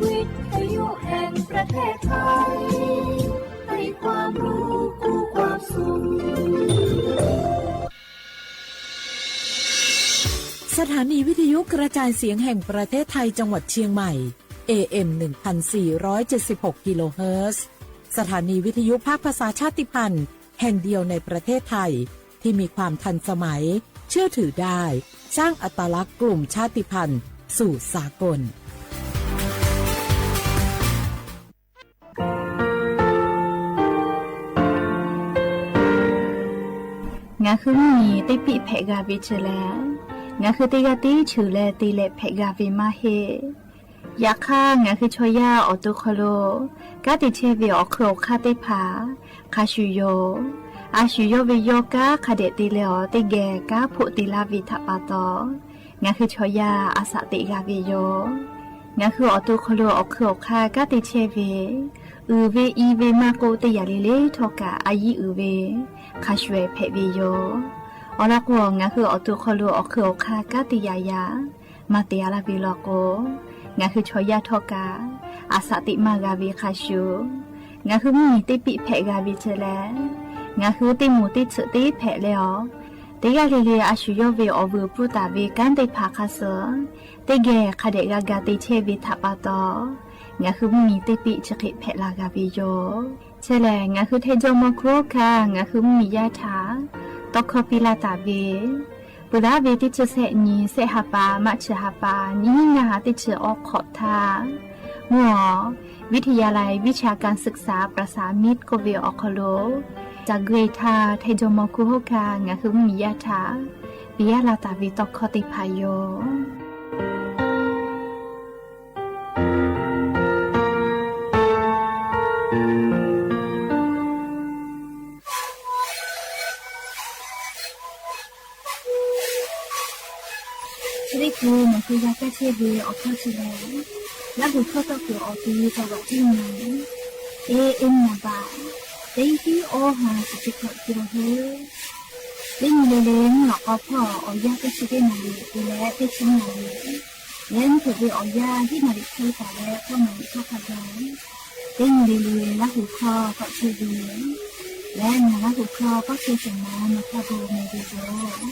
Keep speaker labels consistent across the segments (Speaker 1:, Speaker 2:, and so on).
Speaker 1: วิทยุแห่งประเทศไทยให้ความรู้คู่ความสุข
Speaker 2: สถานีวิทยุกระจายเสียงแห่งประเทศไทยจังหวัดเชียงใหม่ AM 1476 กิโลเฮิรตซ์สถานีวิทยุภาคภาษาชาติพันธุ์แห่งเดียวในประเทศไทยที่มีความทันสมัยเชื่อถือได้สร้างอัตลักษณ์กลุ่มชาติพันธุ์สู่สากล
Speaker 3: งาคือมีติปิเพกาวิชแลงาคือติกาติฉือแลติเลเพกาวิมาเฮยาค่างาคือชอยาออตุคโลกาติเชวิออโครคาติผาคาชุโยอาชุโยวิโยกาคาเดติเลอติแกกาพุติลาวิทปาตองาคือชอยาอาสติกาวิโยงาคือออตุคโลออโครคากาติเชวิอือเวอีเวมาโกติยาลิเลทอกาอายีอือเวคาชเวเพวิโยอลักวงงาคืออตุคโลอคืออคากาติยายามาเตียลาวิโลโกงาคือชอยาทอกาอาสติมากาวิคาชูงาคือมีติปิเพกาวิเจแลงาคือติมูติสุติเพเลอติกาลิเลอาชุโยเวอวูปุตาเวกันติภาคาเสติเกคาเดกากาติเชวิทัปาตองาคือมีติปิจกิเพลากาวิโยเชแลงาคือเทโจโมโคคางาคือมียาถาตอกคอปิลาตาเวปุระเวติจุเสนีเสหปามัชหปานิงาติจออกขอทามัววิทยาลัยวิชาการศึกษาประสานมิตรโกเวออคโลจากเกรทาเทโจโมคุโฮคางาคือมียาถาปิยาลาตาวิตอกคอติพายโยกูมันคือยาแก้เชื้อเวออกเข้าชิลแล้วหูเข้าตะกัวออกดีจังหวัดที่ไหนเอ็มนาบาเด็กที่โอหาสิจิตกิโลเฮเล่นเล่นหลอกเอาพ่อเอายาแก้เชื้อได้มาเลยดูแลได้ชิ้นมาเลยเล่นถือไปเอายาที่มาดิคีแต่แล้วก็มาดิเข้าขยายเล่นเล่นแล้วหูคอก็เชื้อเวและแล้วหูคอก็เชื้อสมองมาคาโบเมดิโซ
Speaker 1: ล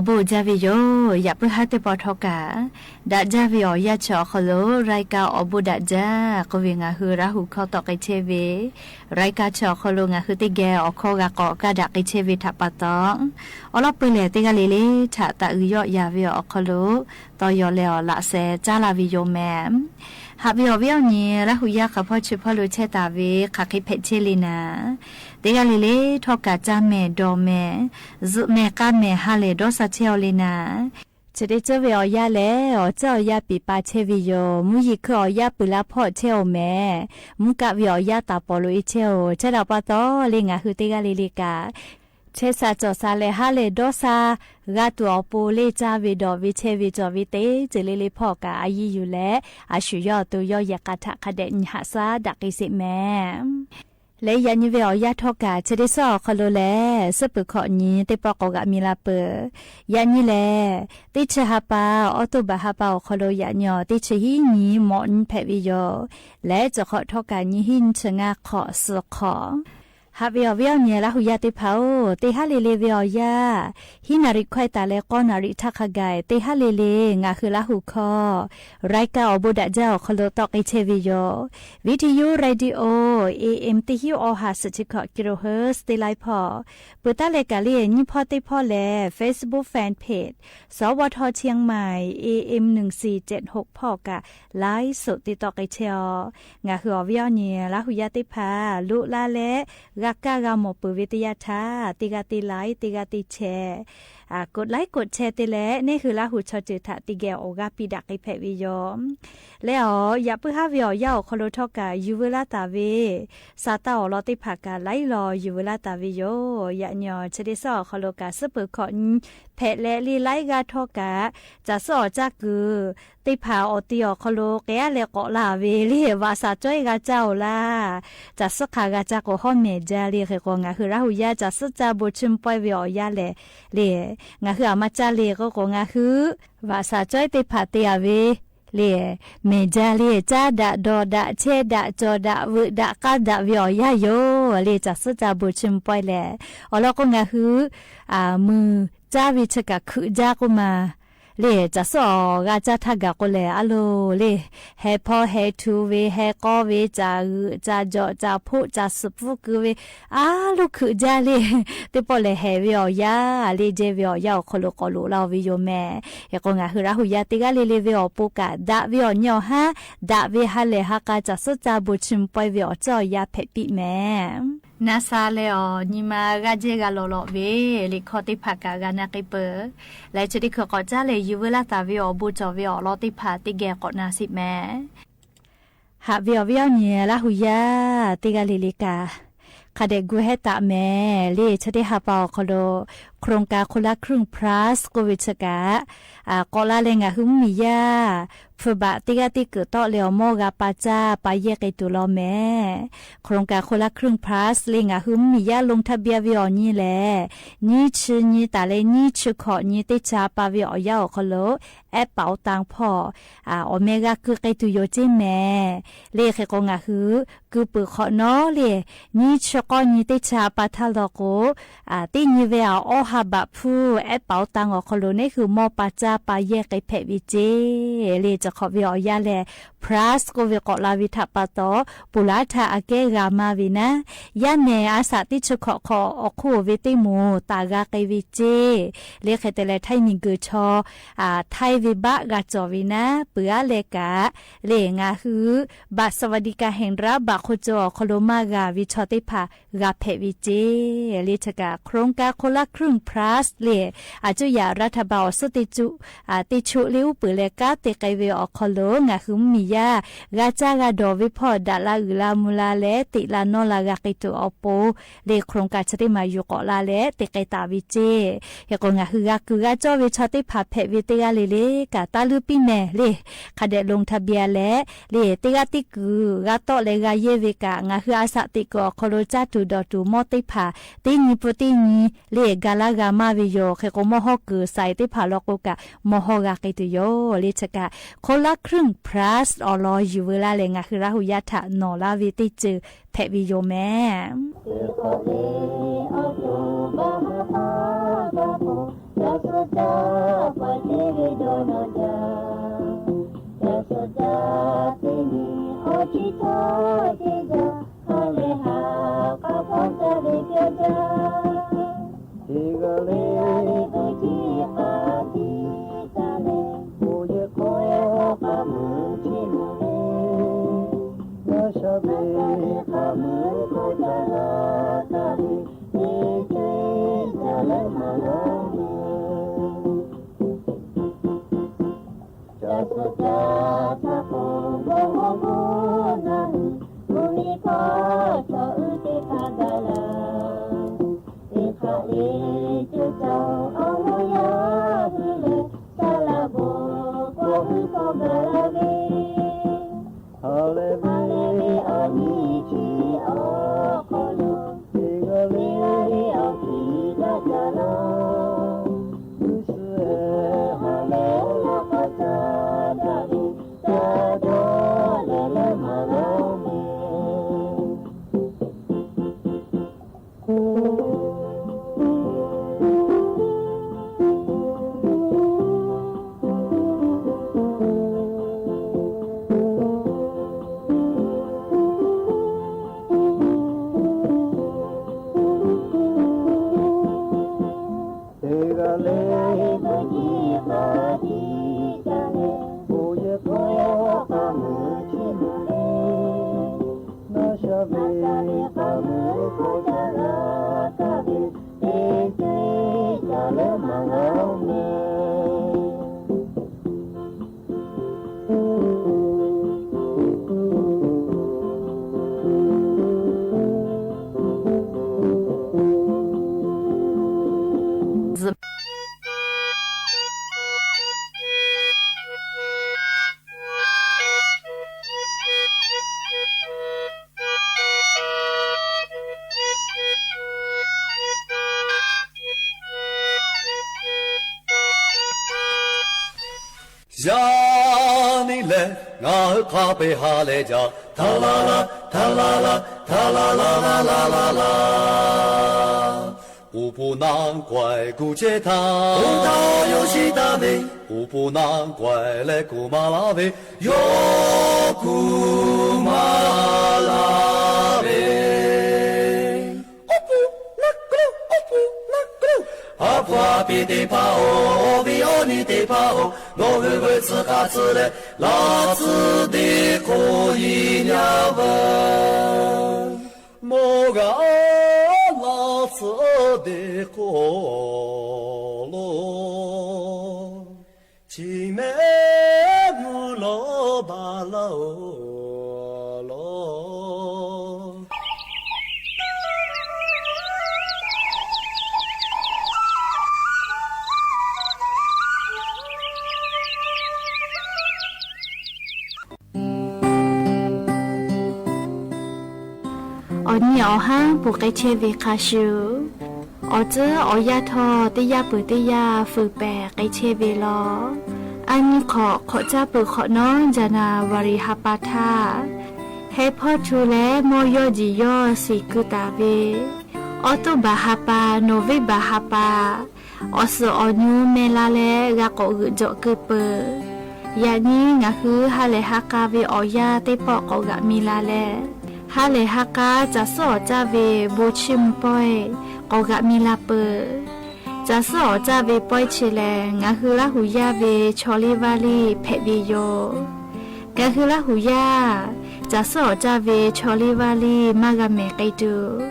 Speaker 3: บูจาวิโยอย่าเพิ่งหาแต่ปอทอกาดาจาวิโอยาชอคโลรายกาอบูดาจาก็เวงาฮือราหูเข้าตอกไอเชเวรายกาชอคโลงาฮือติแกออกข้อกากอกาดักไอเชเวทับปะตองอลอเปเลติกาเลเลฉะตะอือยอยาวิโออคโลตอยอเลอละเซจาลาวิโยแมหาวิโอวิโอนี่ราหูยากับพ่อชื่อพ่อรู้เชตาเวคักให้เพชลีนาติกาเลเลทอกาจาเมดอเมซุเมกาเมฮาเลดอซาเชอลีนาจะได้เจอวิโอยาแล้วเจ้ายาปีปาเชวิโยมุยิคืออยาปุลาพ่อเชอแม่มุกะวิโอยาตาปอลุอิเชอเจดาปะตอเลงาฮือติกาเลลิกาเชซาจอซาเลฮาเลดอซากาตัวปูเลจาวิดอวิเชวิจอวิเตเจเลเลพ่อกาอายีอยู่และอาชุยอตัวยอยากาทะคเดนหาซาดักอิสิแม่และยันยิเวอยาทอกาจะได้สอคโลแลสปุขอนี้เตปอกกะมีลาเปยันยิแลติชฮาปาออตุบะฮาปาคโลยันยอติชหินีหมอนแพวิโยและจะขอทอกานี้หินชงาขอสขอฮาวิโอวิโอเนี่ยละหุยาติเผาเตฮาเลเลวิโอยาฮินาริควายตาเลกอนาริทักกายเตฮาเลเลงาคือละหุคอรายกาอบุดะเจ้าคโลตอกไอเชวิโยวิทยุเรดิโอ AM ติฮิโอหาสจิกกิโลเฮิร์ตเตไลพอปุตาเลกาเลนิพอติพอแล Facebook Fan Page สวทเชียงใหม่ AM 1476พอกะไลฟ์สดติตอกไอเชองาคืออวิโอเนี่ยละหุยาติพาลุลาเลกากากามปุวิทยาธาติกาติไลติกาติแชกดไลค์กดแชร์ติแลนี่คือละหูชอจือทะติแกโอกาปิดักไอเพวิยอมแล้วอย่าเพิ่งหาวิอยาคโลทอกายูเวลาตาเวซาตาอลอติภากาไลรอยูเวลาตาวิโยยะญอชะดิซอคโลกาสเปขอนเพและลีไลกาทอกาจะสอจักกือติภาออติอคโลแกเลกอลาเวลีวาซาจ้อยกาเจ้าลาจะสขากาจักฮอเมจาลีคือก็งาคือราหูยาจะสจาบุชุมปอยวิอยาเลงาคืออามาจาเลก็งาคือวาซาจ้อยติภาเตียเวเลเมจาเลจาดะดอดะเชดะจอดะวดะกาดะวิอยาโยเลจะสจาบุชุมปอยแลอลก็งาคือมือจาวิชกะคือจากุมาเลจะสอกาจะทักกะก็เลอะโลเลเฮพอเฮทูเวเฮกอเวจาจอจาพุจาสุฟุกเวลูกคือจาเลติปอเลเฮวิโอยาเลเจวิโอยาคโลกโลลาวิโยแม่เฮกงาคือราหุยาติกาเลวิโอปุกะดะวิโอญอฮะดะเวฮะเลฮะกาจะสจาบุชิมปอยวิโอจอยาเพปิแม่นาซาเลอนิมากาเจกาโลโลเวลิคอติภากากานากิเปและจะได้ขอจ้าเลยยูเวลาตาวิโอบูจอวิโอลอติภาติแกกอนาสิแม่หาวิโอเนี่ยละหุยาติกาลิลิกาคาเดกูเฮตาแม่เลชะได้หาปอคโลโครงการคนละครึ่งพลัสโควิชกะกอลาเลงะหึมมียาฟบะติกาติเกิดต่อเลวโมกาปาจาปาเยกไอตุลอแม่โครงการคนละครึ่งพลัสเลงะหึมมียาลงทะเบียนวิออนี่แหละนี่ชื่อนี่ตาเลนี่ชื่อขอนี่ติจาปาวิออยาคโลแอปเป๋าตังพ่อโอเมกาคือไกตุโยจิแม่เลขกงะหือคือปือขอเนาะเลนี่ชื่อก็นี่ติจาปาทะลโกตินี่เวออฮาบะผู้แอปเป๋าตังคโลนี่คือมอปาจาปาเยกไอเพวิเจเลจะขอวิอยาแลพลัสก็วิกอลาวิทัปปะตอปุลาทาอเกกามาวินะยะเนอาสาติชขออคูวิติมูตากาไกวิเจเลขเตเลไทนิกุชอไทวิบะกาจอวินะเปือเลกาเลงาฮือบาสวัสดิกาแห่งรับบาโคจอคโลมากาวิชอติภากาเพวิเจเลชกาโครงการคนละครึ่งพลัสเลอาจุยารัฐบาลสติจุติชุลิวปือเลกาเตไกเวอคโลงาฮึมมียากาจากาดอวิพอดาลาอุลามุลาเลติลานอลากากิตุอโปเลโครงการชติมายุกอลาเลติไกตาวิเจเฮกงาฮือกาคือกาจอวิชติภาเพวิเตกาเลกาตาลุปิเมเลคาเดลงทะเบียนเลติกาติกือกาโตเลกาเยวิกางาฮืออาสะติกอคโลจาตุดอตุมอติภาติญิปุติญิเลกาลากามาวิโยเฮกมอฮอกือไซติภาลอกกามอฮอกากิตุโยเลชกาคนละครึ่งพลัสอลอยูเวลาเลงาคือราหุยาทะนอลาวิติจือเพวิโยแม่
Speaker 1: จะ吉他吉他，哈嘞哈，卡波达嘞嘎达，
Speaker 4: 一个嘞
Speaker 1: 不吉哈吉达嘞，
Speaker 4: 不也可
Speaker 1: 哈姆吉姆嘞，
Speaker 4: 那啥呗，
Speaker 1: 哈姆古达拉达嘞，你追达嘞马拉嘞。Jasa pembangunan bumi kota uti kadala ikhali jauh Allah ya hule salabo kohu kobalabe
Speaker 4: Halebi
Speaker 1: amici okolo
Speaker 4: Tigali
Speaker 1: akida jala
Speaker 4: Usue
Speaker 1: halela kata dari tada lele malame
Speaker 4: Tigali
Speaker 1: bagi bagi jale
Speaker 4: bu ye ko
Speaker 1: kamu cimule
Speaker 4: na sha be
Speaker 1: kamu kudara kabi eke jale malame
Speaker 4: 让你来，我卡贝哈来叫，塔啦啦，塔啦啦，塔啦啦啦啦啦啦。我不难怪古街头，红桃有西大美，我不难怪来古马拉贝，哟古马拉贝。哦不，那个噜，哦不，那个噜。阿婆阿比得怕哦，比奥尼得怕哦，我会会自家自来，老子的可以鸟问，莫个老子的可罗，青梅木罗巴罗罗。
Speaker 3: ở nhiều ha buộc cái chế về khá sưu ở chứ ở gia thọ tê gia bự tê gia phừ bè cái chế về lo anh khó cha bự khó nó jana vari hapatha hay phô chú lẽ mô yo gì yo si cư ta về ở tu bà hapa nô về bà hapa ở sự ở nhu mê la lẽ gà cổ gửi dọ cư bờ ya ni ngã khứ ha lẽ ha ca về ở gia tê bọ cổ gà mi la lẽ ha lẽ ha ca cha sọ cha về bố chim poi cổ gà mi la bờ cha sọ cha về poi chỉ lẽ ngã khứ la hù ya về choli valley phe về yo ngã khứ la hù ya cha sọ cha về choli valley magame kai tu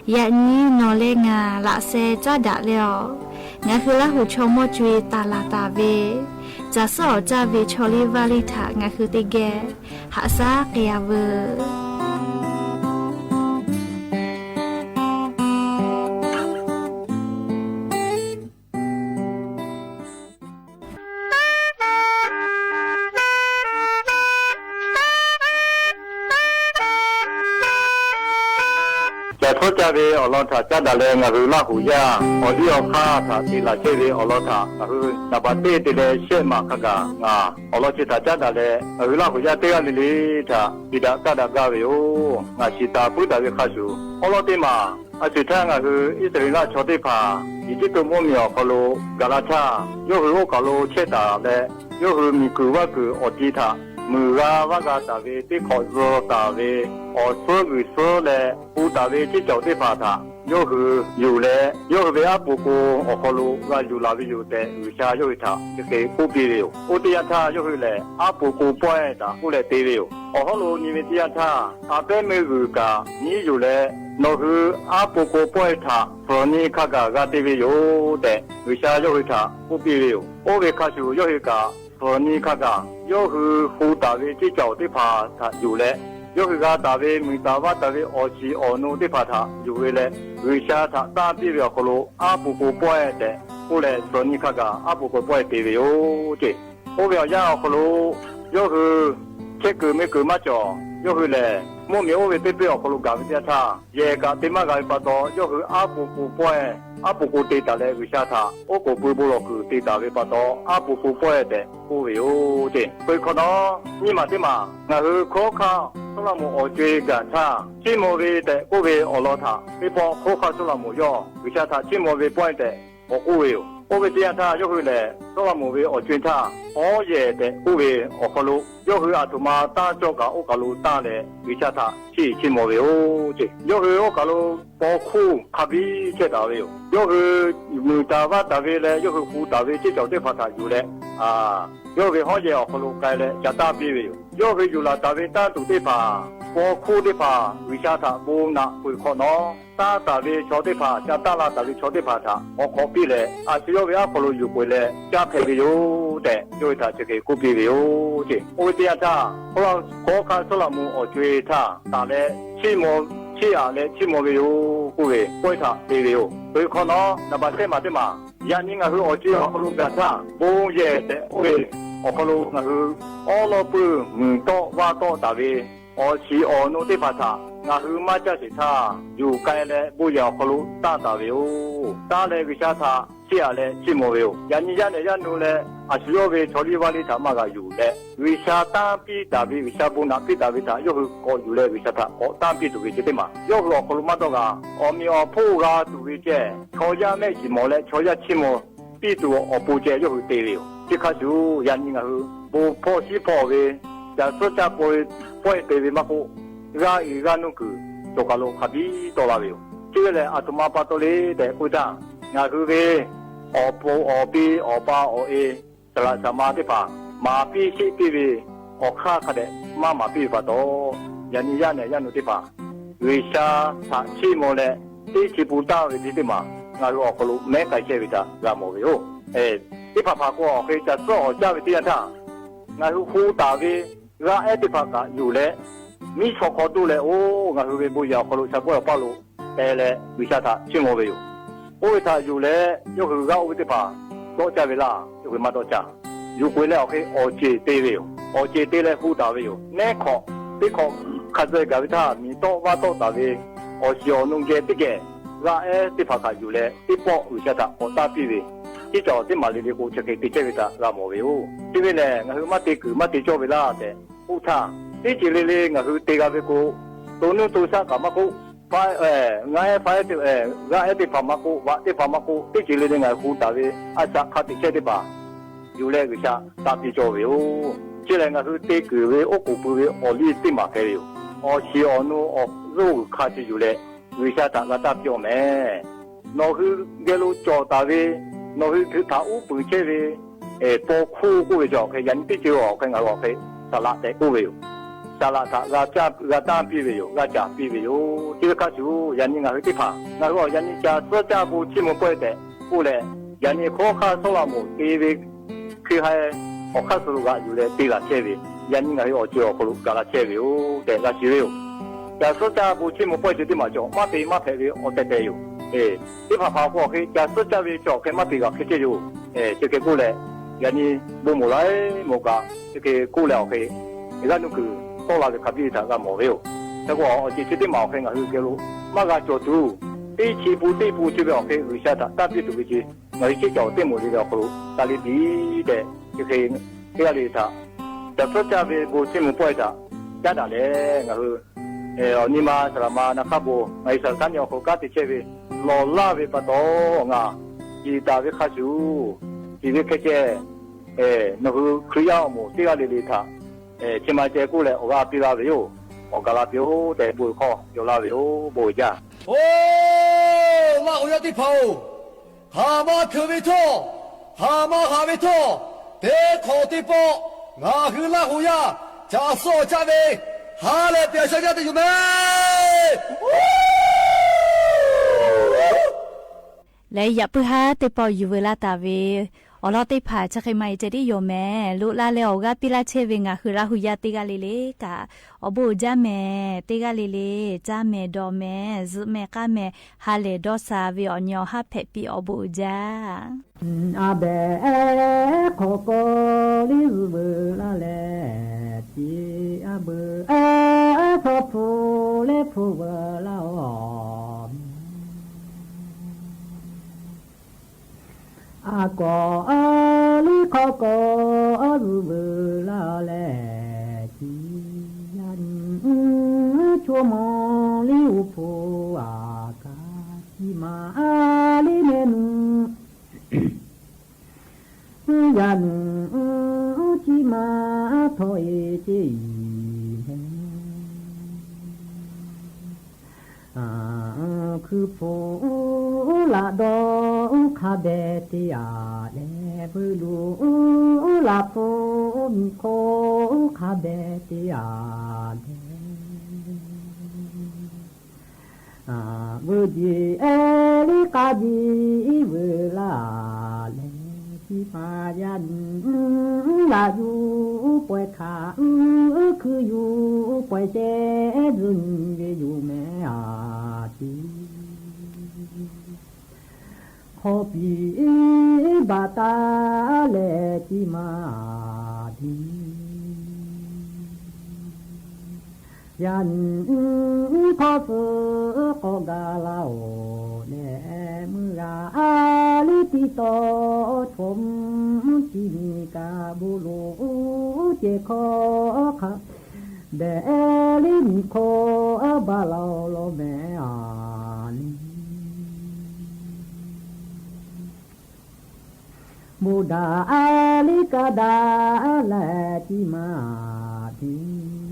Speaker 3: ya ni no le nga la se cha da leo ngã khứ la hù cho mo chui ta la ta về cha sọ cha về choli valley tha ngã khứ te ge ha sa kya vơ
Speaker 5: จะทดจะเวอลอทาจัดดาเลงหรือละหูยาอดีอค่าทาทีละเชเวอลอทาหรือนับเตติเลเชมาขกางาอลอจิตาจัดดาเลหรือละหูยาเตกลิลิทาบิดาตาดากาเวโองาชิตาพุทธาเวคาสุอลอเตมา อาสุดท้ายก็คืออิสราเอลชอติพาอีที่ตัวมั่วมีออกเขาโลกาลาชาโยคือโอกาโลเชตาและโยคือมีคือว่าคืออดีตามือว่ากาตาเวที่ขอโรตาเวอส่วนคือส่วนและผู้ตาเวที่เจ้าที่พาทาโยคืออยู่แล้วโยคือเวอาปุโกออกเขาโลว่าอยู่ลาวิอยู่แต่วิชาโยคือทาจะเกี่ยวกับปีเดียวอุติยาทาโยคือแหละอาปุโกป่วยตาผู้เล่ตีเดียวออกเขาโลนิมิติยาทาอาเป็นมือคือกานี้อยู่แล้วno hu apu ko poeta froni khaga ga tv yo de wisha yo hita upi yo o ve khasu yo hika froni khaga yo hu hu ta ve chi chao ti pha tha yu le yo hu ga ta ve mi ta wa ta ve o chi o no ti pha tha yu ve le wisha tha ta pi yo ko lo apu ko poeta o le froni khaga apu ko poeta tv yo de o ve ya ko lo yo hu che ku me ku ma cho yo hu le莫名我为对表可能搞不下他，也搞对嘛搞不到，要是阿布布波诶，阿布布对打来为啥他，我个布布落去对打为不到，阿布布波诶的，不会有的，会可能你嘛对嘛，那是可靠，说了么我追赶他，寂寞为的不为我老他，你帮可靠说了么要，为啥他寂寞为波的，我不会有。我为这样他又回来，说了么为我追他，我也的不为我可路，又回阿图嘛打这个我可路打嘞，为啥他去么为我这，又回我可路包苦咖啡这打为，又回没打瓦打为嘞，又回胡打为这叫对发他有嘞啊，又回好些我可路改嘞，加打比为，又回有了打为打都对发。包苦的话，为啥他不拿回可能？打打的小的话，加打了打的小的话他，我可比嘞，啊，只要为阿可路有回来，加配的有的，因为他这个股票的有的，我这样他，我看说了么，我追他，打嘞，起码嘞，起码的有股票，为他的有，所以可能那把什么的嘛，人家是我只要可路干他，不也的，我可路那是，all of 多挖多打的。我是我弄的把他，那是马家是他，有该嘞不要可路打打了，打嘞为啥他，下嘞寂寞了，人家弄嘞，啊需要为处理完的他嘛个有嘞，为啥打比打比为啥不拿比打比他，又是我有嘞为啥他，我打比都为这的嘛，又是我可路嘛多个，我们要铺个都为这，吵架没寂寞嘞，吵架寂寞，比都我不这又是对了，这开始人家是不破西破为。จะสุดจะป่วยเตวิมาโกอีกานุคือโจกาโลขับบีตัวลาวิวที่เลยอาตุมาปาตัวเลยแต่อุตางาคือเวอปูอปีอปาอเอสละสมาธิปามาปีชิปีเวอข้าขะเดมาปีปาโตยันยาเนี่ยยันนุติปาวิชาสะชิโมเลที่ชิปูตาวิติมางาลูออกลูแม่ไก่เชวิตากาโมวิโอที่พาก็เคยจะสู้เจ้าวิทยาท่างาลูฮูตาวิราเอติภากะอยู่แล้วมีชอกดูเลยโอ้งาคือเบุญยาคนรู้ชาวบ้านป้าลูแต่เลยวิชาท่าชิมเอาไปอยู่โอ้ท่าอยู่แล้วยกคือเราอุติภาตัวเจ้าเวลายกมาตัวเจ้าอยู่คุยแล้วโอเคโอเจเตวิวโอเจเตเลยฮูตาวิวแน่ขอที่ขอขัดใจกับวิธามีโตว่าโตตาวิโอชิโอนุ่งเจติเกราเอติภากะอยู่แล้วที่ป้อวิชาท่าโอตาปีวิที่จอที่มาลีลีกูจะเกิดติเจวิตารามวิวที่เวลางาคือมาติคือมาติโจเวลาแต่อุท่าที่จิเลงาคือเตกาเวกูตัวนู้นตัวซากามากูไฟงาไฟที่งาที่พามากูวะที่พามากูที่จิเลงาคูตาเวอาจจะขัดติเจติบาอยู่แล้ววิชาตาติโจวิวจิเลงาคือเตคือเวโอกูปูเวอลีติมาเกวิวอชีอนูอรูขัดอยู่แล้ววิชาตากาตาเปียวแม่นอคือเกลูโจตาเวนอคือถ้าอุปเชเวตัวคู่กูจะโอเคยันที่จะโอเคงาโอเคสละแต่กูวิวสละถ้ากาตามปีวิวกาจ่าปีวิวที่ข้าชูยันนี่งาที่ผ่างาก็ยันนี่จะสุดจะกูชิมป่วยแต่กูเลยยันนี่ข้อข้าสละมุตีวิคือให้ออกข้าสรุกอยู่เลยตีละเชวิยันนี่งาที่ออกจ่อกูกาละเชวิวแต่กาชิวิวจะสุดจะกูชิมป่วยจะที่มาจ่อมาตีมาเพวิวออกแต่อยู่ที่ผ่าก็คือจะสุดจะวิจ่อแค่มาตีก็คือจะอยู่จะเก็บกูเลยยันนี่บุ้มอะไรมุกะจะเก็บกูเลยโอเคอีกอันนึงคือตัวเราจะขับดีทางการมองวิวแต่ว่าจิตที่มองเห็นก็คือเกลูมาการจ่อดูที่ชีปูที่แบบโอเควิชาตาพิจุวิจิเราที่จ่อเต็มหมดเลยก็คือตาลีดีเด็กจะคือเกลีท่าแต่สุดจะวิบูชิมป่วยท่าจะได้เลยก็คือ นี่มาสระมานะครับบูไอ้สันสันยองโคกัดติเชวีหล่อล่าวิปโตงาจีตาวิข้าจูจีวิเคเจนกครียามูที่กาลิลิท่าชิมาเจกูเลยโอกาปีลาวิโอโอกาลาบิโอแต่บุยข้อยลาวิโอบุยจ้า
Speaker 4: โอ้มาอุยติพาวหามาคือวิโตหามาหาวิโตเด็กขอติปองาคือลาหุยาจะโซจาเวหาเลยเปียชาติอยู่ไหม
Speaker 3: และอย่าเพิ่งหาติปออยู่เวลาตาเวอลอติผาจะใครไม่จะได้โยแม่ลุลาเลวกาปิลาเชวิงาคือราหุยาติกาเลเลกาอบูจาแม่ติกาเลเลจาแม่ดอแม่ซุแม่กาแม่ฮาเลดอซาวิออนยอฮาเพปีอบูจา
Speaker 6: อาเบโคโกลิซุเบลาเลจีอาเบโซพูเลพูเบลาออากอลิโคโกซุเบลาเลจียันชัวโมลิอุปูอากาชิมาลิเนนุยันชิมาถอยจีคือผู้ละดอคาเบติอาเลบุลูละผู้มีโคคาเบติอาเลบุจีเอลิกาจีเวลาเลมายันลาอยู่ป่วยขาคืออยู่ป่วยเจรุนอยู่แม่อาทีขอปีบาตาเลจิมาทียันขอสือกอกาลาโอเนมืออาลิปิโตชมจิมิกาบุโลเจโคคะเดลิมิโคบาลาโลเมอาลีบูดาอาลิกาดาเลจิมาที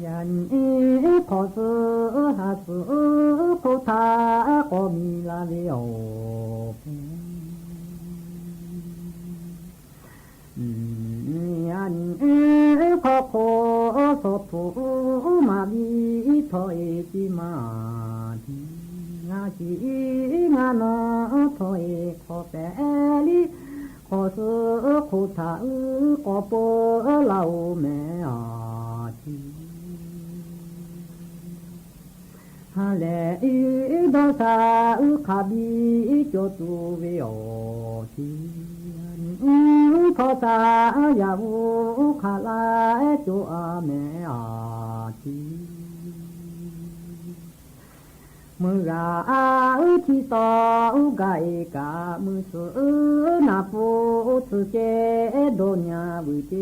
Speaker 6: ยันขอสือหาสือโคทาก็มีลาเลียวยันขอโคสอบผู้มาบีถอยจิมาทีงาชีงานอถอยขอแปลิขอสือโคทาก็ปอเล่าแม่อาทีฮาเลอีดอซาคาบีโจตูเวโอทีพอซายาวูคาลาโจอาเมอาทีมือราทีตอกายกามือสือนาปูสุเจโดญาวิเต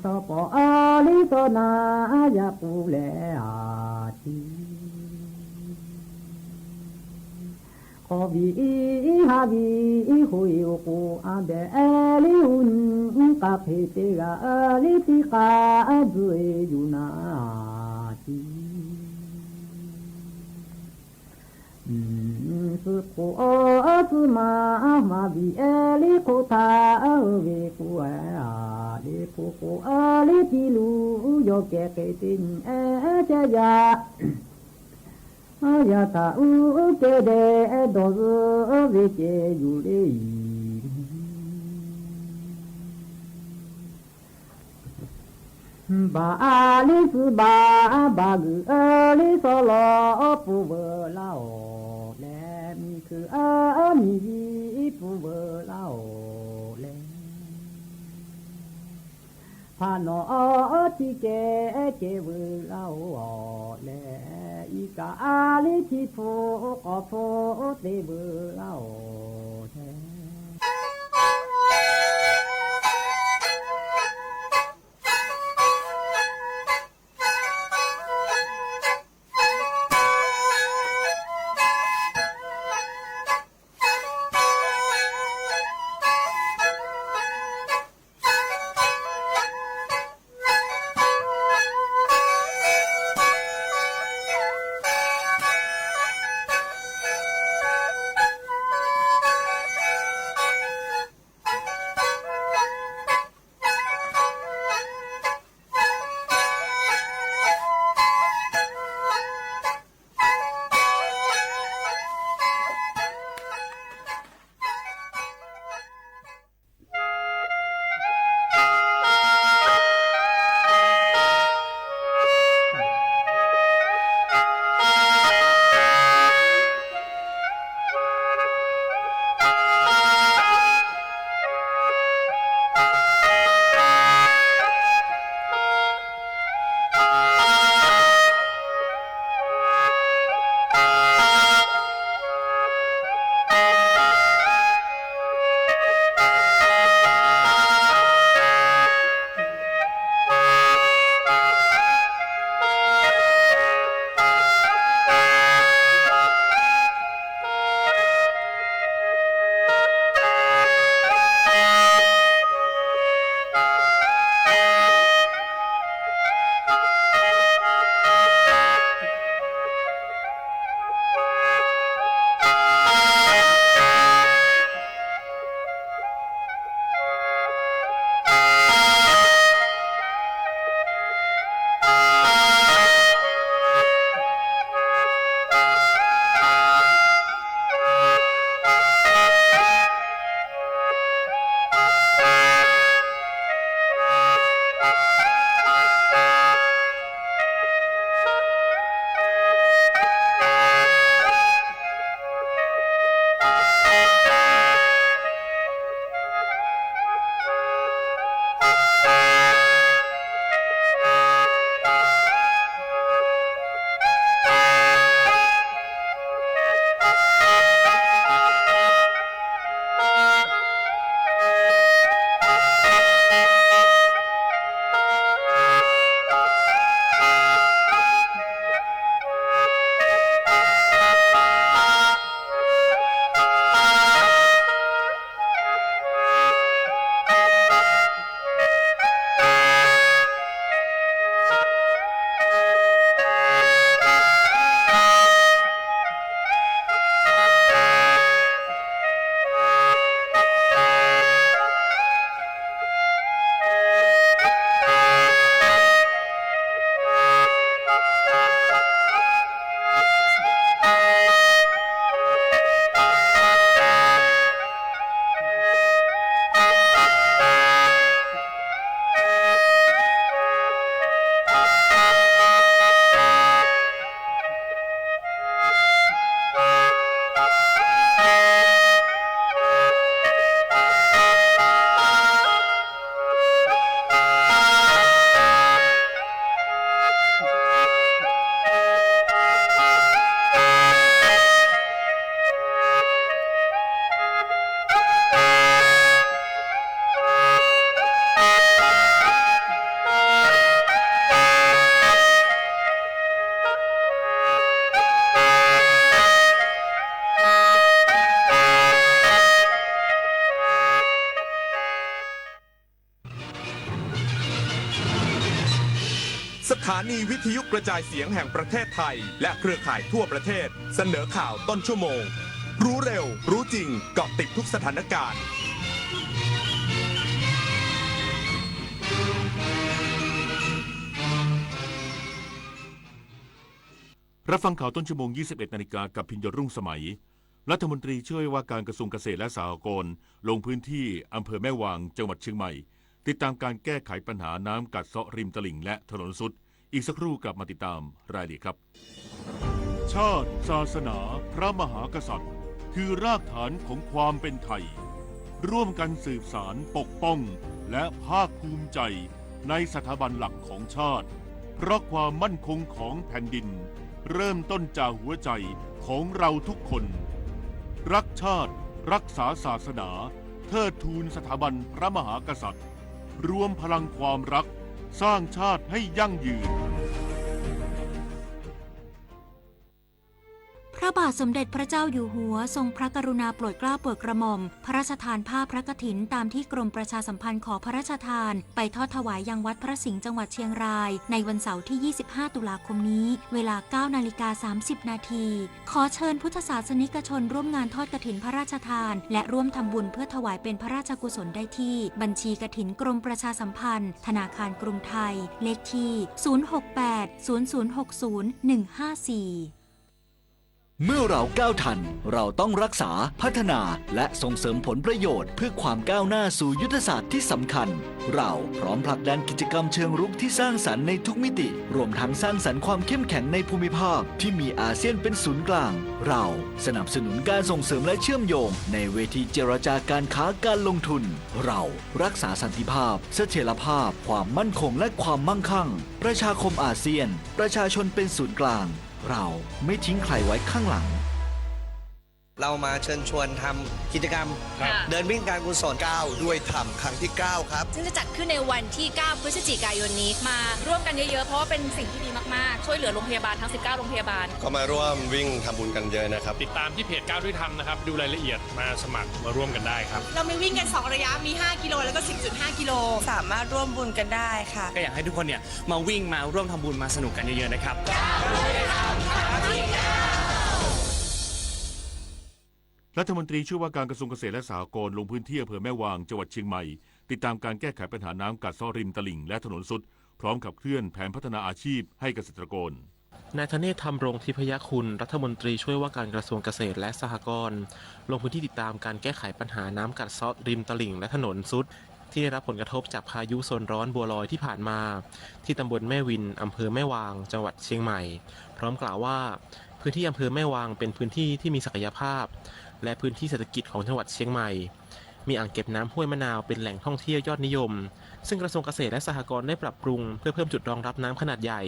Speaker 6: สปออาลิโซนายาปูเลอาทีขอบีฮาบีหุยกูอาเบลิอุนกาเพเตกาลิติกาจุยยูนาทีสุโคสุมามาบีลิโคทาเวกูอาลิโคโคอาลิติลูโยเกเกตินเจยายาตาอุเกเดโดเวเจยูเรบาลิสบาบากุลิโซโลปูเวลาโอเลมีคือมีปูเวลาโอเลพานอที่เจเวลาโอเลอีกาลิที่ฟูก็ฟูเตเวลาโอเท
Speaker 7: สถานีวิทยุกระจายเสียงแห่งประเทศไทยและเครือข่ายทั่วประเทศเสนอข่าวต้นชั่วโมงรู้เร็วรู้จริงเกาะติดทุกสถานการณ์รับฟังข่าวต้นชั่วโมง 21 นาฬิกากับพิญญรุ่งสมัยรัฐมนตรีช่วยว่าการกระทรวงเกษตรและสหกรณ์ลงพื้นที่อำเภอแม่วางจังหวัดเชียงใหม่ติดตามการแก้ไขปัญหาน้ำกัดเซาะริมตลิ่งและถนนสุดอีกสักครู่กลับมาติดตามรายละเอียดครับชาติศาสนาพระมหากษัตริย์คือรากฐานของความเป็นไทยร่วมกันสืบสานปกป้องและภาคภูมิใจในสถาบันหลักของชาติเพราะความมั่นคงของแผ่นดินเริ่มต้นจากหัวใจของเราทุกคนรักชาติรักษาศาสนาเทิดทูนสถาบันพระมหากษัตริย์รวมพลังความรักสร้างชาติให้ยั่งยืน
Speaker 8: พระบาทสมเด็จพระเจ้าอยู่หัวทรงพระกรุณาโปรดเกล้าโปรดกระหม่อมพระราชทานผ้าพระกฐินตามที่กรมประชาสัมพันธ์ขอพระราชทานไปทอดถวายยังวัดพระสิงห์จังหวัดเชียงรายในวันเสาร์ที่ 25 ตุลาคมนี้เวลา 9:30 น.ขอเชิญพุทธศาสนิกชนร่วมงานทอดกฐินพระราชทานและร่วมทำบุญเพื่อถวายเป็นพระราชกุศลได้ที่บัญชีกฐินกรมประชาสัมพันธ์ธนาคารกรุงไทยเลขที่ 068 0060 154
Speaker 9: เมื่อเราก้าวทันเราต้องรักษาพัฒนาและส่งเสริมผลประโยชน์เพื่อความก้าวหน้าสู่ยุทธศาสตร์ที่สำคัญเราพร้อมผลักดันกิจกรรมเชิงรุกที่สร้างสรรค์ในทุกมิติรวมทั้งสร้างสรรค์ความเข้มแข็งในภูมิภาคที่มีอาเซียนเป็นศูนย์กลางเราสนับสนุนการส่งเสริมและเชื่อมโยงในเวทีเจรจาการค้าการลงทุนเรารักษาสันติภาพเสถียรภาพความมั่นคงและความมั่งคั่งประชาคมอาเซียนประชาชนเป็นศูนย์กลางเราไม่ทิ้งใครไว้ข้างหลัง
Speaker 10: เรามาเชิญชวนทำกิจกรรมเดินวิ่งการกุศล9ด้วยธรรมครั้งที่9ครับ
Speaker 11: ซึ่งจะจัดขึ้นในวันที่9พฤศจิกายนนี้มาร่วมกันเยอะๆเพราะว่าเป็นสิ่งที่ดีมากๆช่วยเหลือโรงพยาบาลทั้ง19โรงพยาบาล
Speaker 12: ก็มาร่วมวิ่งทำบุญกันเยอะนะครับ
Speaker 13: ติดตามที่เพจ9ด้วยธรรมนะครับดูรายละเอียดมาสมัครมาร่วมกันได้ครับ
Speaker 14: เรามีวิ่งกัน2ระยะมี5กิโลแล้วก็ 10.5 กิโลสามารถร่วมบุญกันได้ค่ะ
Speaker 15: ก็อยากให้ทุกคนเนี่ยมาวิ่งมาร่วมทำบุญมาสนุกกันเยอะๆนะครับ
Speaker 7: รัฐมนตรีช่วยว่าการกระทรวงเกษตรและสหกรณ์ลงพื้นที่อำเภอแม่วางจังหวัดเชียงใหม่ติดตามการแก้ไขปัญหาน้ำกัดเซาะริมตลิ่งและถนนสุดพร้อมขับเคลื่อนแผนพัฒนาอาชีพให้เกษตรกร
Speaker 16: นายธเนศ ธรรมรงทิพยคุณรัฐมนตรีช่วยว่าการกระทรวงเกษตรและสหกรณ์ลงพื้นที่ติดตามการแก้ไขปัญหาน้ำกัดเซาะริมตลิ่งและถนนสุดที่ได้รับผลกระทบจากพายุโซนร้อนบัวลอยที่ผ่านมาที่ตำบลแม่วินอำเภอแม่วางจังหวัดเชียงใหม่พร้อมกล่าวว่าพื้นที่อำเภอแม่วางเป็นพื้นที่ที่มีศักยภาพและพื้นที่เศรษฐกิจของจังหวัดเชียงใหม่มีอ่างเก็บน้ำห้วยมะนาวเป็นแหล่งท่องเที่ยวยอดนิยมซึ่งกระทรวงเกษตรและสหกรณ์ได้ปรับปรุงเพื่อเพิ่มจุดรองรับน้ำขนาดใหญ่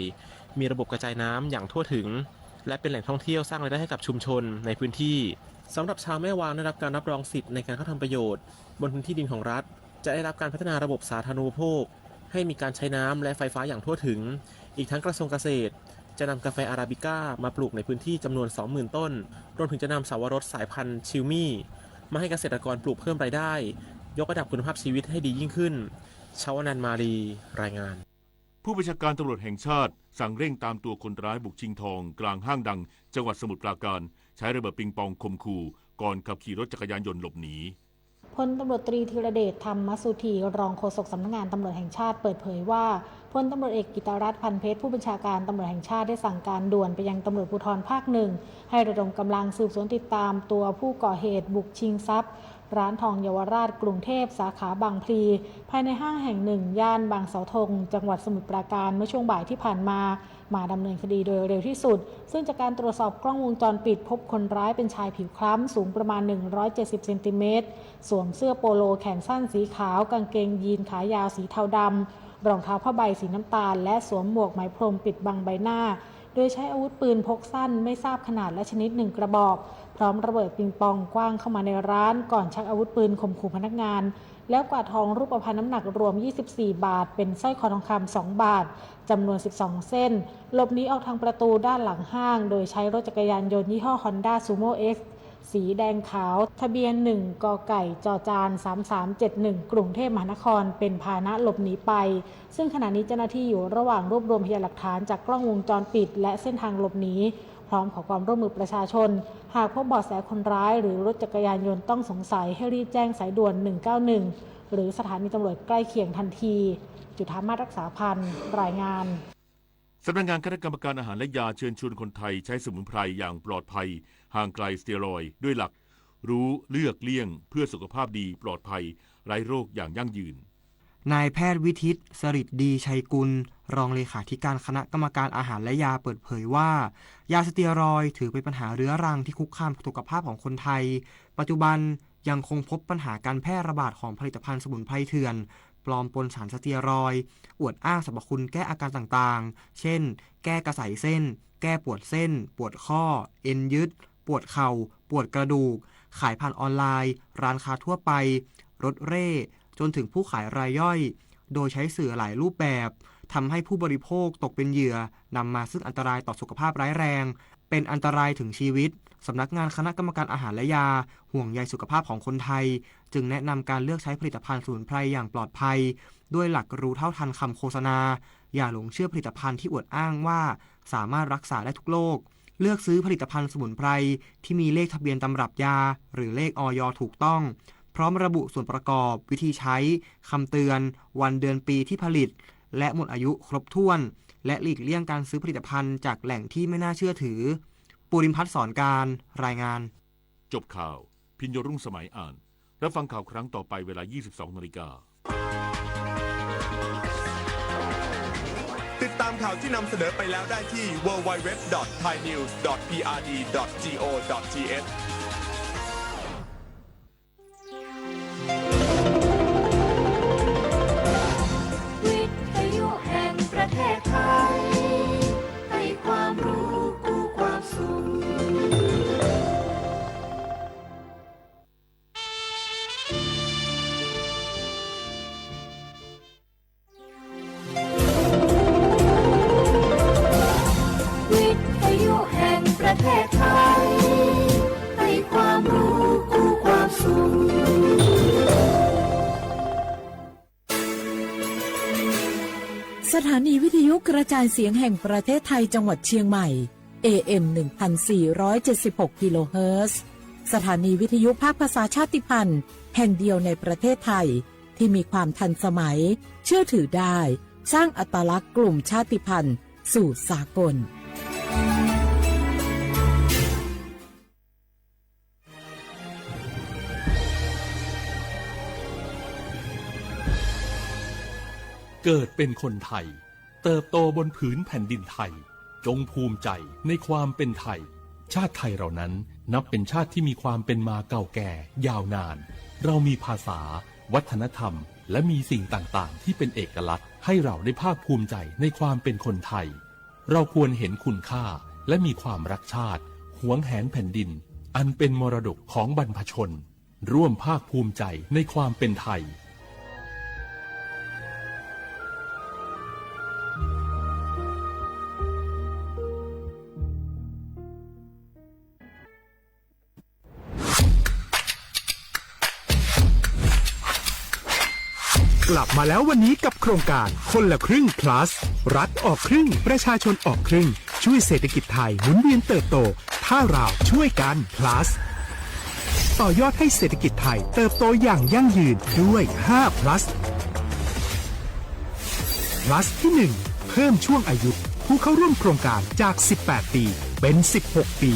Speaker 16: มีระบบกระจายน้ำอย่างทั่วถึงและเป็นแหล่งท่องเที่ยวสร้างรายได้ให้กับชุมชนในพื้นที่สำหรับชาวแม่วางได้รับการรับรองสิทธิ์ในการเข้าทำประโยชน์บนพื้นที่ดินของรัฐจะได้รับการพัฒนาระบบสาธารณูปโภคให้มีการใช้น้ำและไฟฟ้าอย่างทั่วถึงอีกทั้งกระทรวงเกษตรจะนำกาแฟอาราบิก้ามาปลูกในพื้นที่จำนวน 20,000 ต้นรวมถึงจะนำสาวรสสายพันธุ์ชิลมี่มาให้เกษตรกรปลูกเพิ่มรายได้ยกระดับคุณภาพชีวิตให้ดียิ่งขึ้นชาวนันมาลีรายงาน
Speaker 7: ผู้บัญชาการตำรวจแห่งชาติสั่งเร่งตามตัวคนร้ายบุกชิงทองกลางห้างดังจังหวัดสมุทรปราการใช้ระเบิดปิงปองข่มขู่ก่อนขับขี่รถจักรยานยนต์หลบหนี
Speaker 17: พลตำรวจตรีธีรเดชธรรมสุธีรองโฆษกสำนักงานตำรวจแห่งชาติเปิดเผยว่าพลตำรวจเอกกิตรัตน์พันเพชรผู้บัญชาการตำรวจแห่งชาติได้สั่งการด่วนไปยังตำรวจภูธรภาคหนึ่งให้ระดมกำลังสืบสวนติดตามตัวผู้ก่อเหตุบุกชิงทรัพย์ร้านทองเยาวราชกรุงเทพสาขาบางพลีภายในห้างแห่งหนึ่งย่านบางเสาธงจังหวัดสมุทรปราการเมื่อช่วงบ่ายที่ผ่านมาดำเนินคดีโดยเร็วที่สุดซึ่งจากการตรวจสอบกล้องวงจรปิดพบคนร้ายเป็นชายผิวคล้ำสูงประมาณ170เซนติเมตรสวมเสื้อโปโลแขนสั้นสีขาวกางเกงยีนขายาวสีเทาดำรองเท้าผ้าใบสีน้ำตาลและสวมหมวกไหมพรมปิดบังใบหน้าโดยใช้อาวุธปืนพกสั้นไม่ทราบขนาดและชนิด1กระบอกพร้อมระเบิดปิงปองกว้างเข้ามาในร้านก่อนชักอาวุธปืนข่มขู่พนักงานแล้วกวาดทองรูปพรรณน้ำหนักรวม24บาทเป็นสร้อยคอทองคำ2บาทจำนวน12เส้นหลบหนีออกทางประตูด้านหลังห้างโดยใช้รถจักรยานยนต์ยี่ห้อ Honda Sumo X สีแดงขาวทะเบียน1กไก่จจาน3371กรุงเทพมหานครเป็นพาหนะหลบหนีไปซึ่งขณะนี้เจ้าหน้าที่อยู่ระหว่างรวบรวมพยานหลักฐานจากกล้องวงจรปิดและเส้นทางหลบหนีพร้อมขอความร่วมมือประชาชนหากพบเบาะแสคนร้ายหรือรถจักรยานยนต์ต้องสงสัยให้รีบแจ้งสายด่วน191หรือสถานีตำรวจใกล้เคียงทันทีจุฑามาศรักษาพันธ์รายงาน
Speaker 7: สำนักงานคณะกรรมการอาหารและยาเชิญชวนคนไทยใช้สมุนไพรอย่างปลอดภัยห่างไกลสเตียรอยด์ด้วยหลักรู้เลือกเลี่ยงเพื่อสุขภาพดีปลอดภัยไร้โรคอย่างยั่งยืน
Speaker 18: นายแพทย์วิทิตสฤทธิ์ดีชัยกุลรองเลขาธิการคณะกรรมการอาหารและยาเปิดเผยว่ายาสเตียรอยด์ถือเป็นปัญหาเรื้อรังที่คุกคามสุขภาพของคนไทยปัจจุบันยังคงพบปัญหาการแพร่ระบาดของผลิตภัณฑ์สมุนไพรเถื่อนปลอมปนสารสเตียรอยด์อวดอ้างสรรพคุณแก้อาการต่างๆเช่นแก้กระสายเส้นแก้ปวดเส้นปวดข้อเอ็นยึดปวดเข่าปวดกระดูกขายผ่านออนไลน์ร้านค้าทั่วไปรถเร่จนถึงผู้ขายรายย่อยโดยใช้สื่อหลายรูปแบบทำให้ผู้บริโภคตกเป็นเหยื่อนำมาซึ่งอันตรายต่อสุขภาพร้ายแรงเป็นอันตรายถึงชีวิตสำนักงานคณะกรรมการอาหารและยาห่วงใยสุขภาพของคนไทยจึงแนะนำการเลือกใช้ผลิตภัณฑ์สมุนไพรอย่างปลอดภัยด้วยหลักรู้เท่าทันคำโฆษณาอย่าหลงเชื่อผลิตภัณฑ์ที่อวดอ้างว่าสามารถรักษาได้ทุกโรคเลือกซื้อผลิตภัณฑ์สมุนไพรที่มีเลขทะเบียนตำรับยาหรือเลขอย.ถูกต้องพร้อมระบุส่วนประกอบวิธีใช้คำเตือนวันเดือนปีที่ผลิตและหมดอายุครบถ้วนและหลีกเลี่ยงการซื้อผลิตภัณฑ์จากแหล่งที่ไม่น่าเชื่อถือปุริมพัฒน์สอนการรายงาน
Speaker 7: จบข่าวพิญโยรุ่งสมัยอ่านรับฟังข่าวครั้งต่อไปเวลา 22:00 น.
Speaker 19: ติดตามข่าวที่นำเสนอไปแล้วได้ที่ www.thainews.prd.go.th
Speaker 1: วิทยุแห่งประเทศไทยให้ความรู้คู่ความสุขประเทศไทยให้ความรู้คู่ความสุข
Speaker 2: สถานีวิทยุกระจายเสียงแห่งประเทศไทยจังหวัดเชียงใหม่ AM 1476 กิโลเฮิรตซ์สถานีวิทยุภาคภาษาชาติพันธุ์แห่งเดียวในประเทศไทยที่มีความทันสมัยเชื่อถือได้สร้างอัตลักษณ์กลุ่มชาติพันธุ์สู่สากล
Speaker 20: เกิดเป็นคนไทยเติบโตบนผืนแผ่นดินไทยจงภูมิใจในความเป็นไทยชาติไทยเรานั้นนับเป็นชาติที่มีความเป็นมาเก่าแก่ยาวนานเรามีภาษาวัฒนธรรมและมีสิ่งต่างๆที่เป็นเอกลักษณ์ให้เราได้ภาคภูมิใจในความเป็นคนไทยเราควรเห็นคุณค่าและมีความรักชาติหวงแหนแผ่นดินอันเป็นมรดกของบรรพชนร่วมภาคภูมิใจในความเป็นไทย
Speaker 21: กลับมาแล้ววันนี้กับโครงการคนละครึ่ง plus รัฐออกครึ่งประชาชนออกครึ่งช่วยเศรษฐกิจไทยหมุนเวียนเติบโตถ้าเราช่วยกัน plus ต่อยอดให้เศรษฐกิจไทยเติบโตอย่างยั่งยืนด้วย5 plus plus ที่1เพิ่มช่วงอายุผู้เข้าร่วมโครงการจาก18ปีเป็น16ปี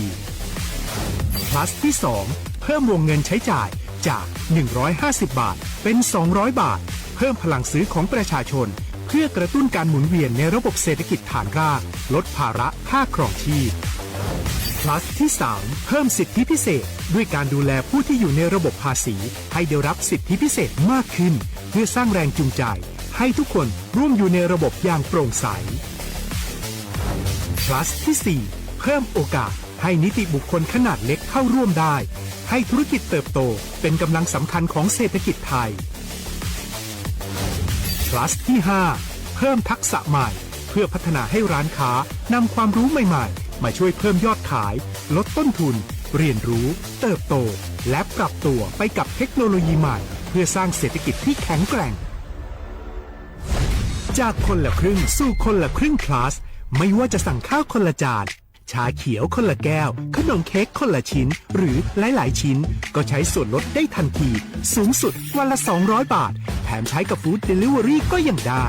Speaker 21: plus ที่2เพิ่มวงเงินใช้จ่ายจาก150บาทเป็น200บาทเพิ่มพลังซื้อของประชาชนเพื่อกระตุ้นการหมุนเวียนในระบบเศรษฐกิจฐานรากลดภาระค่าครองชีพ plus ที่3เพิ่มสิทธิพิเศษด้วยการดูแลผู้ที่อยู่ในระบบภาษีให้ได้รับสิทธิพิเศษมากขึ้นเพื่อสร้างแรงจูงใจให้ทุกคนร่วมอยู่ในระบบอย่างโปร่งใส plus ที่4เพิ่มโอกาสให้นิติบุคคลขนาดเล็กเข้าร่วมได้ให้ธุรกิจเติบโตเป็นกำลังสำคัญของเศรษฐกิจไทย plus ที่5เพิ่มทักษะใหม่เพื่อพัฒนาให้ร้านค้านำความรู้ใหม่ๆมาช่วยเพิ่มยอดขายลดต้นทุน เรียนรู้เติบโตและปรับตัวไปกับเทคโนโลยีใหม่เพื่อสร้างเศรษฐกิจที่แข็งแกร่งจากคนละครึ่งสู่คนละครึ่ง plus ไม่ว่าจะสั่งข้าวคนละจานชาเขียวคนละแก้วขนมเค้กคนละชิ้นหรือหลายๆชิ้นก็ใช้ส่วนลดได้ทันทีสูงสุดวันละ200 บาทแถมใช้กับฟู้ดเดลิเวอรี่ก็ยังได้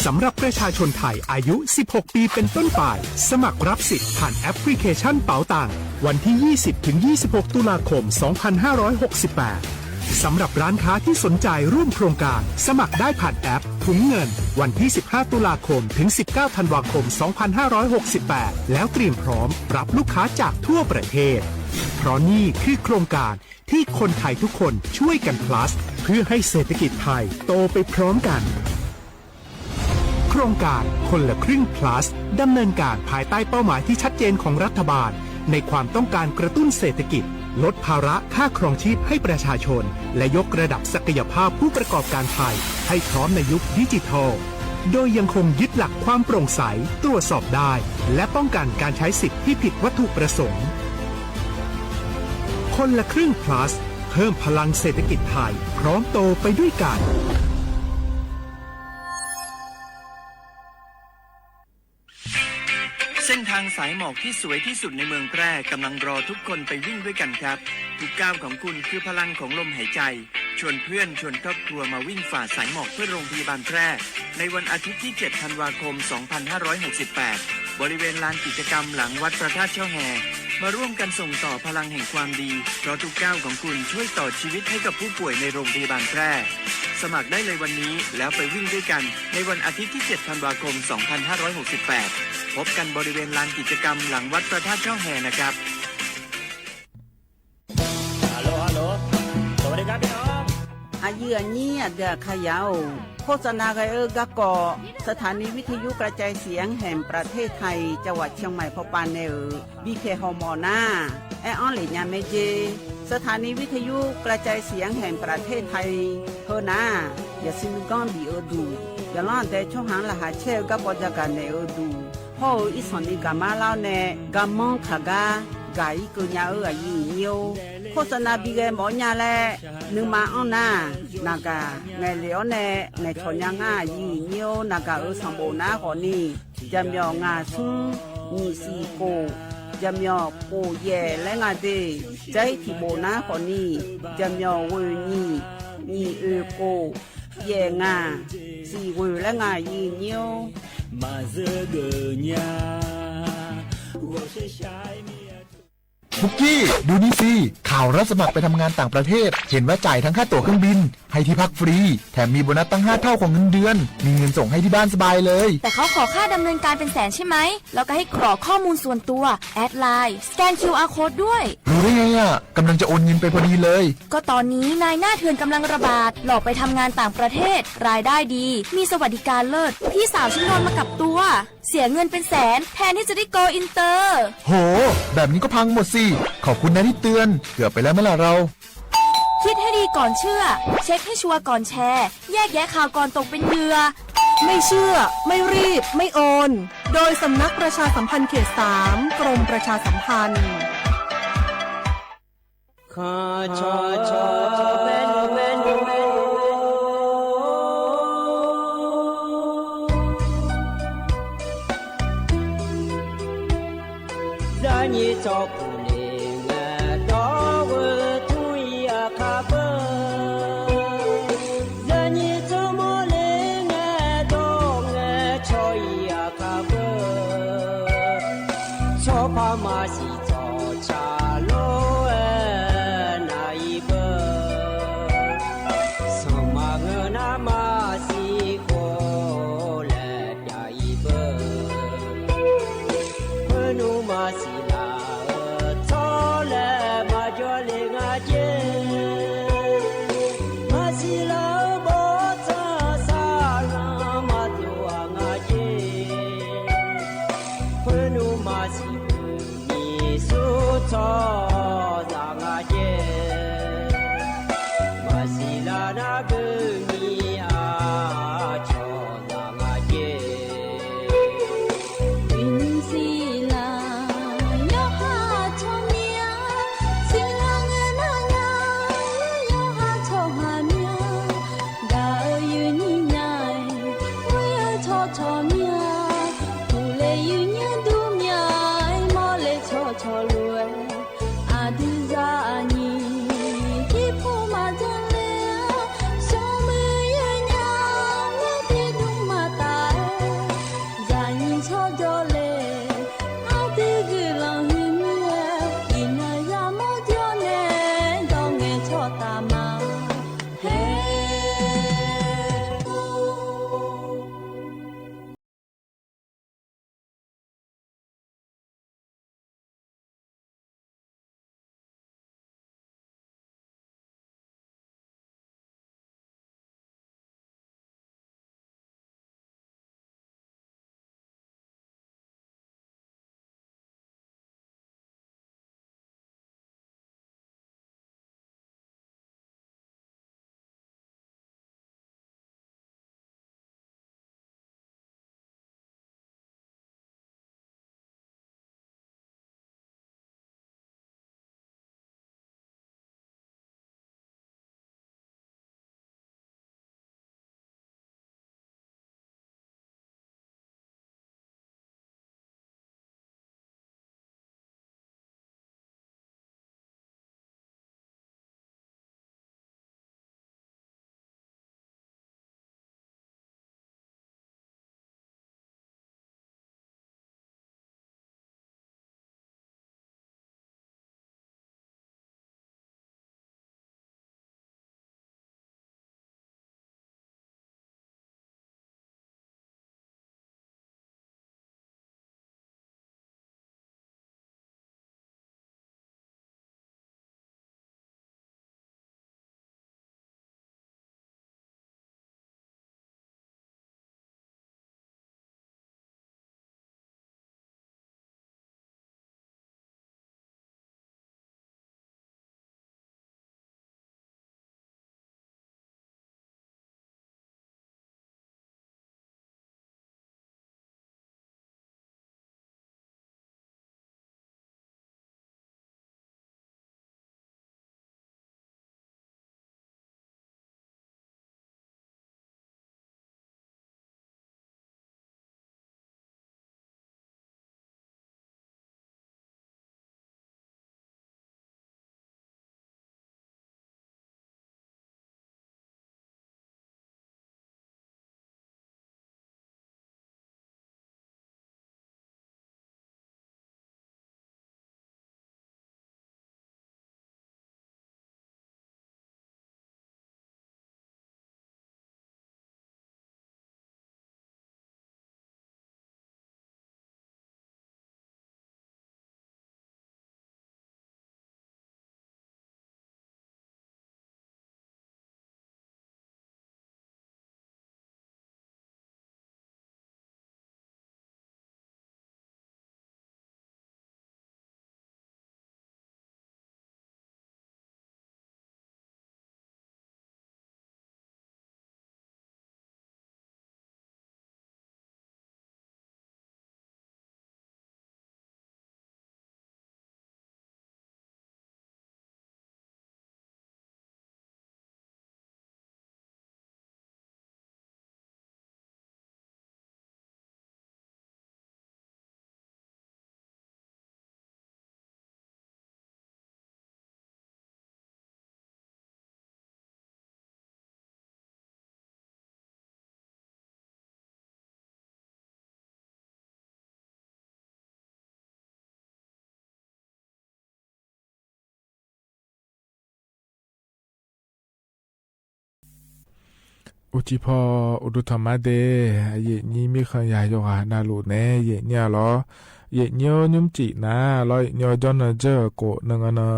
Speaker 21: สำหรับประชาชนไทยอายุ16 ปีเป็นต้นไปสมัครรับสิทธิ์ผ่านแอปพลิเคชันเป๋าตังวันที่ 20-26 ตุลาคม 2568 สำหรับร้านค้าที่สนใจร่วมโครงการสมัครได้ผ่านแอปถุงเงินวันที่ 15 ตุลาคมถึง 19 ธันวาคม 2568 แล้วเตรียมพร้อมรับลูกค้าจากทั่วประเทศเพราะนี่คือโครงการที่คนไทยทุกคนช่วยกัน plus เพื่อให้เศรษฐกิจไทยโตไปพร้อมกันโครงการคนละครึ่ง plus ดำเนินการภายใต้เป้าหมายที่ชัดเจนของรัฐบาลในความต้องการกระตุ้นเศรษฐกิจลดภาระค่าครองชีพให้ประชาชนและยกระดับศักยภาพผู้ประกอบการไทยให้พร้อมในยุคดิจิทัลโดยยังคงยึดหลักความโปร่งใสตรวจสอบได้และป้องกันการใช้สิทธิที่ผิดวัตถุประสงค์คนละครึ่ง plus เพิ่มพลังเศรษฐกิจไทยพร้อมโตไปด้วยกัน
Speaker 5: เส้นทางสายหมอกที่สวยที่สุดในเมืองแพร่กำลังรอทุกคนไปวิ่งด้วยกันครับทุกก้าวของคุณคือพลังของลมหายใจชวนเพื่อนชวนครอบครัวมาวิ่งฝ่าสายหมอกเพื่อโรงพยาบาลแพร่ในวันอาทิตย์ที่ 7 ธันวาคม 2568 บริเวณลานกิจกรรมหลังวัดพระธาตุช่อแฮมาร่วมกันส่งต่อพลังแห่งความดีเพราะทุกก้าวของคุณช่วยต่อชีวิตให้กับผู้ป่วยในโรงพยาบาลแพร่สมัครได้เลยวันนี้แล้วไปวิ่งด้วยกันในวันอาทิตย์ที่ 7 ธันวาคม 2568 พบกันบริเวณลานกิจกรรมหลังวัดพระธาตุช่อแฮนะครับ
Speaker 22: ฮัลโหลสวัสดีครับพี่น้อง
Speaker 23: อายุนี้เดือขยาวโฆษณาไกกะกอสถานีวิทยุกระจายเสียงแห่งประเทศไทยจังหวัดเชียงใหม่พปานเนอบีเคฮอมอนาแอออนหลิญาเมเจสถานีวิทยุกระจายเสียงแห่งประเทศไทยเฮนาอย่าซิมก้อนบีเอดูอย่าล้อนแต่ช่องหางละหาเชลกับปจักันเนอดูพออีสอนนี่กามาเล่าเนกามองขากากายกุญญาอายุเนียวโฆษณาบีเกหมอญาแลนึงมาอ้อนนานากาไงเหลียวเนในชนยังอายุเนียวนากาสัมโบนาขอนี่จำยองาซุงมีสีโกจำยอโปเย่และงาเดใจที่โบนาขอนี่จำยอเวนี่มีโกเย่งาสีเวและงายีเนียวมาเซเกญา
Speaker 24: บุกกี้ดูนี่สิข่าวรับสมัครไปทำงานต่างประเทศเห็นว่าจ่ายทั้งค่าตั๋วเครื่องบินให้ที่พักฟรีแถมมีโบนัสตั้ง5 เท่าของเงินเดือนมีเงินส่งให้ที่บ้านสบายเลย
Speaker 25: แต่เขาขอค่าดำเนินการเป็นแสนใช่ไหมแล้วก็ให้กรอกข้อมูลส่วนตัวแอดไลน์สแกน QR Code ด้วย
Speaker 24: รู้ได้ไงอ่ะกำลังจะโอนเงินไปพอดีเลย
Speaker 25: ก็ตอนนี้นายหน้าเถื่อนกำลังระบาดหลอกไปทำงานต่างประเทศรายได้ดีมีสวัสดิการเลิศพี่สาวฉันโดนมากับตัวเสียเงินเป็นแสนแทนที่จะได้โกอินเตอร์
Speaker 24: โหแบบนี้ก็พังหมดสิขอบคุณนะที่เตือนเกือบไปแล้วเมื่อไหร่เรา
Speaker 25: คิดให้ดีก่อนเชื่อเช็คให้ชัวร์ก่อนแชร์แยกแยะข่าวก่อนตกเป็นเหยื่อ
Speaker 26: ไม่เชื่อไม่รีบไม่โอนโดยสำนักประชาสัมพันธ์เขต 3 กรมประชาสัมพันธ์
Speaker 6: ขอชอชอเมนูเมนูเมนูได้ยินจบ
Speaker 1: 云西啦，要哈冲呀。
Speaker 3: อุจิพออุดุธรรมะเดเยนี้มีขันยายโยหานาลูเนเยเนี่ยหรอเยเนียวนุ่มจีนะลอยเนียวจอนเจอโกนังนะ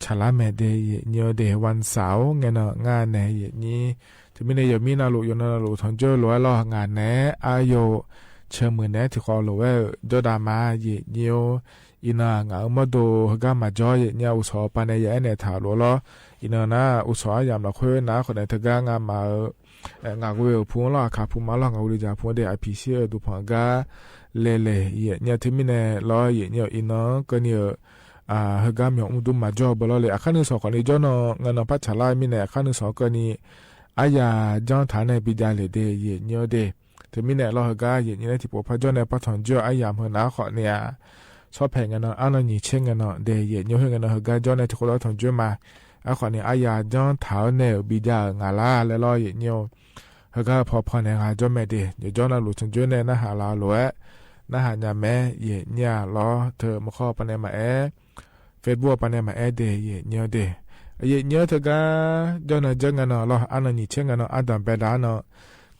Speaker 3: ชาลาเมเดเยเนียวเดวันเสาร์เงนะงานเนเยนี้จะมีในยมีนาลูยนาลูทองเจอล้วยรองานเนอาโยเชื่อมือเนที่ขอรู้ว่าจดามาเยเนียวอินางามาดูกามาจอยเนี่ยอุศปานยาเนถาลัวล้ออินานะอุศยามละคุยนะคนในทกางามางาเวลพูนละคาพูมาละงาวิจาพูนเดอพิเศษดูพังกาเลเลเยเนี่ยที่มีเนล้อเยเนี่ยอินาก็เนี่ยฮกามยองดูมาจอบล้อเลยอาคานุสคนนี้จอนงานพัชลามีเนอาคานุสก็นี่อายาจอนฐานในบิดาเลเดเยเนี่ยเดที่มีเนล้อฮกาเยเนี่ยที่พบพระจอนในปัทอนจ่ออายามเฮนาขอเนี่ยชอบแพงกันอันนี้เช่นกันเดยเยอะกันฮกาจอนในที่คนเราทองจ่อมาอาขอเนี่ยอายาจอนฐานในบิดางาลาและล้อเยเนี่ยฮกาพอพอในงาจอมเมเดเดี๋ยวจอนเราหลุดจนจ่อในนะหาลาลัวนะหาญาแม่เยเนี่ยล้อเธอมาข้อปนมาเฟซบุ๊กปนมาเดยเนี่ยเดยเนี่ยเธอก็จอนจังกันล้ออันนี้เช่นกันอันดับเบดาน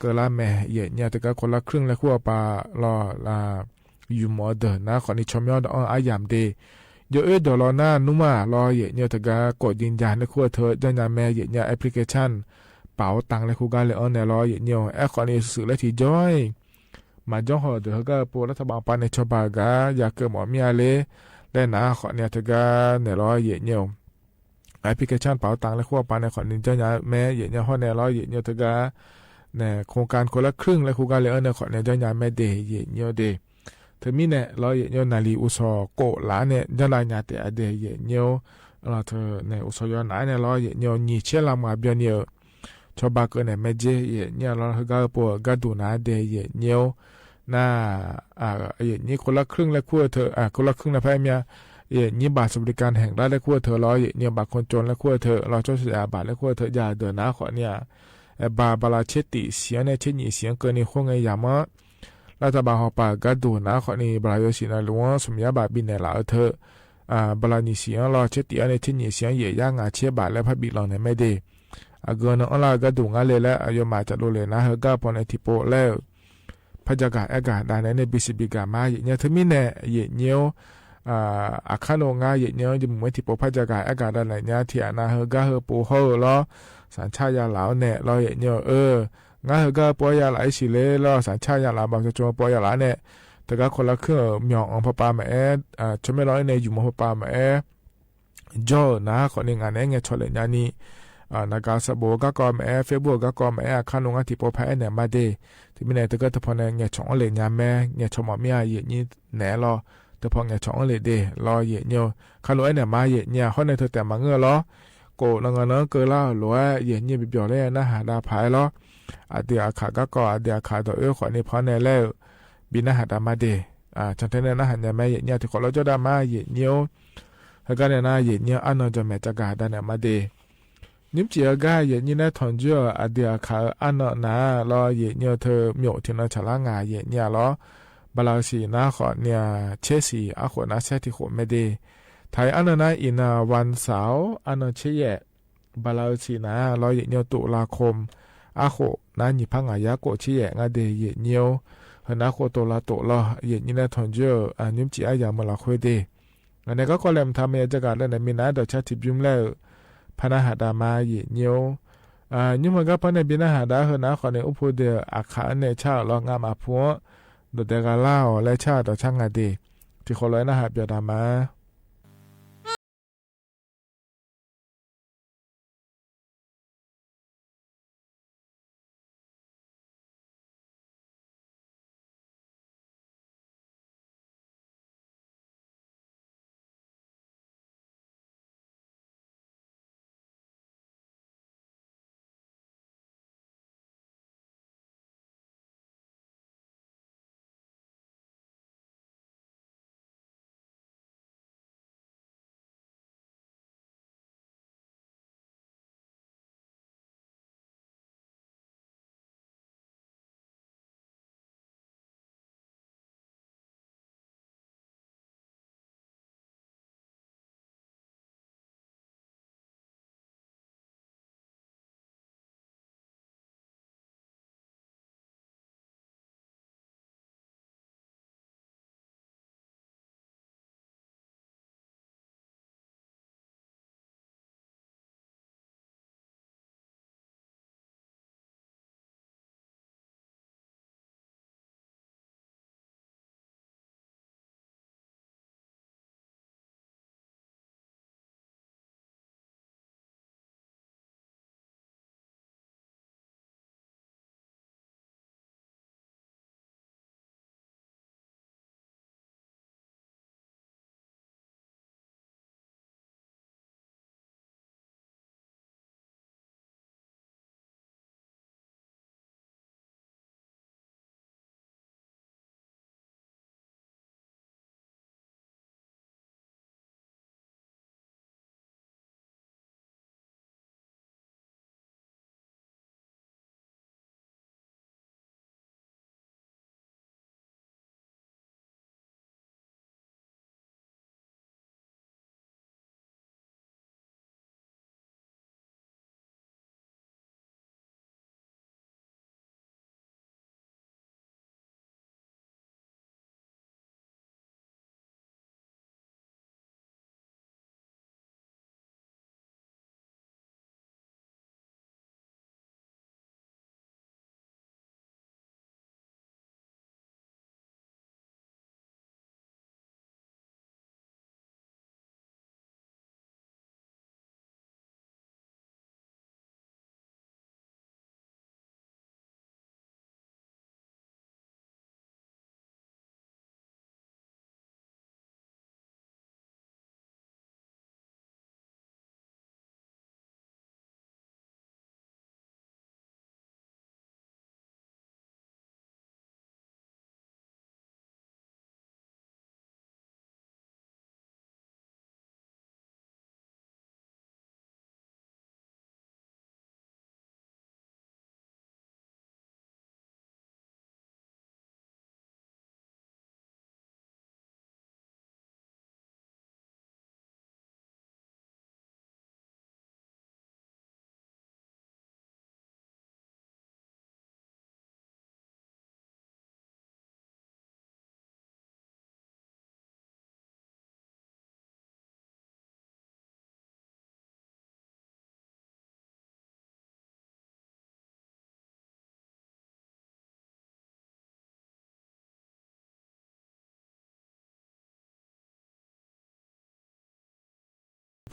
Speaker 3: ก็ละแม่เยเนี่ยเธอก็คนละครึ่งและขั้วปลาล้อละอยู่หมอเดินนะขอนี้ชมยอดอายามเดเยอะดอลน่านุ่มารอเยเนี่ยตะกากดยืนยันในขั้วเธอจังยาแม่เยเนี่ยแอปพลิเคชันเป๋าตังและคู่กันเลยในรอเยเนี่ยแอปขอนี้สื่อและที่จ้อยมาจ้องหอเดือก็ปูรัฐบาลปานในชบากาอยากเกิดหมอมีอะไรและนะขอเนี่ยตะกาในรอเยเนี่ยแอปพลิเคชันเป๋าตังและขั้วปานในขอนี้จังยาแม่เยเนี่ยห้อในรอเยเนี่ยตะกาในโครงการคนละครึ่งและคู่กันเลยในขอเนี่ยจังยาแม่เดเยเนี่ยเดเธอมีเนี่ยเราเยอะนาลีอุศโกหลาเนี่ยจะรายงานแต่อเดียเยอะเราเธอเนี่ยอุศยอนเนี่ยเราเยอะนี่เชื่อลามาเบียเนี่ยชาวบ้านก็เนี่ยไม่เจเนี่ยเราเฮก็ปวดกระดูนาเดียเยอะน่านี่คนละครึ่งและคู่เธอคนละครึ่งและพ่อเมียนี่บัตรสวัสดิการแห่งรัฐและคู่เธอเราเนี่ยบัตรคนจนและคู่เธอเราช่วยเสียบัตรและคู่เธออย่าเดินหน้าขอเนี่ยบาลาเชติเสียเนี่ยเช่นนี้เสียงเกินในห้องไงยามะรัฐบาลฮอปากดูนะขอนี้บรายสินะหลวงสมยาบาบินในหลาเธอบลานิเสียงรอเชติอันในที่นี้เสียงเย่ย่างอาเชียบาและพระบิลองในไม่ได้เกินอันละก็ดูงาเลยและอายุมาจะดูเลยนะเฮก็พอในทิโปแล้วพระจักรอากาศได้ในบิสิบิกามาเนี่ยถึงมีเนี่ยเย่เนียวอาคาโนงาเย่เนียวจะเหมือนทิโปพระจักรอากาศได้เนี่ยที่อานาเฮก็เฮปูเฮล้อสัญชาติยาเหลาเนี่ยรอเย่เนียวงาเฮก็ปอยาหลายสิเลยแล้วสัญชาติยาหลาบางจะปอยาหลาเนี่ยแต่ก็คนละเครื่องมีององพปามาชไม่ร้อยในอยู่มพปามาจ่อนะคนในงานเนี่ยชอเลยญานี่นักสบก็กอมเฟซบุ๊กก็กอมข้าลงอาทิปพายเนี่ยมาเดที่มีเนี่ยแต่ก็ถ้าพอเนี่ยช่องเลยญาแม่เนี่ยชมมีอะไรนี่แหน่รอแต่พอเนี่ยช่องเลยเดรอเยอะเนี่ยข้าลงเนี่ยมาเยอะเนี่ยเขาในเธอแต่มาเงือรอโกนังเนาะเกิดแล้วหรือว่าเยอะเนี่ยบิบยอเลยนะหาดาพายรออาเดียขาก็ก่ออาเดียขาตัวขอนี่พอในแล้วบินหาดามาเดฉันเทนนะหันยาแม่เยเนี่ยที่ขอเราจะดามาเยเนียวแล้วก็เนี่ยนะเยเนี่ยอันนั้นจะแม่จะกาดาเนี่ยมาเดนิมจีกาเยนี่นะทอนจ่ออาเดียขาอันนั้นนะรอเยเนี่ยเธอมีอยู่ที่นั่นฉลางาเยเนี่ยรอบลาสีนะขอเนี่ยเชสีอาขวนะเชที่ขวไม่เดไทยอันนั้นนะอินาวันเสาร์อันนั้นเชยบลาสีนะรอเยเนี่ยตุลาคมอาโคนั่นยี่พังอายาโกชี้แยงาเดยเนียวหน้าโคโตลาโตลอเยนี่นะทอนเจอนิมจีอายามาลาคุยเดอันนี้ก็คนเล่มทำเอจักรแล้วเนี่ยมีนาดชาติบิมแล้วพนาหาดามาเยเนียวนี่มันก็พนันบินาหาดาหน้าคนในอุปเดอาคาเนชาลองามาพัวโดเดกาลาวและชาต่อช่างอดีที่คนร้อยนะหาเปียดามา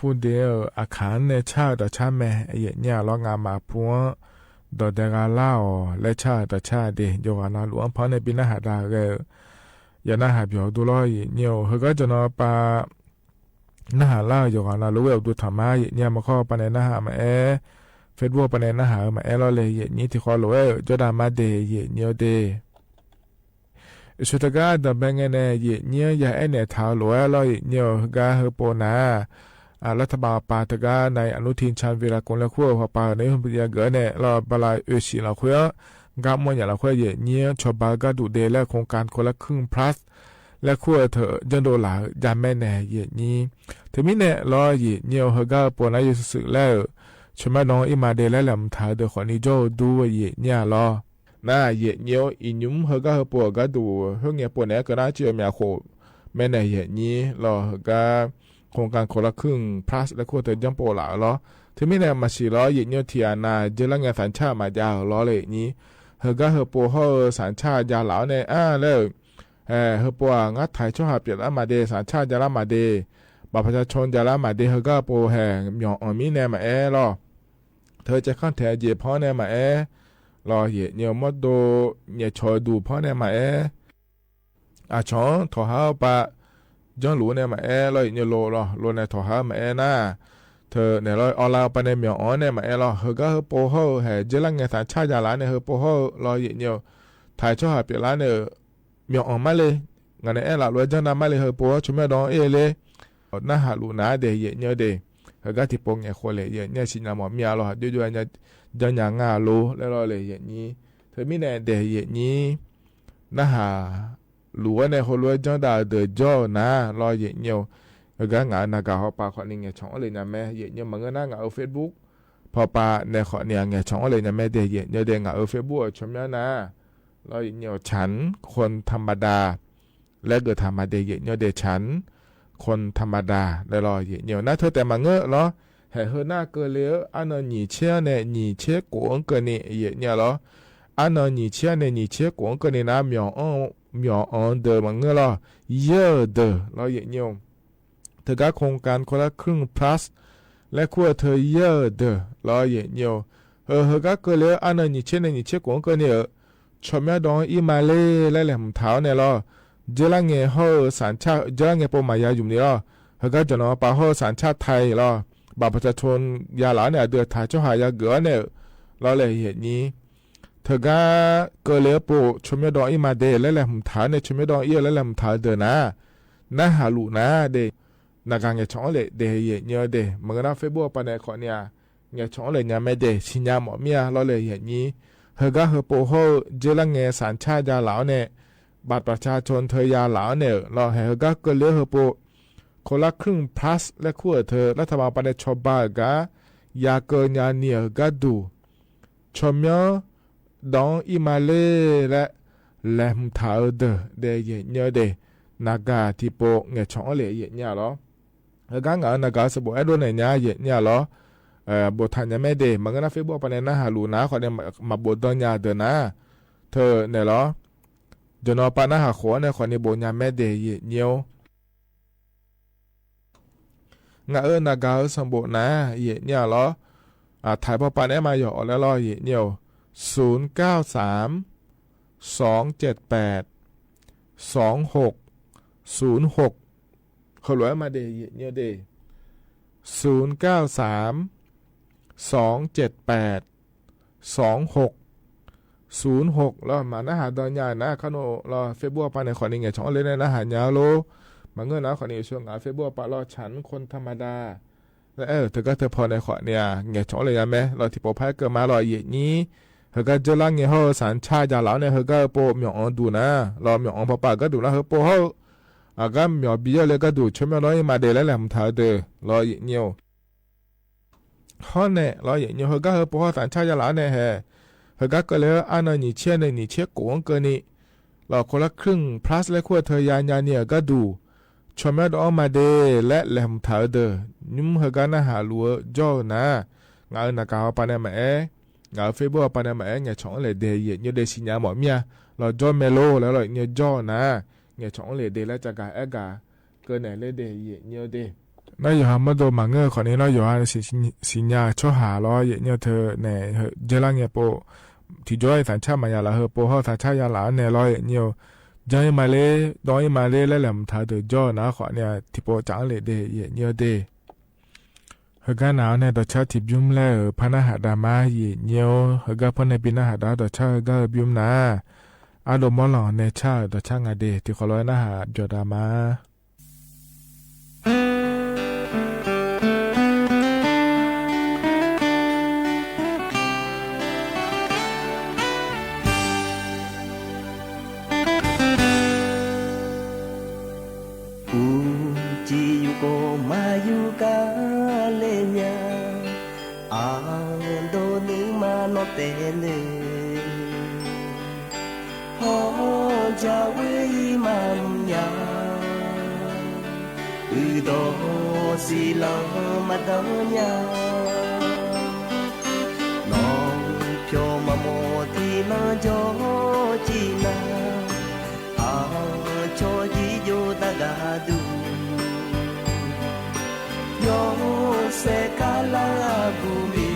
Speaker 3: พูดเดียวอาคารในชาต่อชาแม่เยเนี่ยล้องามาพัวดอเดกาล่าและชาต่อชาเดโยกานาหลวงเพราะในปีหน้าหาดาเกยานาหาเบียวดูล้อเนี่ยเขาก็จะนอปาหน้าหาล่าโยกานารู้ว่าดูธรรมะเนี่ยมาข้อปนในหน้าหามาเฟซบุ๊กปนในหน้าหามาล้อเลยเนี่ยที่ข้อรู้จดามาเดเนี่ยเดสุดท้ายดับเบิลเงินเนี่ยยาเนี่ยท้ารู้ล้อเนี่ยก็เฮปนารัฐบาลปาตกาในอนุทินชาญวีรกุลและขั้วพอปาในหุ่นพิจารณาเนี่ยเราบลายสิเราขั้วกำมวยอย่างเราขั้วเนี่ยชาวบ้านก็ดูเดและโครงการคนละครึ่ง plus และขั้วเถอะจันโดลายามแม่แน่นี่ถึงมิเนี่ยเราเนี่ยเฮก็ปนายสุดแล้วชมาน้องอิมาเดและลำท้าเดขอนิโจดูเนี่ยรอน่าเนี่ยอินุมเฮก็เฮปวก็ดูเฮเนี่ยปนเนี่ยก็น่าเชื่อมีโคแม่แน่นี่เราเฮก็โครงการคนละครึ่ง plus และขั้วเถอะจังโปหล่าล้อถึงมิเนี่ยมาสิล้อเนี่ยที่อาณาเจริญงานสัญชาติมายาวล้อเลยนี่เฮก็เฮปวเฮสัญชาติยาเหล่าเนี่ยแล้วเฮปัวงัดไทยช่วยหาเปลี่ยนมาเดสัญชาติยาลามาเดบัตรประชาชนยาลามาเดเฮก็ปัวแห่หยองมีแนมารอเธอจะขั้นแถเย่พ่อแนมารอเนี่ยมดโดเนี่ยชอยดูพ่อแนมาอาชอนถอหาปะจังหลูแนมารอเนี่ยโลในถอหามาน่าเธอเนี่ยรอออนไลน์ไปในเมียอ๋อเนี่ยมารอเฮก็เฮปัวเฮแห่เจริญงานสัญชาติยาลาเนี่ยเฮปัวเฮรอเนี่ยไทยช่วยหาเปลี่ยนละเนี่ยมีออกมาเลยงานนี้เราล้วนจะนำมาเลยเฮปัวชุมแม่ดองเลยน่าหาลูน่าเดย์เนี่ยเดย์เฮก็ที่ปงเนี่ยคนเลยเนี่ยสินามอมีอะไรด้วยเนี่ยจะอย่างงาลูแล้วเราเลยนี้เธอมีเนี่ยเดย์นี้น่าหาลูว่าเนี่ยคนล้วนจะได้เดย์จ่อนะรอเนี่ยเฮก็งานนักเขาปาคนนี้เนี่ยช่องเลยนะแม่เนี่ยมันก็น่างานเฟซบุ๊กพอปาเนี่ยคนเนี่ยช่องเลยนะแม่เดย์เนี่ยเดย์งานเฟซบุ๊กชุมแม่นะเราเนี่ยฉันคนธรรมดาและเกิดธรรมดาเนี่ยเดฉันคนธรรมดาแล้วเราเนี่ยน่าเธอแต่มาเงอะเหรอให้เฮน่าเกลืออันนั้นนี่เชื่อเนี่ยนี่เชื่อกวนกันเนี่ยเหรออันนั้นนี่เชื่อเนี่ยนี่เชื่อกวนกันเนี่ยนะมีอ๋อเดมาเงอะเหรอเยอะเดเราเนี่ยเธอก็โครงการคนละครึ่ง plus และขั้วเธอเยอะเดเราเนี่ยเฮก็เกลืออันนั้นนี่เชื่อเนี่ยนี่เชื่อกวนกันเนี่ยชมยาดองอีมาเล่และแหลมเท้าเนี่ยรอเจริญเงยห่อสัญชาติเจริญเงยปมายาอยู่นี่รอเขาก็จะนอปาห่อสัญชาติไทยรอบัตรประชาชนยาหลาเนี่ยเดือดถ่ายเจ้าหายาเกลือเนี่ยรอเลยเหตุนี้เธอก็เกลือปูชมยาดองอีมาเดและแหลมเท้าเนี่ยชมยาดองอีและแหลมเท้าเดือนะน่าหาลูนะเดนักการเงยช่องเลยเดเหตุเนี่ยเดมันก็น่าเฟซบุ๊กปนในขอเนี่ยเงยช่องเลยเนี่ยไม่เดชิญญาหมอเมียรอเลยเหตุนี้เฮก็เฮปูโฮเจริญเงยสัญชาติยาเหลาเนี่ยบัตรประชาชนเธอยาเหลาเนี่ยเราเฮก็เกลือเฮปูคนละครึ่ง plus และขั้วเธอรัฐบาลปนชอบบ้ากายาเกินยาเนี่ยก็ดูชมยอดองอิมาเล่และแหลมเท้าเดเดเยเนี่ยเดนากาที่โปเงยช่องเลยเนี่ยหรอเฮก็งานนากาสบุไอโดนเนี่ยหรอบททันยังไม่เดมันก็น่าเฟซบุ๊กปนนะหาลูนะขอเนี่ยมาบทดอนยาเดนะเธอเนี่ยหรอจนอปานะหาขอเนี่ยขอเนี่ยบทยาแม่เดเนี่ยงานากาสมบูรณ์นะเนี่ยหรอถ่ายพอปาเนี่ยมาหยอกแล้วรอเนี่ย093-278-2606เขาหลวยมาเดเนี่ยเด093-278-2606แล้วมานะหาดอนยานะเขาโนรอเฟซบุ๊กปาในขอนี่ไงช่องเลยนะหายาโลมาเงินนะขอนี่ช่วงเฟซบุ๊กปารอฉันคนธรรมดาแล้วเธอก็เธอพอในขอเนี่ยไงช่องเลยนะแม่เราที่โปรไฟล์เกิดมารอนี้เธอก็จะลังเงี้ยเขาสัญชาติยาเหล่าเนี่ยเธอก็โปรมีอ๋อดูนะรอมีอ๋อพอปาก็ดูนะเธอโปรเขาก็มีอ๋อบีเอเลยก็ดูช่วยไม่ร้อยมาเดแล้วแหละผมท้าเดรอเงี้ยข้อเนี่ยรอเงี้ยเธอก็เธอโปรสัญชาติยาเหล่าเนี่ยเฮก็เลยอันนั้นนี่เชื่อในนี่เชื่อโกงเกินนี่เราคนละครึ่ง plus และขั้วเธอยาเนี่ยก็ดูชมแม่ดอกมาเดและแหลมเท้าเดนุ่มเฮก็น่าหาลัวจ่อนะงานนักข่าวปานแม่งานเฟซบุ๊กปานแม่เงี้ยช่องเลยเดย์เนี่ยเดสิญญาหมอเมียเราจ่อเมโลแล้วเราเนี่ยจ่อนะเงี้ยช่องเลยเดแล้วจะกาเกินไหนเลยเดย์เนี่ยเด那有哈么多嘛个可能有哈是呀出下咯也有เธอ呢这两个不ที่จอยสัญชาติมาละเฮปอสัญชาติยาละเนี่ยร้อยเนี่ยจอยมาเลยดอยมาเลยแล้วแหลมถ้าเดือจ่อนะขอเนี่ยที่ปอจังเลยเดเนี่ยเดเฮกาหนาวเนี่ยต่อชาติบิมแล้วพนาหาดามาเนี่ยเฮกาพนบินาหาดาต่อชาเฮกาบิมนะอาดมอลองเนี่ยชาต่อชางาเดที่ขอร้อยนะหาจอดามา
Speaker 4: si lo ma do nya non pyo ma mo ti na jo chi na a cho ji yo da ga du yo se ka la bu mi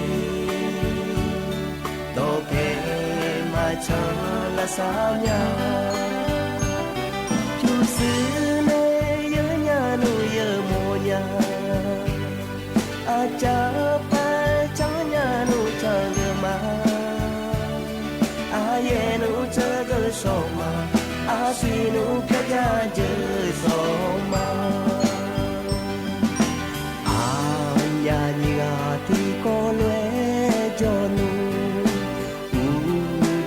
Speaker 4: do ke ma cha la sa nya chu si ne ye nya nu ye mo nya cha pa cha nya nu cha ge ma a ye nu cha ge so ma a si nu ka ja je so ma a nya ni a ti ko lue jo nu u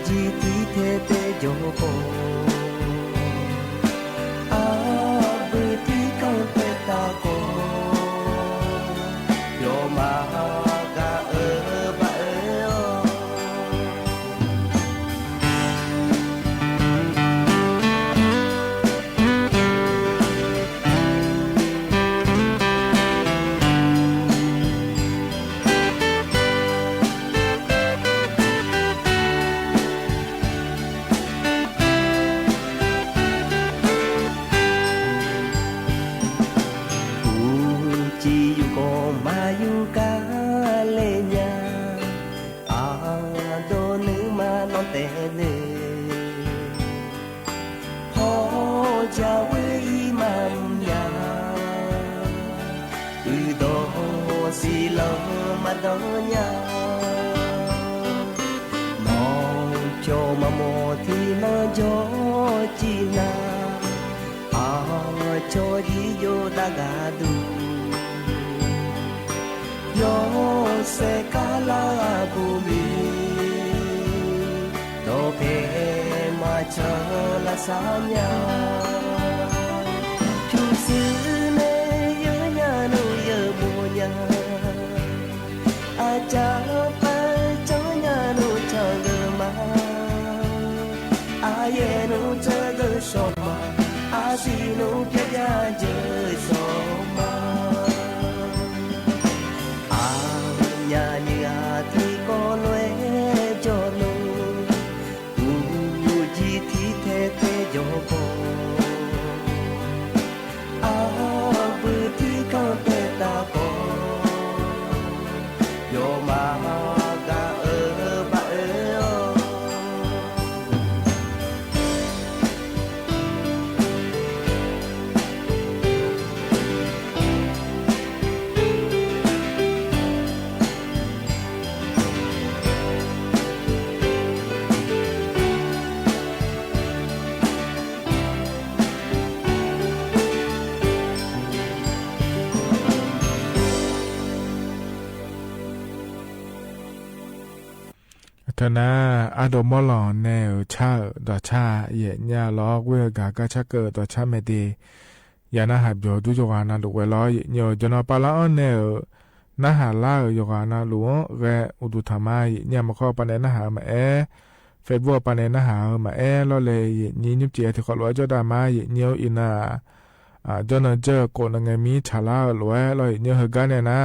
Speaker 4: ji ti the te jo ko a bu ti ka pe ta ko do nya non cho ma mo thi na jo chi na a cho ji yo da ga du yo se ka la bu mi do pe ma cha la sa nya chu si ne yo nya no yo mo nya cha pa cha nya nu cha ge ma a ye nu cha ge so ma a si nu pya ja je so ma a nya ni a ti ko lue jo nu u ji ti the te jo ko a bu ti ka te ta ko yo ma ga ba o
Speaker 3: ธนาอาดมอลอนแนวชาดอชาเยญาล้อเวกากาชะเกดอชาเมดียานาหาบยอดุจวานาลุเวลอเยญจนปาลาออนแนวนาหาลายกานาลุแกอุดุธรรมายญามะขอปะเนนาหามาเฟซบุ๊กปะเนนาหามาลอเลยญินิบเจที่ขอลอยจอดามาเยญอินาจนเจอโกนงมีชาลาลอยลอยเยเฮกาเนนา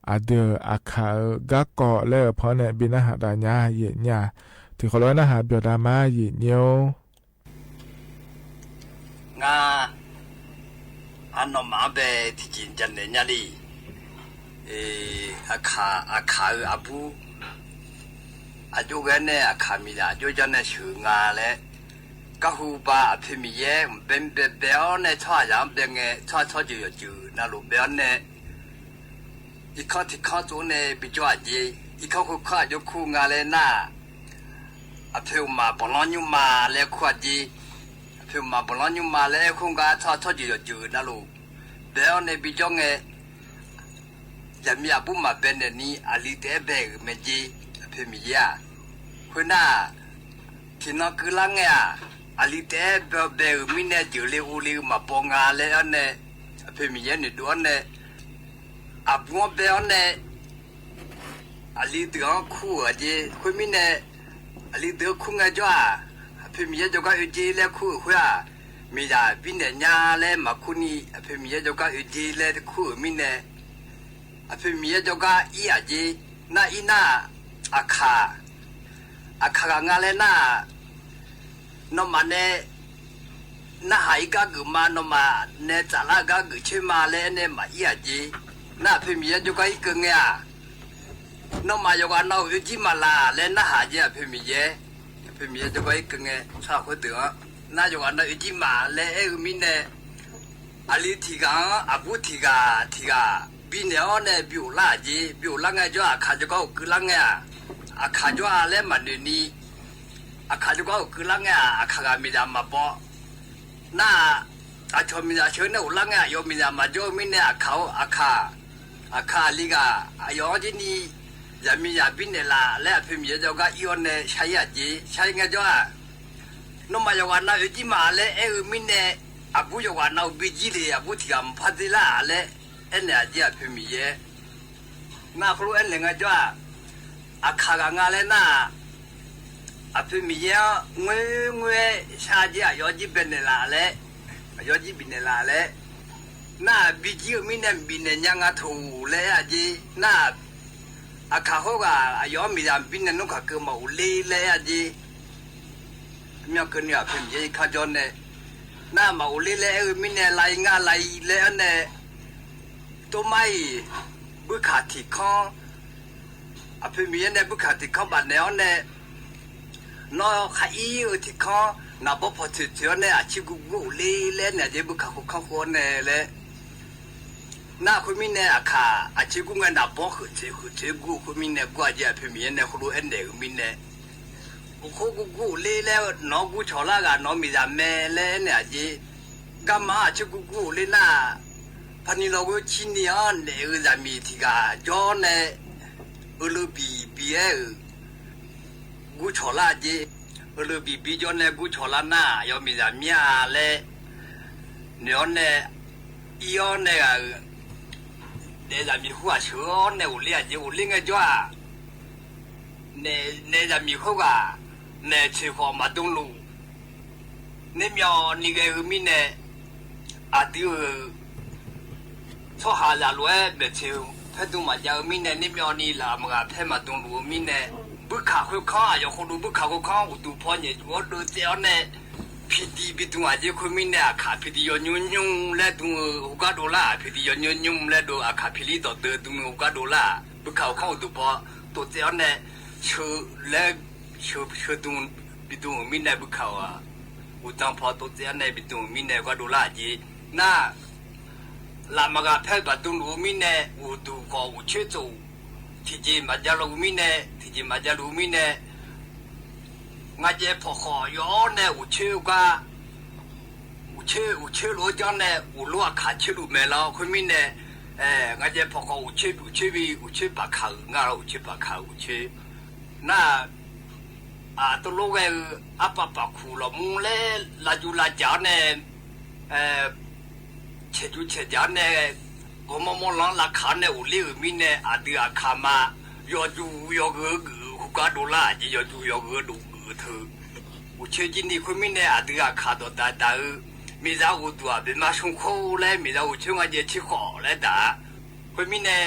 Speaker 3: อาเดออาคากักก็แล้วพอเนี่ยบินหาดาญาเยญาที่ขอร้อยนะหาเบียดามาเยญโย
Speaker 8: งา อันนมาเบที่จินจันเนญาลีอาคาอาบูอาจูกันเนี่ยอาคามีอาจูจันเนี่ยชื่องาเลยก็หูปาอภิมีเย่เป็นเบลเนี่ยชอบอย่างเป็นไงชอบจูนั่นลูกเบลเนี่ยอีกข้อที่ข้อตัวเนี่ยไปจวดยีอีกข้อคู่ข้อยกคู่งาเลยน่าอภิมาบอลยุมาเลยขวดยีอภิมาบอลยุมาเลยคู่งาชอบจูนั่นลูกเบลเนี่ยไปจงเงยามีอาบุมาเป็นนี่อาลีเตเบกเมจีอภิมียาคุณน่าที่นักกลังเนี่ยอาลีเตเบกมินเนจูเลอูลีมาปองาเลยอันเนี่ยอภิมียานี่ดูอันเนี่ยอาบุมาเบลเนี่ยอาลีเดือดคู่อ่ะจีคุณมินเนอาลีเดือดคู่ไงจ้าอภิมียาจะก็อุจีเลยคู่หัวมีแต่บินเนี่ยยาเลยมาคู่นี้อภิมียาจะก็อุจีเลยคู่มินเนอภิมีเจ้าก็อีอาจีน่าอีน่าอาคางาเลน่านอมาเนน่าหายกากุมานอมาเนจาลากากุชิมาเลเนมาอีอาจีน่าอภิมีเจ้าก็อีกเงียนอมาโยกานาอุจิมาลาเลน่าหาจีอภิมีเจ้าก็อีกเงียชาคุเดือน่าโยกานาอุจิมาเลเอมิเนอาลีทิกาอาบุทิกาบินเนี่ยเนี่ยบิวลาจีบิวลาไงจ้าขาจะก็คือลาไงขาจ้าเลยมันนี่ขาจะก็คือลาไงขากามีดามาปอน่าชมมีดาเชิญเนี่ยลาไงยอมมีดามาโจมิเนี่ยเขาขาลิกายอจีนี่ยามียาบินเนี่ยละและพิมพ์เจ้าก็อีวันเนี่ยใช้จีใช้ไงจ้าน้องมาอย่างวันนั้นอุจิมาเลยมิเนี่ยอาบุอย่างวันนั้นบิจิเลยอาบุที่กำพัดดิละเลยเอ็นเนี่ยจีอภิมีเย่น่าครูเอ็นเลยไงจ้าอาคากางาเลยน่าอภิมีเย่งวยชาจียอจีเป็นเนี่ยละเลยยอจีเป็นเนี่ยละเลยน่าบิจิมิเนี่ยบินเนี่ยยังอาทูเลยอาจีน่าอาคาโฮกายอมีดามบินเนี่ยนุ่งขากมาอุลีเลยอาจีมีอะไรเนี่ยอภิมีเย่ข้าจนเนี่ยน่ามาอุลีเลยมิเนี่ยไล่งาไล่เลยอันเนี่ยตัวไม่บุคติข้ออภิมีเนี่ยบุคติข้อบัดเนี่ยเนี่ยนอขาอีที่ข้อนับพอถือเชื่อเนี่ยอาชีพกูเล่เนี่ยจะบุคติข้อคนเนี่ยน่าคุณมีเนี่ยค่ะอาชีพกูเงินนับพอถือกูคุณมีเนี่ยกูอาจจะอภิมีเนี่ยคุณรู้เอ็นเด็กมีเนี่ยกูเล่แล้วน้องกูชอลากันน้องมีแต่แม่เล่เนี่ยจีก็มาอาชีพกูเล่น่ะพันนี้เราก็ชินเนี่ยเนี่ยจะมีที่กาจอเนี่ยลูบีกูชอลาจีลูบีจอเนี่ยกูชอลาน่ะยอมมีแต่เมียเลยเนี่ยเนี่ยอีอ๋เนี่ยเนี่ยจะมีหัวเชื้อเนี่ยอุเลี้ยจีอุเลี้ยงจ้าเนี่ยจะมีหัวเนี่ยเชื่อว่ามาตรงลูเนี่ยมีนี่ก็มีเนี่ยอาทิตย์ชอบหาจารย์แบบเชื่อเพื่อดูมาจากมีเนี่ยนี่มีนี่ละมันก็เพื่อมาตรงลูมีเนี่ยบุคคลข้าอย่างคนดูบุคคลข้าอุตุพอเนี่ยว่าดูเจ้าเนี่ยพิธีบิดว่าจะคนมีเนี่ยขาพิธีย้อนยุ่งและดูอุกาโดล่าพิธีย้อนยุ่งและดูอาขาพิธีต่อเติมดูอุกาโดล่าบุคคลข้าอุตุพอตัวเจ้าเนี่ยชื่อและชื่อดูบิดมีเนี่ยบุคคลอุตังพอตัวเจ้าเนี่ยบิดมีเนี่ยอุกาโดล่าจีน่าลามากับเพื่อนบัดดูมีเนี่ยอุตุก็อุเชจูที่จีมาจารุมีเนี่ยที่จีมาจารุมีเนี่ยงาเจ็บพอขอยอเนี่ยอุเชก็อุเชรู้จังเนี่ยอุลัวขาเชลุเมล่าคุณมีเนี่ยงาเจ็บพอขออุเชปากขางาเราอุเชปากขาอุเชน่าตัวลูกอาปะปะคูลมุงเล่ลาจูลาจานเนี่ยเชจานเนี่ยก็มองลังลักขันเนี่ยอุลีมีเนี่ยอาดีอาขามาโยจูโยกหุกาโดล่าจีโยจูโยกดูเธออุเชจินี่คุณมีเนี่ยอาดีอาขาตัวตามีจ้าอุตัวเป็นมาชงโคเลยมีจ้าอุเชงอาเจชิขอเลยตาคุณมีเนี่ย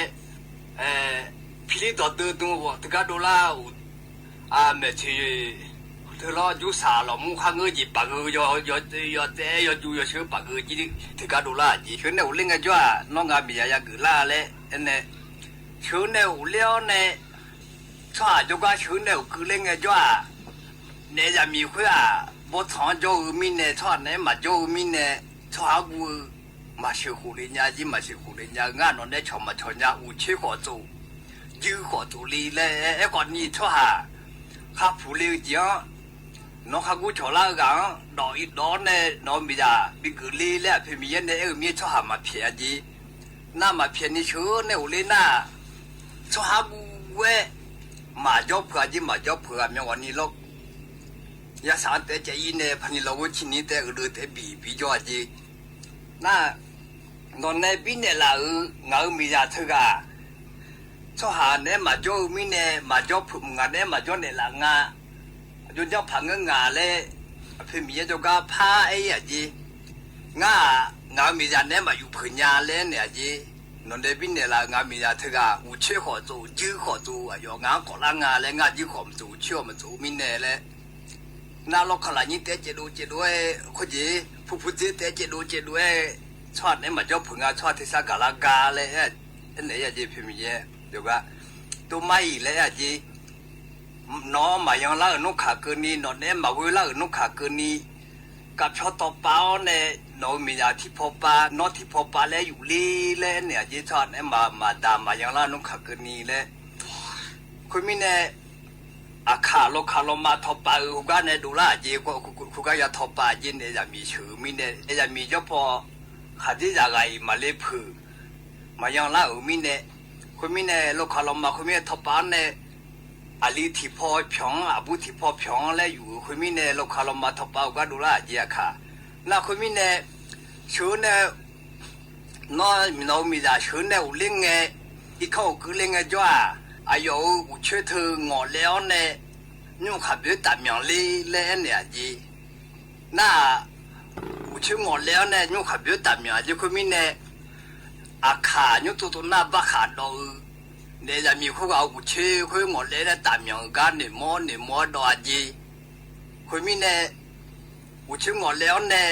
Speaker 8: พิลิตตัวตัวกาโดล่าเมื่อที่ เธอรออยู่สาหลอมูข้างเงยจีปากยอแต่ยอดูยอเชื่อปากจีถึงการดูล่าจีเชื่อเนี่ยเล่นกันจ้าน้องงามียากือล่าเลยเนี่ยเชื่อเนี่ยเลี้ยวเนี่ยชาจุกาเชื่อเนี่ยคือเล่นกันจ้าเนี่ยจะมีคุยอ่ะบ่ทางจ้ามีเนี่ยชาเนี่ยมาจ้ามีเนี่ยชากูมาเชื่อหูเลยเนี่ยจีมาเชื่อหูเลยเนี่ยงานนนเนี่ยชอบมาชอบเนี่ยอุเชื่อขอจูยื้อขอจูลีเลยไอ้ก่อนนี้ชาข้าผู้เลี้ยงจ้าน้องข้ากูชอบละกันดอกอีดอกเนี่ยน้องมีจ้ามีกุลีแล้วพี่มีเนี่ยมีชอบหามาเพียจีน่ามาเพียนี่เชื่อเนี่ยอุลีน่าชอบกูเว้มาจอบเพื่อจีมาจอบเพื่อมีวันนี้ลูกยาสารแต่ใจเนี่ยพันนี้เราชินนี่แต่เรื่องแต่บีจอจีน่านอนในปีเนี่ยละเงามีจ้าเถอะกันชอบหาเนี่ยมาจอบมีเนี่ยมาจอบผุมงานเนี่ยมาจอบเนี่ยละงาจนเจ้าผังงาเลยเพื่อมีเจ้าก็พาไอ้จีงามีจ้าเนี่ยมาอยู่พื้นยาเลยเนี่ยจีนอนในปีเนี่ยละงามีจ้าเถอะกันอุเชื่อขอจูยื้อขอจูอยู่งาขอละงาเลยงายื้อขอมจูเชื่อมันจูมีเนี่ยเลยน่าเราขลังยิ่งเตะเจดูคนจีผู้จีเตะเจดูชอบเนี่ยมาเจ้าผึ่งชอบที่สักกะละกาเลยเนี่ยจีพิมพ์เนี่ยเดี๋ยวก็ตัวไม่เลยจีน้องมายังละนุขาเกินนี้นอนเนี่ยมาเวลานุขาเกินนี้กับชอบต่อเป้าเนี่ยน้องมียาที่พอปาน้องที่พอปาแล้วอยู่ลีเลยเนี่ยจีชอบเนี่ยมาดามายังละนุขาเกินนี้เลยคุณมีเนี่ยอาคาโลคาโลมาทอปาอุกาเนี่ยดูละจีก็คุกายาทอปาจีเนี่ยจะมีชื่อมีเนี่ยจะมีเจ้าพ่อขาดีจะไงมาเล็บผือมายังละมีเนี่ยคุณมีเนี่ยโลคาโลมาคุณมีทอปาเนี่ยอาลีที่พอพิองอาบุที่พอพิองแล้วอยู่คุณมีเนี่ยโลคาโลมาทอปาอุกาดูละจีอะค่ะน่ะคุณมีเนี่ยชื่อเนี่ยน้องมีจะชื่อเนี่ยอุลิงเงอีเขาคือลิงเงจ้าอายุอุเชื่อเธองอแล้วเนี่ยนุ่งขับด้วยตัดเมียงเลยเนี่ยจีน่าอุเชื่องอแล้วเนี่ยนุ่งขับด้วยตัดเมียงจีคุณมีเนี่ยอาขานุ่งตัวหน้าบ้าขาดเราเนี่ยจะมีคู่เอาอุเชื่อคู่งอแล้วเนี่ยตัดเมียงกันเนี่ยมอดอจีคุณมีเนี่ยอุเชื่องอแล้วเนี่ย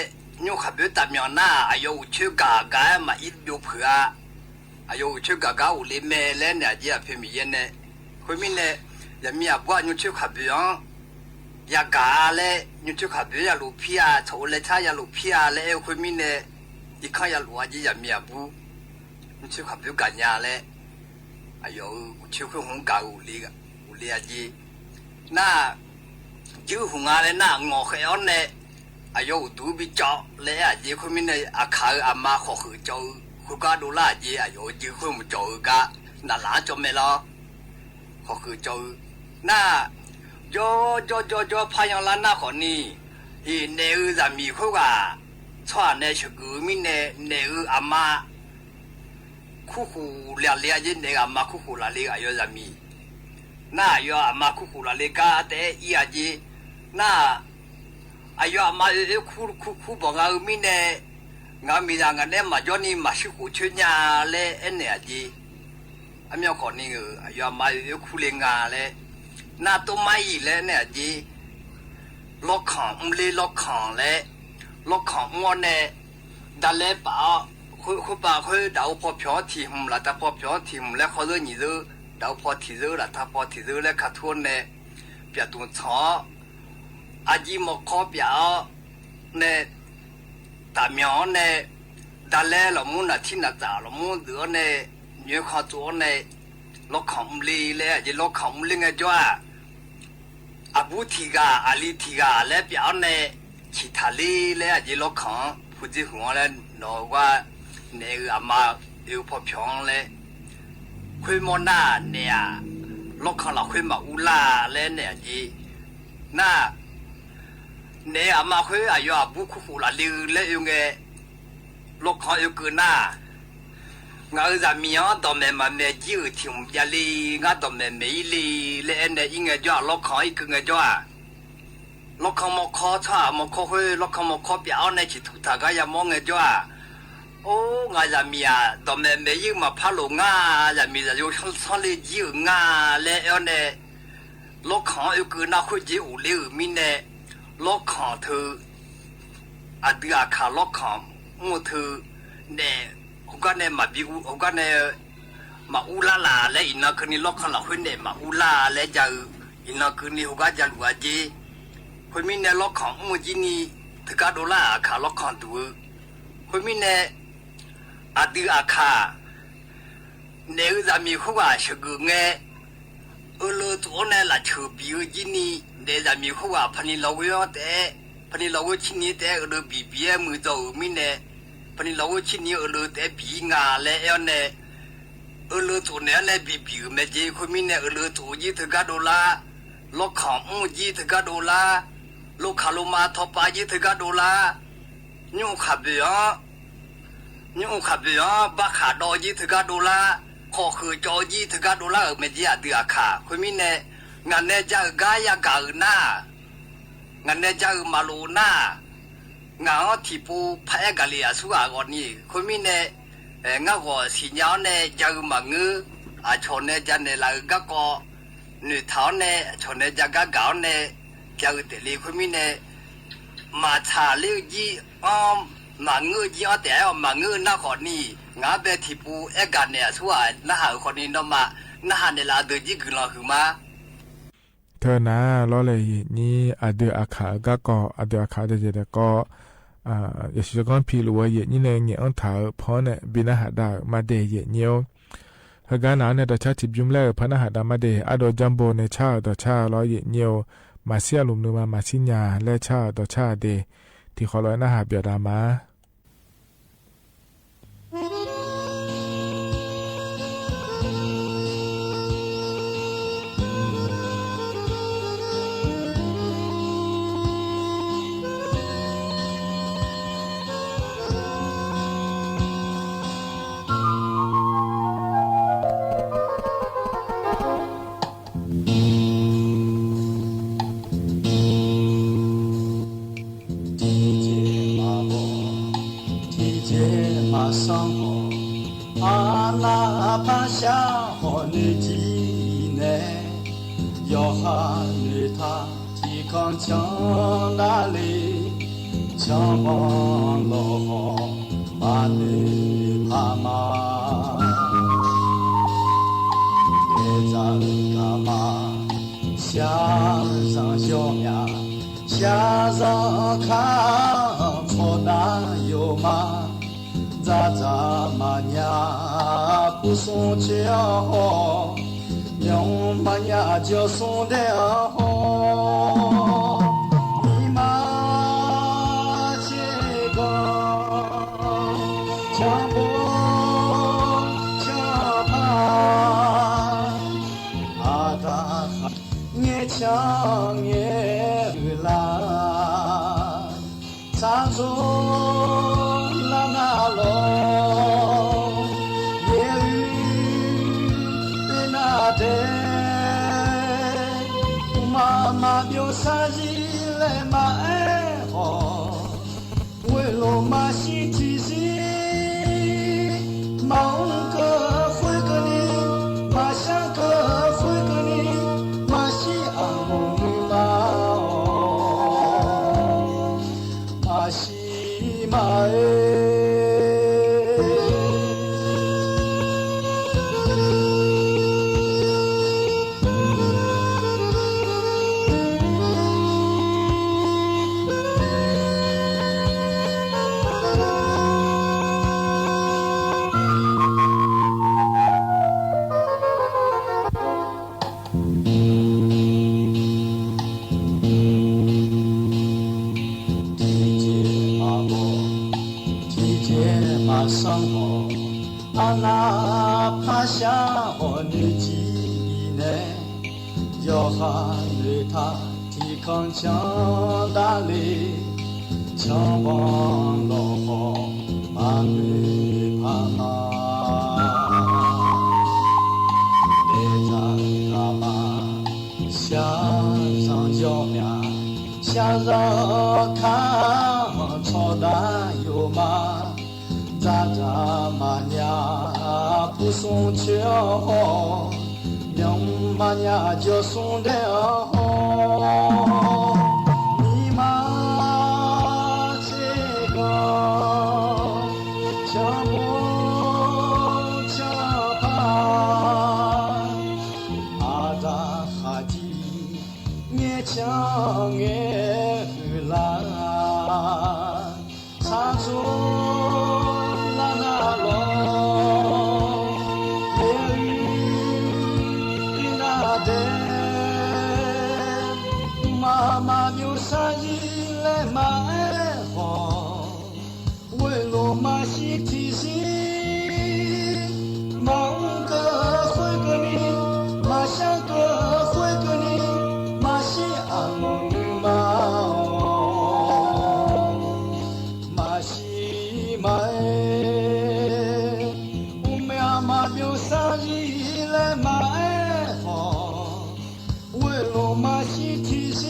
Speaker 8: นุ่งขับด้วยตัดเมียงหน้าอายุอุเชื่อกากามาอิดอยู่เผื่ออายุชื่อกากาอุลิเมเลเนี่ยจีอาเพื่อมีเนี่ยคุณมีเนี่ยยังมีอาบัวนุ่งชื่อขับเบียงยากาเลนุ่งชื่อขับเบียงยาลูพิอาโถเลชายาลูพิอาเลคุณมีเนี่ยอีกข้ายาลูอาจียังมีอาบุนุ่งชื่อขับเบียงกันยาเลอายุชื่อคุณหงกาอุลิอาจีน่าชื่อหงอาเลน่างอเขียวเนี่ยอายุดูบิจ่อเลอาจีคุณมีเนี่ยอาคาอามาขอขือจ่อคุกาดูล่าจีอายุจีคุมจ่อกะน่าหลาจอมเมลอขอคือจ่อน่าจ่อพายังล้านหน้าคนนี้อีเนื้อจะมีคุกาชอบเนื้อชื่อกูมีเนื้ออามาคู่เลี้ยจีเนื้ออามาคู่ละเลี้ยอายุจะมีน่าอายุอามาคู่ละเลี้ยกาแต่อีอาจีน่าอายุอามาคู่บอกเอามีเนื้องามีอย่างนั้นมาจอนี่มาชิคุชญาเลเนี่ยจีอามีคนนี้อายุมาอยู่คุเลงาเลน่าตัวไม่เลเนี่ยจีล็อกของล็อกของเลล็อกของมัวเนี่ยดันเลป่าคุป่าคุดาวพอพิอทีมละแต่พอพิอทีมแล้วเขาเรื่องนี้ดูดาวพอทีดูละถ้าพอทีดูแล้วขาดทุนเนี่ยเปียตุนช้ออาจีมขอเปียเนี่ยตาเมียเนี่ยดันเล่เรามุ่งน่ะที่น่ะจ่าเรามุ่งเดือเนี่ยเนื้อข้าวตัวเนี่ยล็อกของลีเลยจะล็อกของลิงไงจ้าอาบุทีกาอาลีทีกาแล้วเปียเนี่ยขีทาลีเลยจะล็อกของผู้ที่หัวเลยหนูว่าเนี่ยอามาอยู่พอพิองเลยคุยมอน่าเนี่ยล็อกของเราคุยมาอุลาเลยเนี่ยจีน่าเนี่ยอามาคุยอายุอาบุคู่ละลือเลยอยู่ไงลูกเขาอยู่กูน่างาจะมีอ่ะตอนแม่มาแม่ยืดถิ่มยาลีงาตอนแม่ไม่ลีเลยเนี่ยยิ่งไงจ้าลูกเขาอีกไงจ้าลูกเขามาขอช่ามาขอคุยลูกเขามาขอเปียเอาในจิตทุกทางก็ยังมองไงจ้าโอ้งาจะมีอ่ะตอนแม่ไม่ยืดมาพาลงงาจะมีจะอยู่ช่องเลยยืดงาเลยเนี่ย ล็อกของเอคือนาคุจิอุเลอมิเนล็อกของเธออดีอาคาล็อกของมูเธอเนฮุกันเนมาบิกุฮุกันเนมาอุลาลาและอินาคืนนี้ล็อกของเราหุ่นเนมาอุลาและจะอินาคืนนี้ฮุกันจะลัวเจหุ่นมิเนล็อกของมูจินีถึงการโดล่าอาคาล็อกของตัวหุ่นมิเนอดีอาคาเนื้อจะมีหัวชะกุเงลูตัวเนี่ยละชูบิวจินีเดี๋ยวจะมีหัวพันธุ์เราเยอะแต่พันธุ์เราชินีแต่ลูบีบีมือตัวมิเน่พันธุ์เราชินีลูแต่บีงาเลยเนี่ยลูตัวเนี่ยเลยบีบีไม่เจอคนมิเน่ลูตัวยี่ถึงกันโดล่าลูกของมูยี่ถึงกันโดล่าลูกขาลูมาทอปายี่ถึงกันโดล่ายูขับเบียบ้าขาดอยี่ถึงกันโดล่าขอคือจอยี่ถึงกันโดล่าไม่เจอเดือขาคนมิเน่งานเนี่ยจะกายากาหน้างานเนี่ยจะมาลูหน้างานที่ปูพายกาลีอาสุอากอนี่คนมิเน่งานก็สิญญาเนี่ยจะมาเงือชนเนี่ยจะเนี่ยละก็ก็หนุ่ยเท้าเนี่ยชนเนี่ยจะก็เก่าเนี่ยจะเตลีคนมิเน่มาชาเลี้ยยี่มาเงือยี่แต่มาเงือหน้าคนนี้งานแบบที่ปูกันเนี่ยสุอาหน้าคนนี้น้องมาหน้าเนี่ยละเดือดยี่กุลาคือมา
Speaker 3: เธอนะล้อเลยนี่อเดืออาขาก็อเดืออาขาจะก็อย่าชิจก่อนพี่รู้ว่านี่เนี่ยเงี้ยอันถ่ายเพราะเนี่ยบินอาหารได้มาเดย์เงี้ยเฮกันนั้นเนี่ยตัวชาติจุ่มเล่พนักหาดมาเดย์อโดจัมโบในชาตัวชาล้อเงี้ยมาเสียลุมนึมาสิญญาและชาตัวชาเดที่เขาล้อยหน้าหาเบียดามา
Speaker 9: 强大的强光落把你怕吗？别在干嘛？下上小面，下上看错大有吗？咋嘛呀不送酒，娘嘛呀就送的好。强也啦，长中那那龙，夜雨的那天，妈妈表啥子来嘛爱好，为了嘛心提醒，忙个会个你，嘛想个会个你。强大的强光落把你怕吗？别在干嘛？下上小面，下上看错大有吗？咋嘛呀不送酒，娘。妈呀就送的你妈这个家母家爸阿达哈吉面强哎啦唱出啦啦咯妈妈有啥意来买好，为了马西提醒，马个会个你，马下个会个你，马西安马马西买，我们阿妈有啥意来买好，为了马西提醒。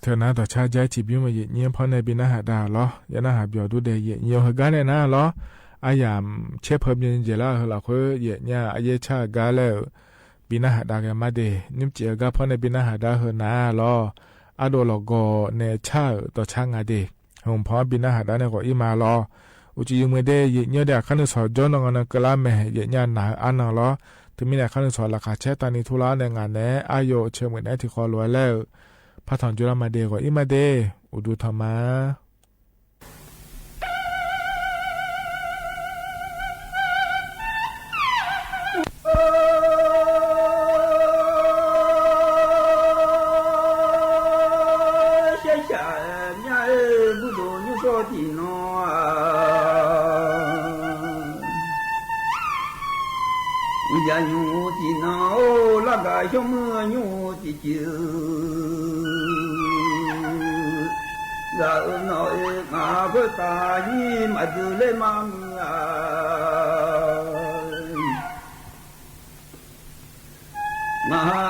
Speaker 3: เธอนะต่อชาใจจีบยุ่งมาเยี่ยมพอในบินอาหารดาล้อยานาหาเบียวดูเดย์เยี่ยมเหกันเลยนะล้ออายามเชฟเพิ่มยังเจล่าเราคุยเยี่ยเนี่ยอายชากาแล้วบินอาหารดากันมาเดนิ่มเจียกาพอในบินอาหารดาเหนะล้ออาโดลโกเนชาต่อช่างอาเดผมพอบินอาหารดาเนี่ยก็อีมาล้ออุจิยุงไม่ได้เยี่ยเดียขันสอนจนงานกลาแม่เยี่ยหนาอันนั้นล้อถึงมีแต่ขันสอนราคาเชตานิทุลาในงานเนี้ยอายุเชื่อเหมือนไอ้ที่คอรวยแล้วพระถอนจุลมาเดก็อิมาเดอุดูธรรมะ
Speaker 10: ยาญูจีนาโอละกาชมญูจีจือ ra nội ngã với ta nhi mà từ lên mang ngã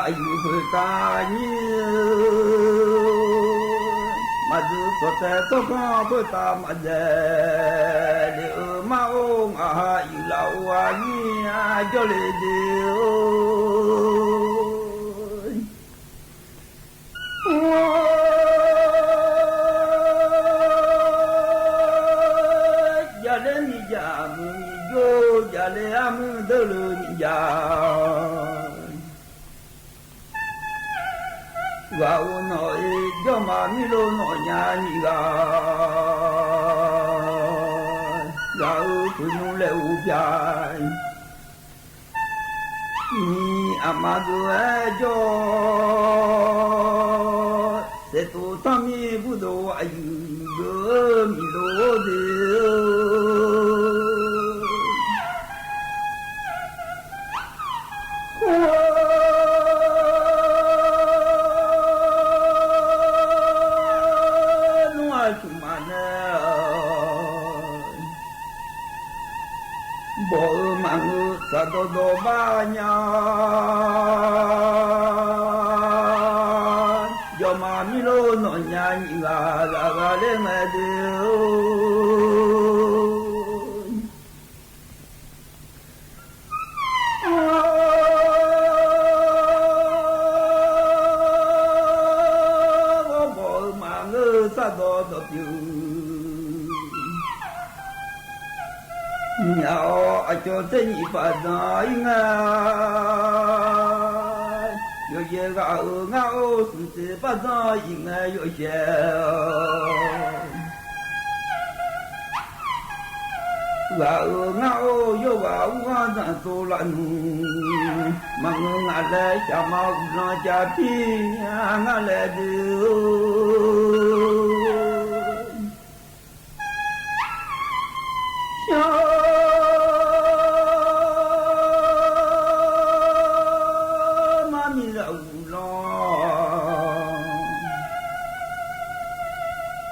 Speaker 10: ai với ta nhi mà từ có thể tôi có với ta mà để liệu mà ông ai lâu nhi cho lên điều le am de le ya wa no e yo ma mi lo no nya ni ga ga tu nu le u pya ni amado e yo se tu ta mi bu do ayu do mi lo de bộ mang sa do do ba nya yo ma mi lo no nya ni ga le ma de bộ mang sa do do piu nhau ở chỗ tên nhị phật nói nga yo ye ga ngao su se pa da yin nga yo ye ga ngao yo ga wa da so la nu mang nga le cha ma na cha pi nga le du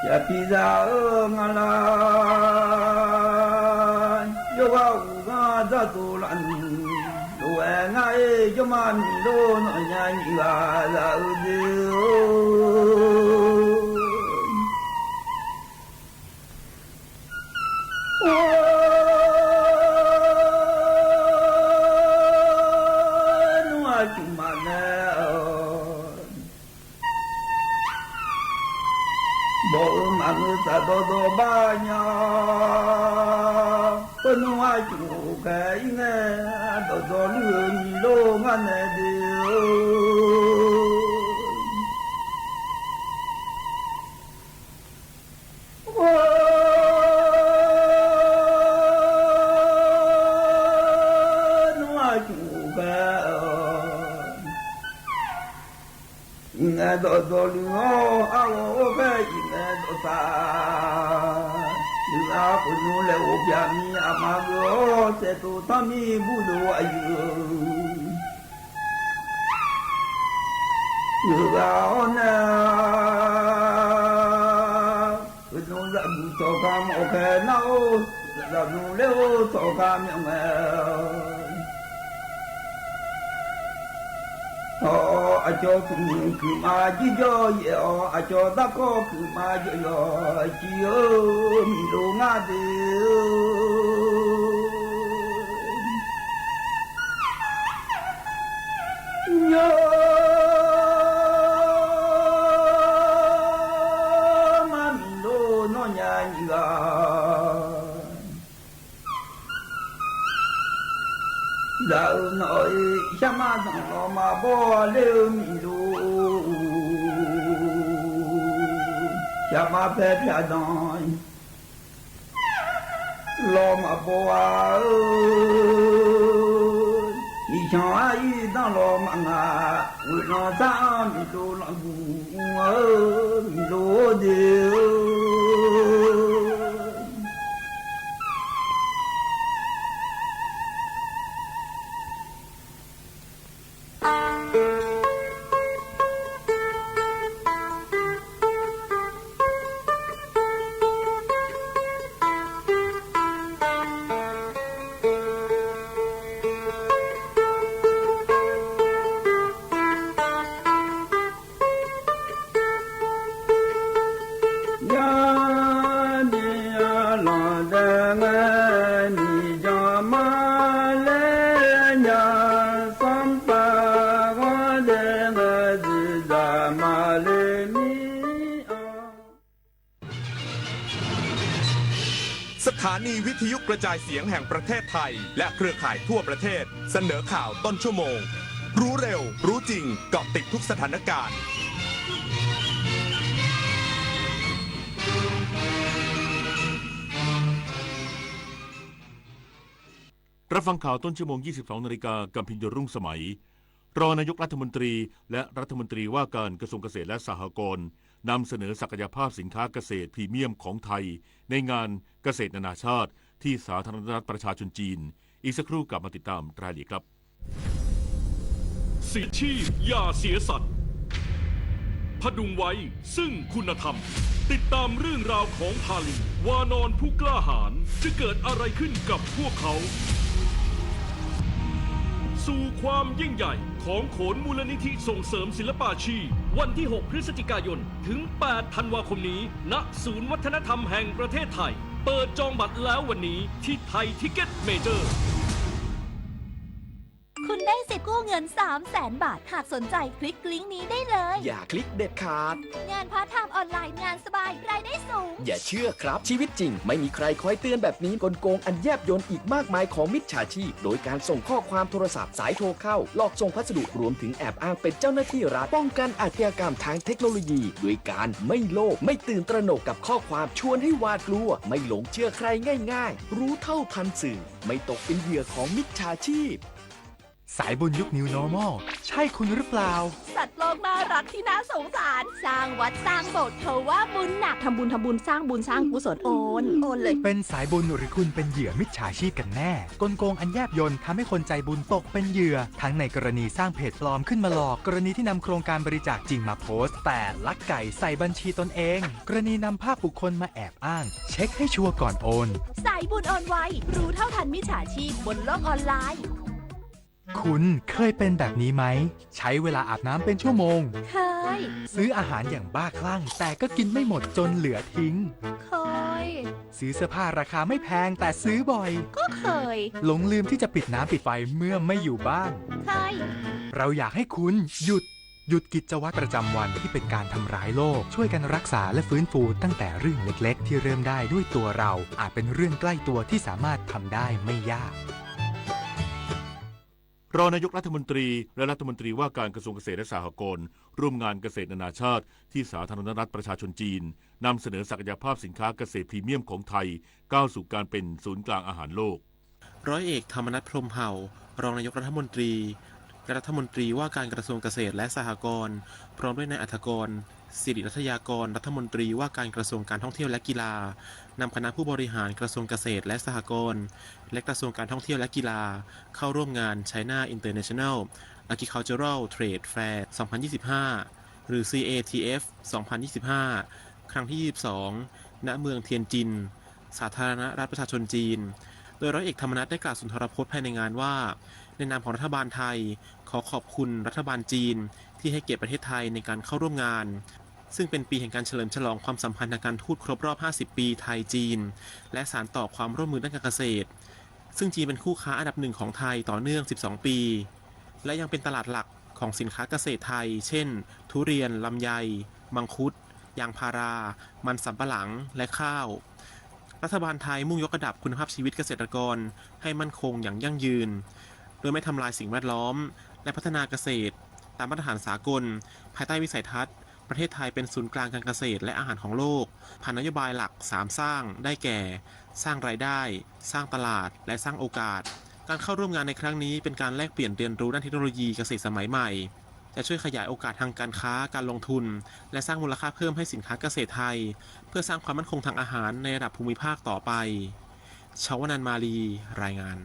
Speaker 10: Ya pisa ngala yo wa ga za tu lan lo nga e yo ma mi lo no nya ni ga la u de ta do do ba nya penuh aju kai ne do do lu ni lo nga ne de do do lu a o ke ne do ta la pu nu le o bia mi a ma go se tu ta mi bu do ayu yu ga ona pu nu la bu to ka mo ke na o la nu le o to ka mi ma a cho ku ma ji jo ye a cho da ko ku ma jo yo ji o mi lo nga de yo ma mi lo no nya ni ga dạo nội xem mà thằng mà bỏ lêu mi lu xem mà phép ya đôi lo mà bỏ đi cho ai đang lo mà ngà người nó ra mi lu nó buồn mi lu điều
Speaker 19: สถานีวิทยุกระจายเสียงแห่งประเทศไทยและเครือข่ายทั่วประเทศเสนอข่าวต้นชั่วโมงรู้เร็วรู้จริงเกาะติดทุกสถานการณ์
Speaker 7: รับฟังข่าวต้นชั่วโมง 22 นาฬิกากับพิญญรุ่งสมัยรองนายกรัฐมนตรีและรัฐมนตรีว่าการกระทรวงเกษตรและสหกรณ์นำเสนอศักยภาพสินค้าเกษตรพรีเมียมของไทยในงานเกษตรนานาชาติที่สาธารณรัฐประชาชนจีนอีกสักครู่กลับมาติดตามรายละเอียดครับ
Speaker 11: สิทธิอย่าเสียสัตว์พดุงไว้ซึ่งคุณธรรมติดตามเรื่องราวของพาลินวานอนผู้กล้าหาญจะเกิดอะไรขึ้นกับพวกเขาสู่ความยิ่งใหญ่ของโขนมูลนิธิส่งเสริมศิลปาชีพวันที่ 6 พฤศจิกายนถึง 8 ธันวาคมนี้ณ ศูนย์วัฒนธรรมแห่งประเทศไทยเปิดจองบัตรแล้ววันนี้ที่ไทยทิกเก็ตเมเจอร์
Speaker 12: คุณได้สิทธิ์กู้เงิน 300,000 บาทหากสนใจคลิกลิงก์นี้ได้เลย
Speaker 13: อย่าคลิกเด็ดขาด
Speaker 12: งานพาร์ทไทม์ออนไลน์งานสบายรายได้สูง
Speaker 13: อย่าเชื่อครับชีวิตจริงไม่มีใครคอยเตือนแบบนี้กลโกงอันแยบยลอีกมากมายของมิจฉาชีพโดยการส่งข้อความโทรศัพท์สายโทรเข้าหลอกส่งพัสดุรวมถึงแอบอ้างเป็นเจ้าหน้าที่รัฐป้องกันอาชญากรรมทางเทคโนโลยีด้วยการไม่โลภไม่ตื่นตระหนกกับข้อความชวนให้หวาดกลัวไม่หลงเชื่อใครง่ายๆรู้เท่าทันสื่อไม่ตกเป็นเหยื่อของมิจฉาชีพ
Speaker 2: สายบุญยุค New Normal ใช่คุณหรือเปล่า
Speaker 25: สัตว์โลกน่ารักที่น่าสงสาร สร้างวัดสร้างโบสถ์เขาว่าบุญหนักทำบุญสร้างบุญสร้างกุศลโอนเลย
Speaker 2: เป็นสายบุญหรือคุณเป็นเหยื่อมิจฉาชีพกันแน่กลโกงอันแยบยลทำให้คนใจบุญตกเป็นเหยื่อทั้งในกรณีสร้างเพจปลอมขึ้นมาหลอกกรณีที่นำโครงการบริจาคจริงมาโพสต์แต่ลักไก่ใส่บัญชีตนเองกรณีนำภาพบุคคลมาแอบอ้างเช็คให้ชัวร์ก่อนโอน
Speaker 25: สายบุญโอนไวรู้เท่าทันมิจฉาชีพบนโลกออนไลน์
Speaker 2: คุณเคยเป็นแบบนี้ไหมใช้เวลาอาบน้ำเป็นชั่วโมง
Speaker 25: เคย
Speaker 2: ซื้ออาหารอย่างบ้าคลั่งแต่ก็กินไม่หมดจนเหลือทิ้ง
Speaker 25: เคย
Speaker 2: ซื้อเสื้อผ้าราคาไม่แพงแต่ซื้อบ่อย
Speaker 25: ก็เคย
Speaker 2: หลงลืมที่จะปิดน้ำปิดไฟเมื่อไม่อยู่บ้าน
Speaker 25: เคย
Speaker 2: เราอยากให้คุณหยุดกิจวัตรประจำวันที่เป็นการทำร้ายโลกช่วยกันรักษาและฟื้นฟูตั้งแต่เรื่องเล็กๆที่เริ่มได้ด้วยตัวเราอาจเป็นเรื่องใกล้ตัวที่สามารถทำได้ไม่ยาก
Speaker 7: รองนายกรัฐมนตรีและรัฐมนตรีว่าการกระทรวงเกษตรและสหกรณ์ร่วมงานเกษตรนานาชาติที่สาธารณรัฐประชาชนจีนนำเสนอศักยภาพสินค้าเกษตรพรีเมียมของไทยก้าวสู่การเป็นศูนย์กลางอาหารโลก
Speaker 14: ร้อยเอกธรรมนัส พรหมเผ่ารองนายกรัฐมนตรีและรัฐมนตรีว่าการกระทรวงเกษตรและสหกรณ์พร้อมด้วยนายอัธกรสิริรัตยากรรัฐมนตรีว่าการกระทรวงการท่องเที่ยวและกีฬานำคณะผู้บริหารกระทรวงเกษตรและสหกรณ์และกระทรวงการท่องเที่ยวและกีฬาเข้าร่วมงาน China International Agricultural Trade Fair 2025 หรือ CATF 2025 ครั้งที่ 22 ณ เมืองเทียนจินสาธารณรัฐประชาชนจีนโดยร้อยเอกธรรมนัสได้กล่าวสุนทรพจน์ภายในงานว่าในนามของรัฐบาลไทยขอขอบคุณรัฐบาลจีนที่ให้เกียรติประเทศไทยในการเข้าร่วมงานซึ่งเป็นปีแห่งการเฉลิมฉลองความสัมพันธ์ทางการทูตครบรอบ 50 ปีไทยจีนและสานต่อความร่วมมือด้านการเกษตรซึ่งจีนเป็นคู่ค้าอันดับหนึ่งของไทยต่อเนื่อง 12 ปีและยังเป็นตลาดหลักของสินค้าเกษตรไทยเช่นทุเรียนลำไยมังคุดยางพารามันสำปะหลังและข้าวรัฐบาลไทยมุ่งยกระดับคุณภาพชีวิตเกษตรกรให้มั่นคงอย่างยั่งยืนโดยไม่ทำลายสิ่งแวดล้อมและพัฒนาเกษตรตามมาตรฐานสากลภายใต้วิสัยทัศน์ประเทศไทยเป็นศูนย์กลางการเกษตรและอาหารของโลกผ่านนโยบายหลัก3สร้างได้แก่สร้างรายได้สร้างตลาดและสร้างโอกาสการเข้าร่วมงานในครั้งนี้เป็นการแลกเปลี่ยนเรียนรู้ด้านเทคโนโลยีเกษตรสมัยใหม่จะช่วยขยายโอกาสทางการค้าการลงทุนและสร้างมูลค่าเพิ่มให้สินค้าเกษตรไทยเพื่อสร้างความมั่นคงทางอาหารในระดับภูมิภาคต่อไปชวนันท์มาลีรายงาน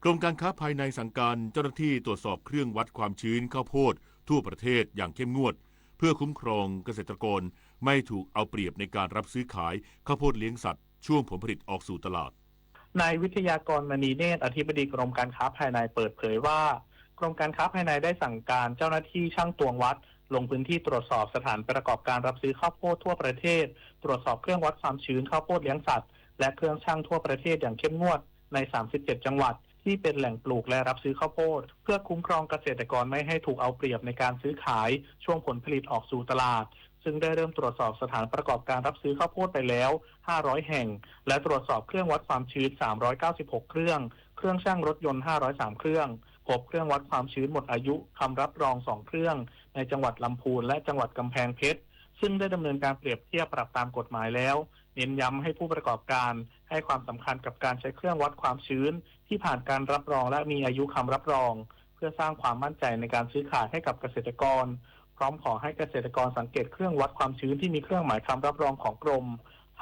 Speaker 7: กรมการค้าภายในสั่งการเจ้าหน้าที่ตรวจสอบเครื่องวัดความชื้นข้าวโพดทั่วประเทศอย่างเข้มงวดเพื่อคุ้มครองเกษตรกรไม่ถูกเอาเปรียบในการรับซื้อขายข้าวโพดเลี้ยงสัตว์ช่วงผลผลิตออกสู่ตลาด
Speaker 15: นายวิทยากรมณีเนตรอธิบดีกรมการค้าภายในเปิดเผยว่ากรมการค้าภายในได้สั่งการเจ้าหน้าที่ช่างตวงวัดลงพื้นที่ตรวจสอบสถานประกอบการรับซื้อข้าวโพดทั่วประเทศตรวจสอบเครื่องวัดความชื้นข้าวโพดเลี้ยงสัตว์และเครื่องชั่งทั่วประเทศอย่างเข้มงวดใน37จังหวัดที่เป็นแหล่งปลูกและรับซื้อข้าวโพดเพื่อคุ้มครองเกษตรกรไม่ให้ถูกเอาเปรียบในการซื้อขายช่วงผลผลิตออกสู่ตลาดซึ่งได้เริ่มตรวจสอบสถานประกอบการรับซื้อข้าวโพดไปแล้ว500แห่งและตรวจสอบเครื่องวัดความชื้น396เครื่องชั่งรถยนต์503เครื่องพบเครื่องวัดความชื้นหมดอายุคำรับรอง2เครื่องในจังหวัดลำพูนและจังหวัดกำแพงเพชรซึ่งได้ดำเนินการเปรียบเทียบปรับตามกฎหมายแล้วเน้นย้ำให้ผู้ประกอบการให้ความสำคัญกับการใช้เครื่องวัดความชื้นที่ผ่านการรับรองและมีอายุคำรับรองเพื่อสร้างความมั่นใจในการซื้อขายให้กับเกษตรกรพร้อมขอให้เกษตรกรสังเกตเครื่องวัดความชื้นที่มีเครื่องหมายคำรับรองของกรม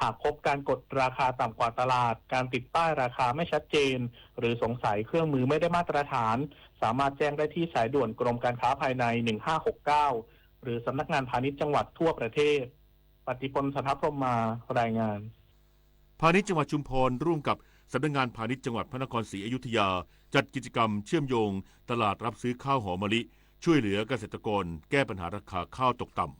Speaker 15: หากพบการกดราคาต่ำกว่าตลาดการติดป้ายราคาไม่ชัดเจนหรือสงสัยเครื่องมือไม่ได้มาตรฐานสามารถแจ้งได้ที่สายด่วนกรมการค้าภายใน1569หรือสำนักงานพาณิชย์จังหวัดทั่วประเทศปฏิพล สันทพรหมารายงาน
Speaker 7: พาณิชย์จังหวัดชุมพรร่วมกับสำนักงานพาณิชย์จังหวัดพระนครศรีอยุธยาจัดกิจกรรมเชื่อมโยงตลาดรับซื้อข้าวหอมมะลิช่วยเหลือเกษตรกรแก้ปัญหาราคาข้าวตกต่ำ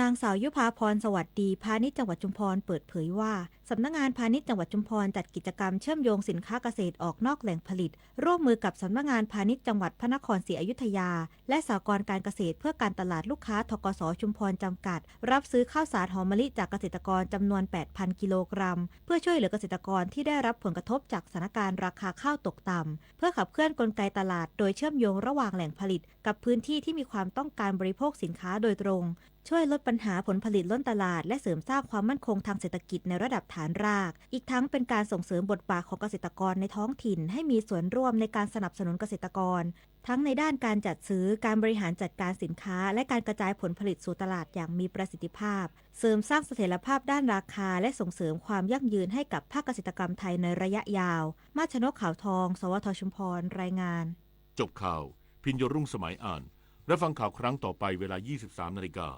Speaker 16: นางสาวยุภาพรสวัสดีพาณิชย์จังหวัดชุมพรเปิดเผยว่าสำนักงานพาณิชย์จังหวัดชุมพรจัดกิจกรรมเชื่อมโยงสินค้าเกษตรออกนอกแหล่งผลิตร่วมมือกับสำนักงานพาณิชย์จังหวัดพระนครศรีอยุธยาและสหกรณ์การเกษตรเพื่อการตลาดลูกค้าธกส.ชุมพรจำกัดรับซื้อข้าวสารหอมมะลิจากเกษตรกรจำนวน 8,000 กิโลกรัมเพื่อช่วยเหลือเกษตรกรที่ได้รับผลกระทบจากสถานการณ์ราคาข้าวตกต่ำเพื่อขับเคลื่อนกลไกตลาดโดยเชื่อมโยงระหว่างแหล่งผลิตกับพื้นที่ที่มีความต้องการบริโภคสินค้าโดยตรง ช่วยลดปัญหาผลผลิตล้นตลาดและเสริมสร้างความมั่นคงทางเศรษฐกิจในระดับฐานรากอีกทั้งเป็นการส่งเสริมบทบาทของเกษตรกรในท้องถิ่นให้มีส่วนร่วมในการสนับสนุนเกษตรกรทั้งในด้านการจัดซื้อการบริหารจัดการสินค้าและการกระจายผลผลิตสู่ตลาดอย่างมีประสิทธิภาพเสริมสร้างเสถียรภาพด้านราคาและส่งเสริมความยั่งยืนให้กับภาคเกษตรกรรมไทยในระยะยาวมาชนกขาวทองสวทชุมพรรายงาน
Speaker 7: จบข่าวพิญโยรุ่งสมัยอ่านและฟังข่าวครั้งต่อไปเวลา 23 นาฬิกา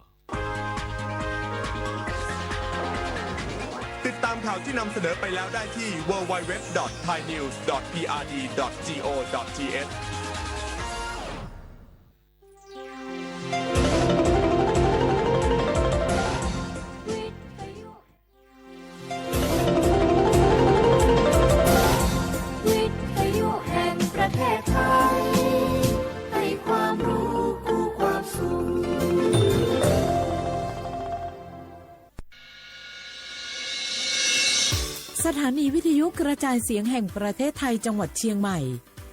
Speaker 19: ติดตามข่าวที่นำเสนอไปแล้วได้ที่ www.thainews.prd.go.th
Speaker 1: วิทยุแห่งประเทศไทยให้ความรู้คู่ความสุข
Speaker 5: สถานีวิทยุกระจายเสียงแห่งประเทศไทยจังหวัดเชียงใหม่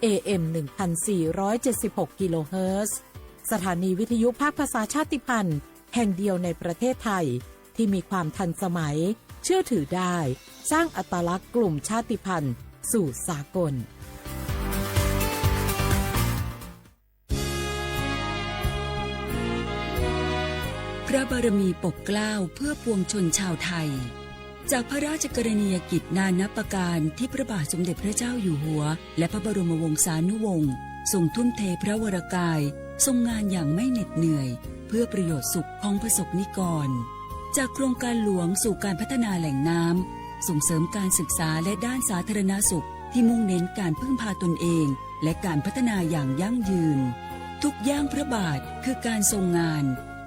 Speaker 5: AM 1476 กิโลเฮิรตซ์สถานีวิทยุภาคภาษาชาติพันธุ์แห่งเดียวในประเทศไทยที่มีความทันสมัยเชื่อถือได้สร้างอัตลักษณ์กลุ่มชาติพันธุ์สู่สากล
Speaker 17: พระบารมีปกเกล้าเพื่อปวงชนชาวไทยจากพระราชกรณียกิจนานับประการที่พระบาทสมเด็จพระเจ้าอยู่หัวและพระบรมวงศานุวงศ์ทรงทุ่มเทพระวรกายทรงงานอย่างไม่เหน็ดเหนื่อยเพื่อประโยชน์สุขของประสบนิกรจากโครงการหลวงสู่การพัฒนาแหล่งน้ำส่งเสริมการศึกษาและด้านสาธารณสุขที่มุ่งเน้นการพึ่งพาตนเองและการพัฒนาอย่างยั่งยืนทุกย่างพระบาทคือการทรงงาน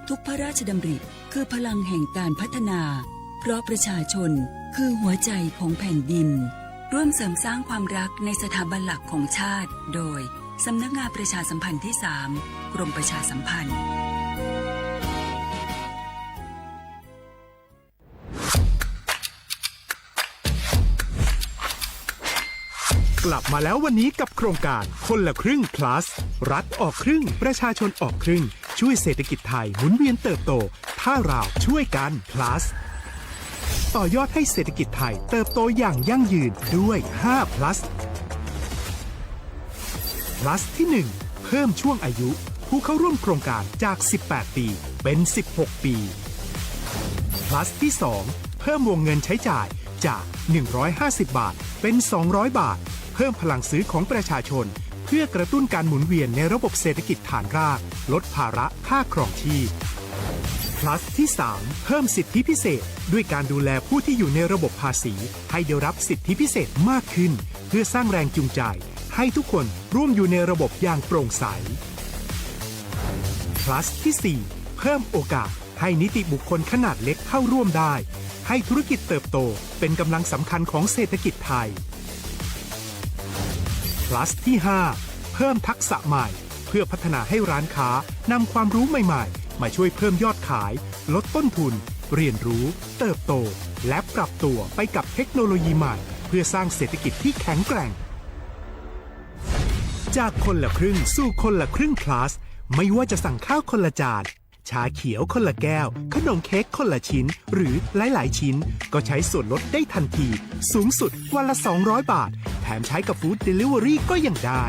Speaker 17: ทุกพระราชดำริคือพลังแห่งการพัฒนาเพราะประชาชนคือหัวใจของแผ่นดินร่วมเสริมสร้างความรักในสถาบันหลักของชาติโดยสำนักงานประชาสัมพันธ์ที่ 3 กรมประชาสัมพันธ์
Speaker 18: กลับมาแล้ววันนี้กับโครงการคนละครึ่ง plus รัฐออกครึ่งประชาชนออกครึ่งช่วยเศรษฐกิจไทยหมุนเวียนเติบโตถ้าเราช่วยกัน plus ต่อยอดให้เศรษฐกิจไทยเติบโตอย่างยั่งยืนด้วย5 plus plus ที่ 1 เพิ่มช่วงอายุผู้เข้าร่วมโครงการจาก18ปีเป็น16ปีplus ที่ 2 เพิ่มวงเงินใช้จ่ายจาก150บาทเป็น200บาทเพิ่มพลังซื้อของประชาชนเพื่อกระตุ้นการหมุนเวียนในระบบเศรษฐกิจฐานรากลดภาระค่าครองชีพ plus ที่ 3 เพิ่มสิทธิพิเศษด้วยการดูแลผู้ที่อยู่ในระบบภาษีให้ได้รับสิทธิพิเศษมากขึ้นเพื่อสร้างแรงจูงใจให้ทุกคนร่วมอยู่ในระบบอย่างโปร่งใส plus ที่ 4 เพิ่มโอกาสให้นิติบุคคลขนาดเล็กเข้าร่วมได้ให้ธุรกิจเติบโตเป็นกำลังสำคัญของเศรษฐกิจไทย plus ที่ 5 เพิ่มทักษะใหม่เพื่อพัฒนาให้ร้านค้านำความรู้ใหม่ๆมาช่วยเพิ่มยอดขายลดต้นทุนเรียนรู้เติบโตและปรับตัวไปกับเทคโนโลยีใหม่เพื่อสร้างเศรษฐกิจที่แข็งแกร่งจากคนละครึ่งสู่คนละครึ่ง plus ไม่ว่าจะสั่งข้าวคนละจานชาเขียวคนละแก้วขนมเค้กคนละชิ้นหรือหลายๆชิ้นก็ใช้ส่วนลดได้ทันทีสูงสุดวันละ200บาทแถมใช้กับฟู้ดเดลิเวอรี่ก็ยังได้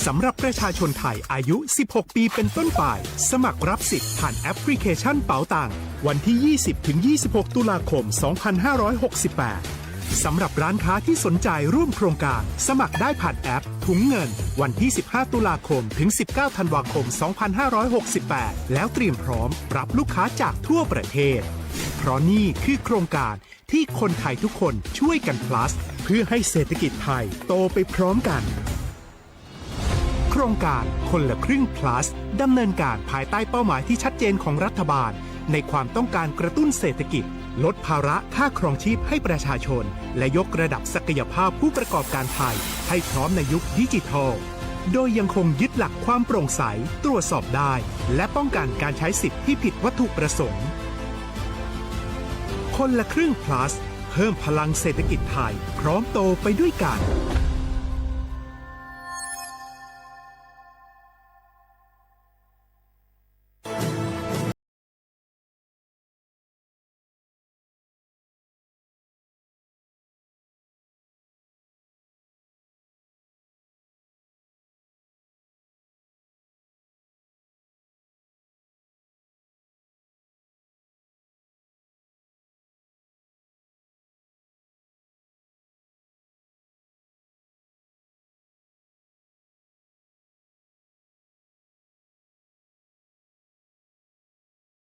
Speaker 18: สำหรับประชาชนไทยอายุ16ปีเป็นต้นไปสมัครรับสิทธิ์ผ่านแอปพลิเคชันเป๋าตังวันที่ 20-26 ตุลาคม 2568 สำหรับร้านค้าที่สนใจร่วมโครงการสมัครได้ผ่านแอปถุงเงินวันที่ 15 ตุลาคมถึง 19 ธันวาคม 2568 แล้วเตรียมพร้อมรับลูกค้าจากทั่วประเทศเพราะนี่คือโครงการที่คนไทยทุกคนช่วยกัน plus เพื่อให้เศรษฐกิจไทยโตไปพร้อมกันโครงการคนละครึ่ง plus ดำเนินการภายใต้เป้าหมายที่ชัดเจนของรัฐบาลในความต้องการกระตุ้นเศรษฐกิจลดภาระค่าครองชีพให้ประชาชนและยกระดับศักยภาพผู้ประกอบการไทยให้พร้อมในยุคดิจิทัลโดยยังคงยึดหลักความโปร่งใสตรวจสอบได้และป้องกันการใช้สิทธิที่ผิดวัตถุประสงค์คนละครึ่ง plus เพิ่มพลังเศรษฐกิจไทยพร้อมโตไปด้วยกัน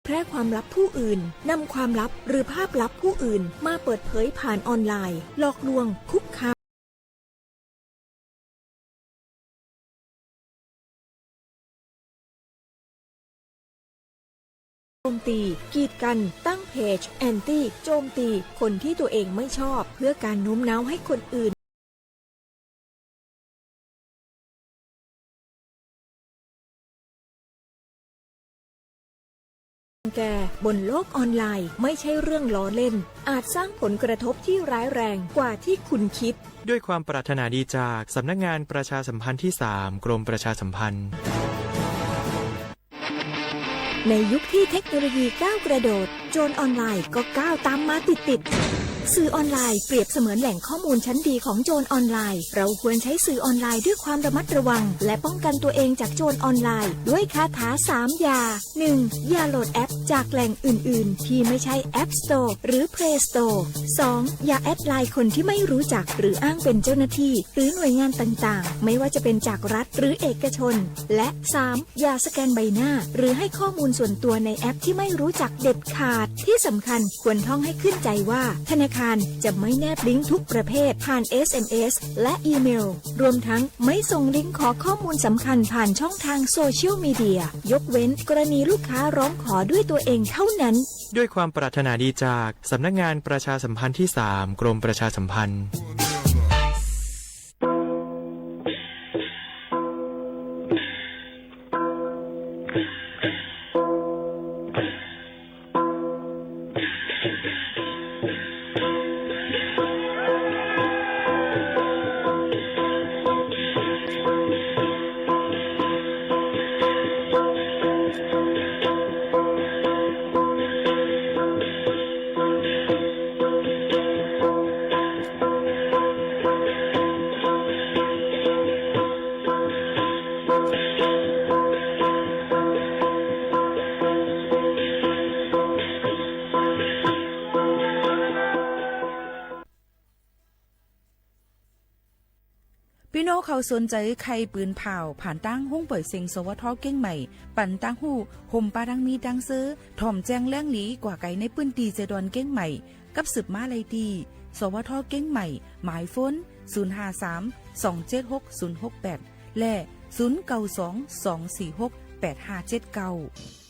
Speaker 20: แพร่ความลับผู้อื่นนำความลับหรือภาพลับผู้อื่นมาเปิดเผยผ่านออนไลน์หลอกลวงคุกคามโจมตีกีดกันตั้งเพจแอนตี้โจมตีคนที่ตัวเองไม่ชอบเพื่อการโน้มน้าวให้คนอื่นแก่บนโลกออนไลน์ไม่ใช่เรื่องล้อเล่นอาจสร้างผลกระทบที่ร้ายแรงกว่าที่คุณคิด
Speaker 21: ด้วยความปรารถนาดีจากสำนักงานประชาสัมพันธ์ที่ 3 กรมประชาสัมพันธ์
Speaker 20: ในยุคที่เทคโนโลยีก้าวกระโดดโจรออนไลน์ก็ก้าวตามมาติดสื่อออนไลน์เปรียบเสมือนแหล่งข้อมูลชั้นดีของโจรออนไลน์เราควรใช้สื่อออนไลน์ด้วยความระมัดระวังและป้องกันตัวเองจากโจรออนไลน์ด้วยคาถา3อย่า 1. อย่าโหลดแอปจากแหล่งอื่นๆที่ไม่ใช่ App Store หรือ Play Store 2. อย่าแอดไลน์คนที่ไม่รู้จักหรืออ้างเป็นเจ้าหน้าที่หรือหน่วยงานต่างๆไม่ว่าจะเป็นจากรัฐหรือเอกชนและ 3. อย่าสแกนใบหน้าหรือให้ข้อมูลส่วนตัวในแอปที่ไม่รู้จักเด็ดขาดที่สำคัญควรท่องให้ขึ้นใจว่าธนาคารจะไม่แนบลิงก์ทุกประเภทผ่าน SMS และอีเมลรวมทั้งไม่ส่งลิงก์ขอข้อมูลสำคัญผ่านช่องทางโซเชียลมีเดียยกเว้นกรณีลูกค้าร้องขอด้วยตัวเองเท่านั้น
Speaker 21: ด้วยความปรารถนาดีจากสำนักงานประชาสัมพันธ์ที่ 3 กรมประชาสัมพันธ์
Speaker 22: พี่น้องเขาสนใจใครปืนเผาผ่านตั้งห้องเปิดเซ็งสวทเก้งใหม่ปั่นตั้งหูห่มปาดังมีดังซื้อถ่อมแจ้งแล้งหลีกว่าไก่ในปืนตีเจดอนเก้งใหม่กับสืบมาเลยดีสวทเก้งใหม่หมายฟ้น053-276-068และ092-246-8579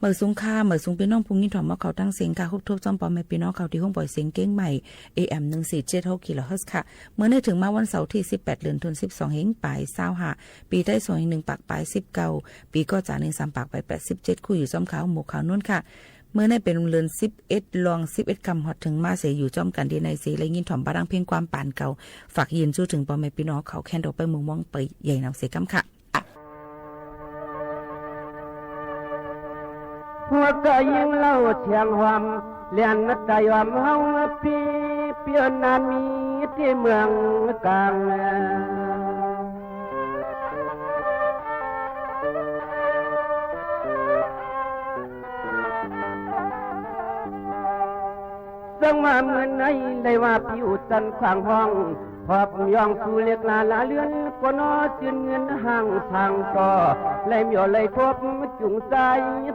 Speaker 22: มื่อสูงค่าเมื่อสูงพี่น้องพุงยินถ่อมว่าเขาตั้งเสียงค่ะคุบทบจอมปอมแม่พี่น้องเขาที่ห้องปล่อยเสียงเก้งใหม่ AM 1476 kHz ค่ะเมื่อได้ถึงมาวันเสาร์ที่18เดือนธันวาคม12เฮงปลาย25ปีใต้สวย1ปากปลาย19ปีก็จาก13ปากไป87คู่อยู่จอมขาวหมู่ขาวนวลค่ะเมื่อในเป็นเรือน11ลอง11คำฮอดถึงมาเสยอยู่จอมกันดีในสีและยินถ่อมบารังเพียงความป่านเก่าฝากยืนสู้ถึงปอมแม่พี่น้องเขาแค้นดอกไปเมืองมองไปใหญ่นำเสกำค่ะ
Speaker 4: หัวก็ยิงเล่าเชียงหวามเลียนนัดใจวามเฮาปีเปียนนามีที่เมืองกลางสังมาเมื่อไหนได้ว่าผิวสันขวางห้องพอบยองสู่เล็กลาลาเลือนก็นอจืนเงินห่างทางต่อไล่เมียวไล่ทบจุงใจ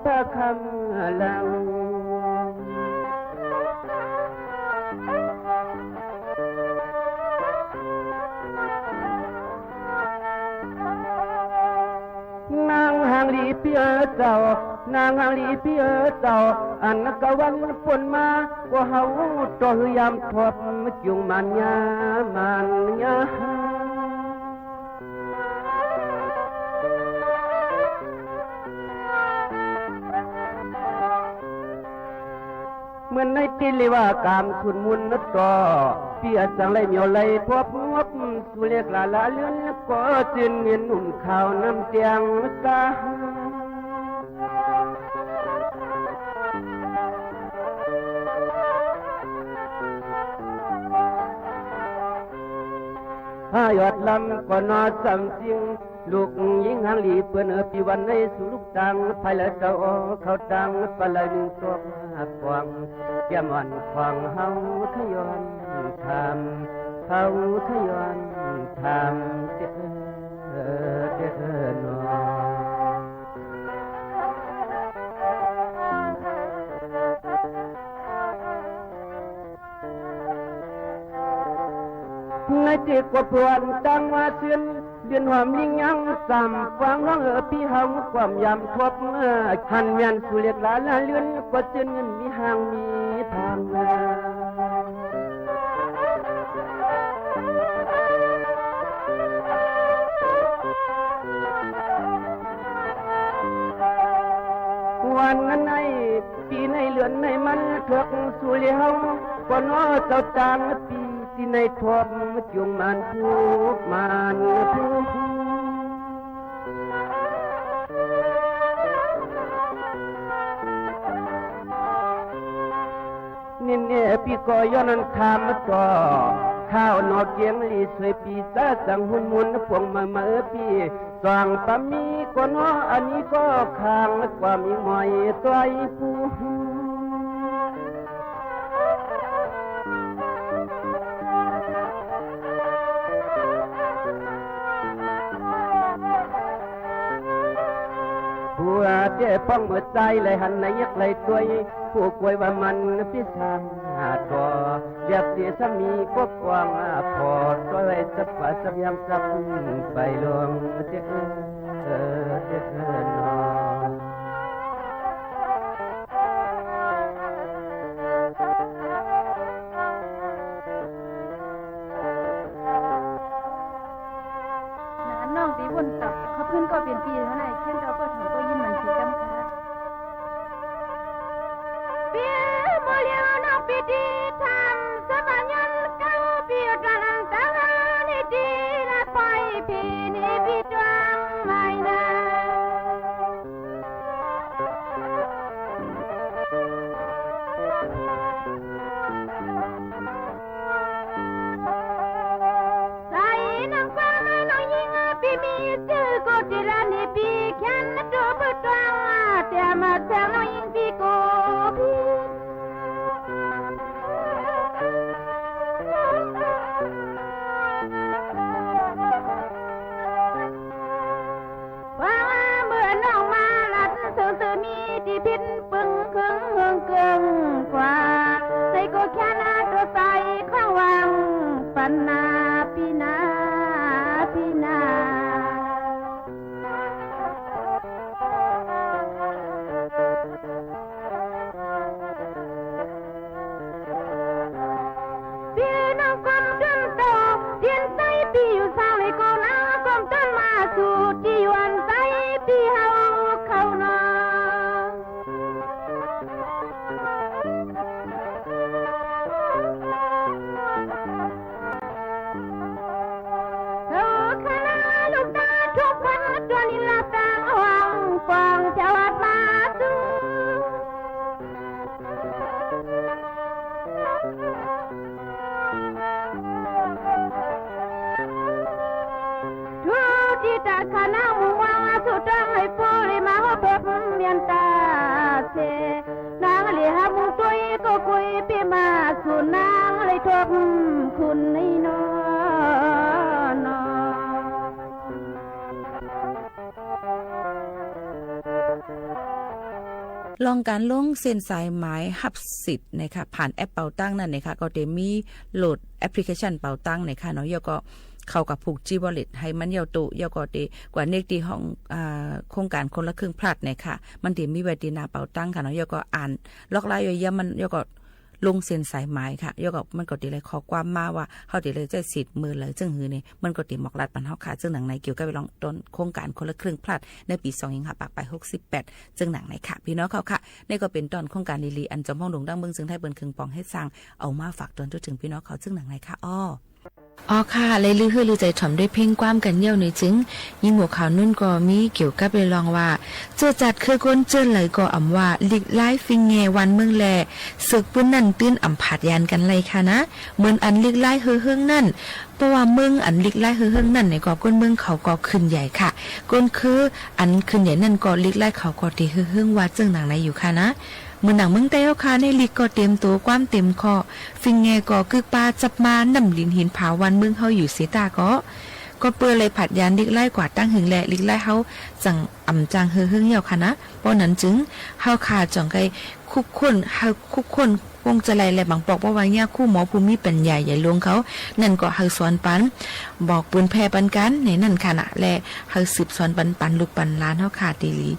Speaker 4: เธอคำลังนางหางลีเปียเจ้านางหางลีเปียเจ้าอันกวันปนมาว่าเฮาต่อยามทบจุงมันยามันยาเมื่อในติลิว่ากามทุนมุนนต่อเปียสังไลเมียวไลทบงบสุเล็กลาลาเลือนก็จืนเงินอุ่นข้าวน้ำเตียงกาหยอดลำก็นอสำจริงลูกยิงหางหลีเปื่อนปีวันในสู่ลูกตังภายละเจ้าเขาตังปลายหนึ่งตัวกวางแก้มอ่อนควางเฮาขย้อนทำเฮาขย้อนทำเด้อนอในจิตกว่าพวนตั้งว่าเชื่อนเดือนหอมยิ่งยังสามฟังร้องพี่เฮาความยำทบหันเมียนสุเล็กลาลาเลือนกว่าเจือนเงินมีห่างมีทางวันนั้นในปีในเลือนในมันเถือกสุเลี้ยวก็น้อเจ้าจางปีที่ในทบจุงมันทุกมันทุกนี่เนี่ยพี่ก็ย้อนนั้นทำต่อข้าวนอกเกียงลีสวยปีซาสังหุนมุนพวงมาเมื่อปีสว่างปามีก็น้ออันนี้ก็ข้างกว่ามีหมอยตัวไอ้ผู้เจ้ป้องหัวใจเลยหันในยักเลยตัวผู้กวยว่ามันพิสานต่อเรียบเสียสามีก็กว้างพอตัวไว้สับป่าสับยำสับไปลงเจ้นอ
Speaker 6: น้องตีวนตับเขาขึ้นก็เป็นปีเท่าไหร่เช่นเราก็ถอก็ยินมันสีจำค่ะเปียโมเลียน้องปีดีทำสมัยยันเก้าปีกันตั้งนิดีละปล่อยพี่นี่พี่ดวงไม่นะใส่น้ำฟ้าน้องยิงพี่มีชื่อก็ที่ร้านนี้พี่แค่นั้นตัวเปิดตัวแต่มาแต่น้องยิงพี่ก็พี่
Speaker 22: ลองการลงเส้นสายหมายหับสิทธิ์นะคะผ่านแอปเป๋าตังนั่นนะคะก็จะมีโหลดแอปพลิเคชันเป๋าตังนะคะเนาะยก็เข้ากับผูก G-Wallet ให้มันเยาตุยก็ดีกว่าเนกดีของโครงการคนละครึ่งพลัดนะคะมันสิมีไว้ที่หน้าเป๋าตังค่ะเนาะยก็อ่านล็อกไลน์ยมันยก็ลงเส้นสายหมายค่ะยก็มันก็ติเลยขอความมาว่าเฮาติเลยใจสิทธิ์มือเลยจึงหือนี่มันก็ติหมอกรัดปันเฮาค่ะจึงหนังในเกี่ยวกับลองต้นโครงการคนละครึ่งพลัดในปี2568จึงหนังในค่ะพี่น้องเขาค่ะนี่ก็เป็นตอนโครงการลีๆอันจอมห้องดงดังเมืองซึ่งไทยเบิ่นครึ่งปองให้สร้างเอามาฝากตอนถึงพี่น้องเขาจึงหนังในค่ะอ๋อค่ะเลยลือฮือลือใจถ่อมด้วยเพ่งความกันเยี่ยวในจึงยิงหัวข่าวนุ่นก็มีเกี่ยวกับไปลองว่าเจอจัดคือก้นเจอเลยก็อ่ำว่าลิกไลฟ์ฟิงเงวันเมืองแลศึกปืนนั่นตื้นอ่ำผาดยานกันเลยค่ะนะเหมือนอันลิกไลฟ์เฮืองนั่นเพราะว่าเมืองอันลิกไลฟ์เฮืองนั่นในก็ก้นเมืองเขาก็ขึ้นใหญ่ค่ะก้นคืออันขึ้นใหญ่นั่นก็ลิกไลฟ์เขาก็ตีเฮืองว่าจึงหนังในอยู่ค่ะนะเมื่อหนังเมืองไต้เอาคาในลิกก็เตรียมตัวความเต็มคอฟิงแงก็คือปลาจับมานำลินหินผาวันเมืองเฮาอยู่เสตาก็เปื้อเลยผัดยานลิกไล่กว่าตั้งหึงแลลิกไล่เฮาจังอ่ำจังเฮืองเหี่ยวค่ะนะเพราะนั้นจึงเฮาขาจ่องไกคุกคนเฮาคุกคนวงจะไล่และบางปอกว่าเนี่ยคู่หมอภูมิปัญญาใหญ่ลวงเขานั่นก็เฮาสอนปันบอกปืนแพร่ปันกันในนั่นค่ะนะและเฮาสืบสอนปันลูกปันล้านเฮาขาดดี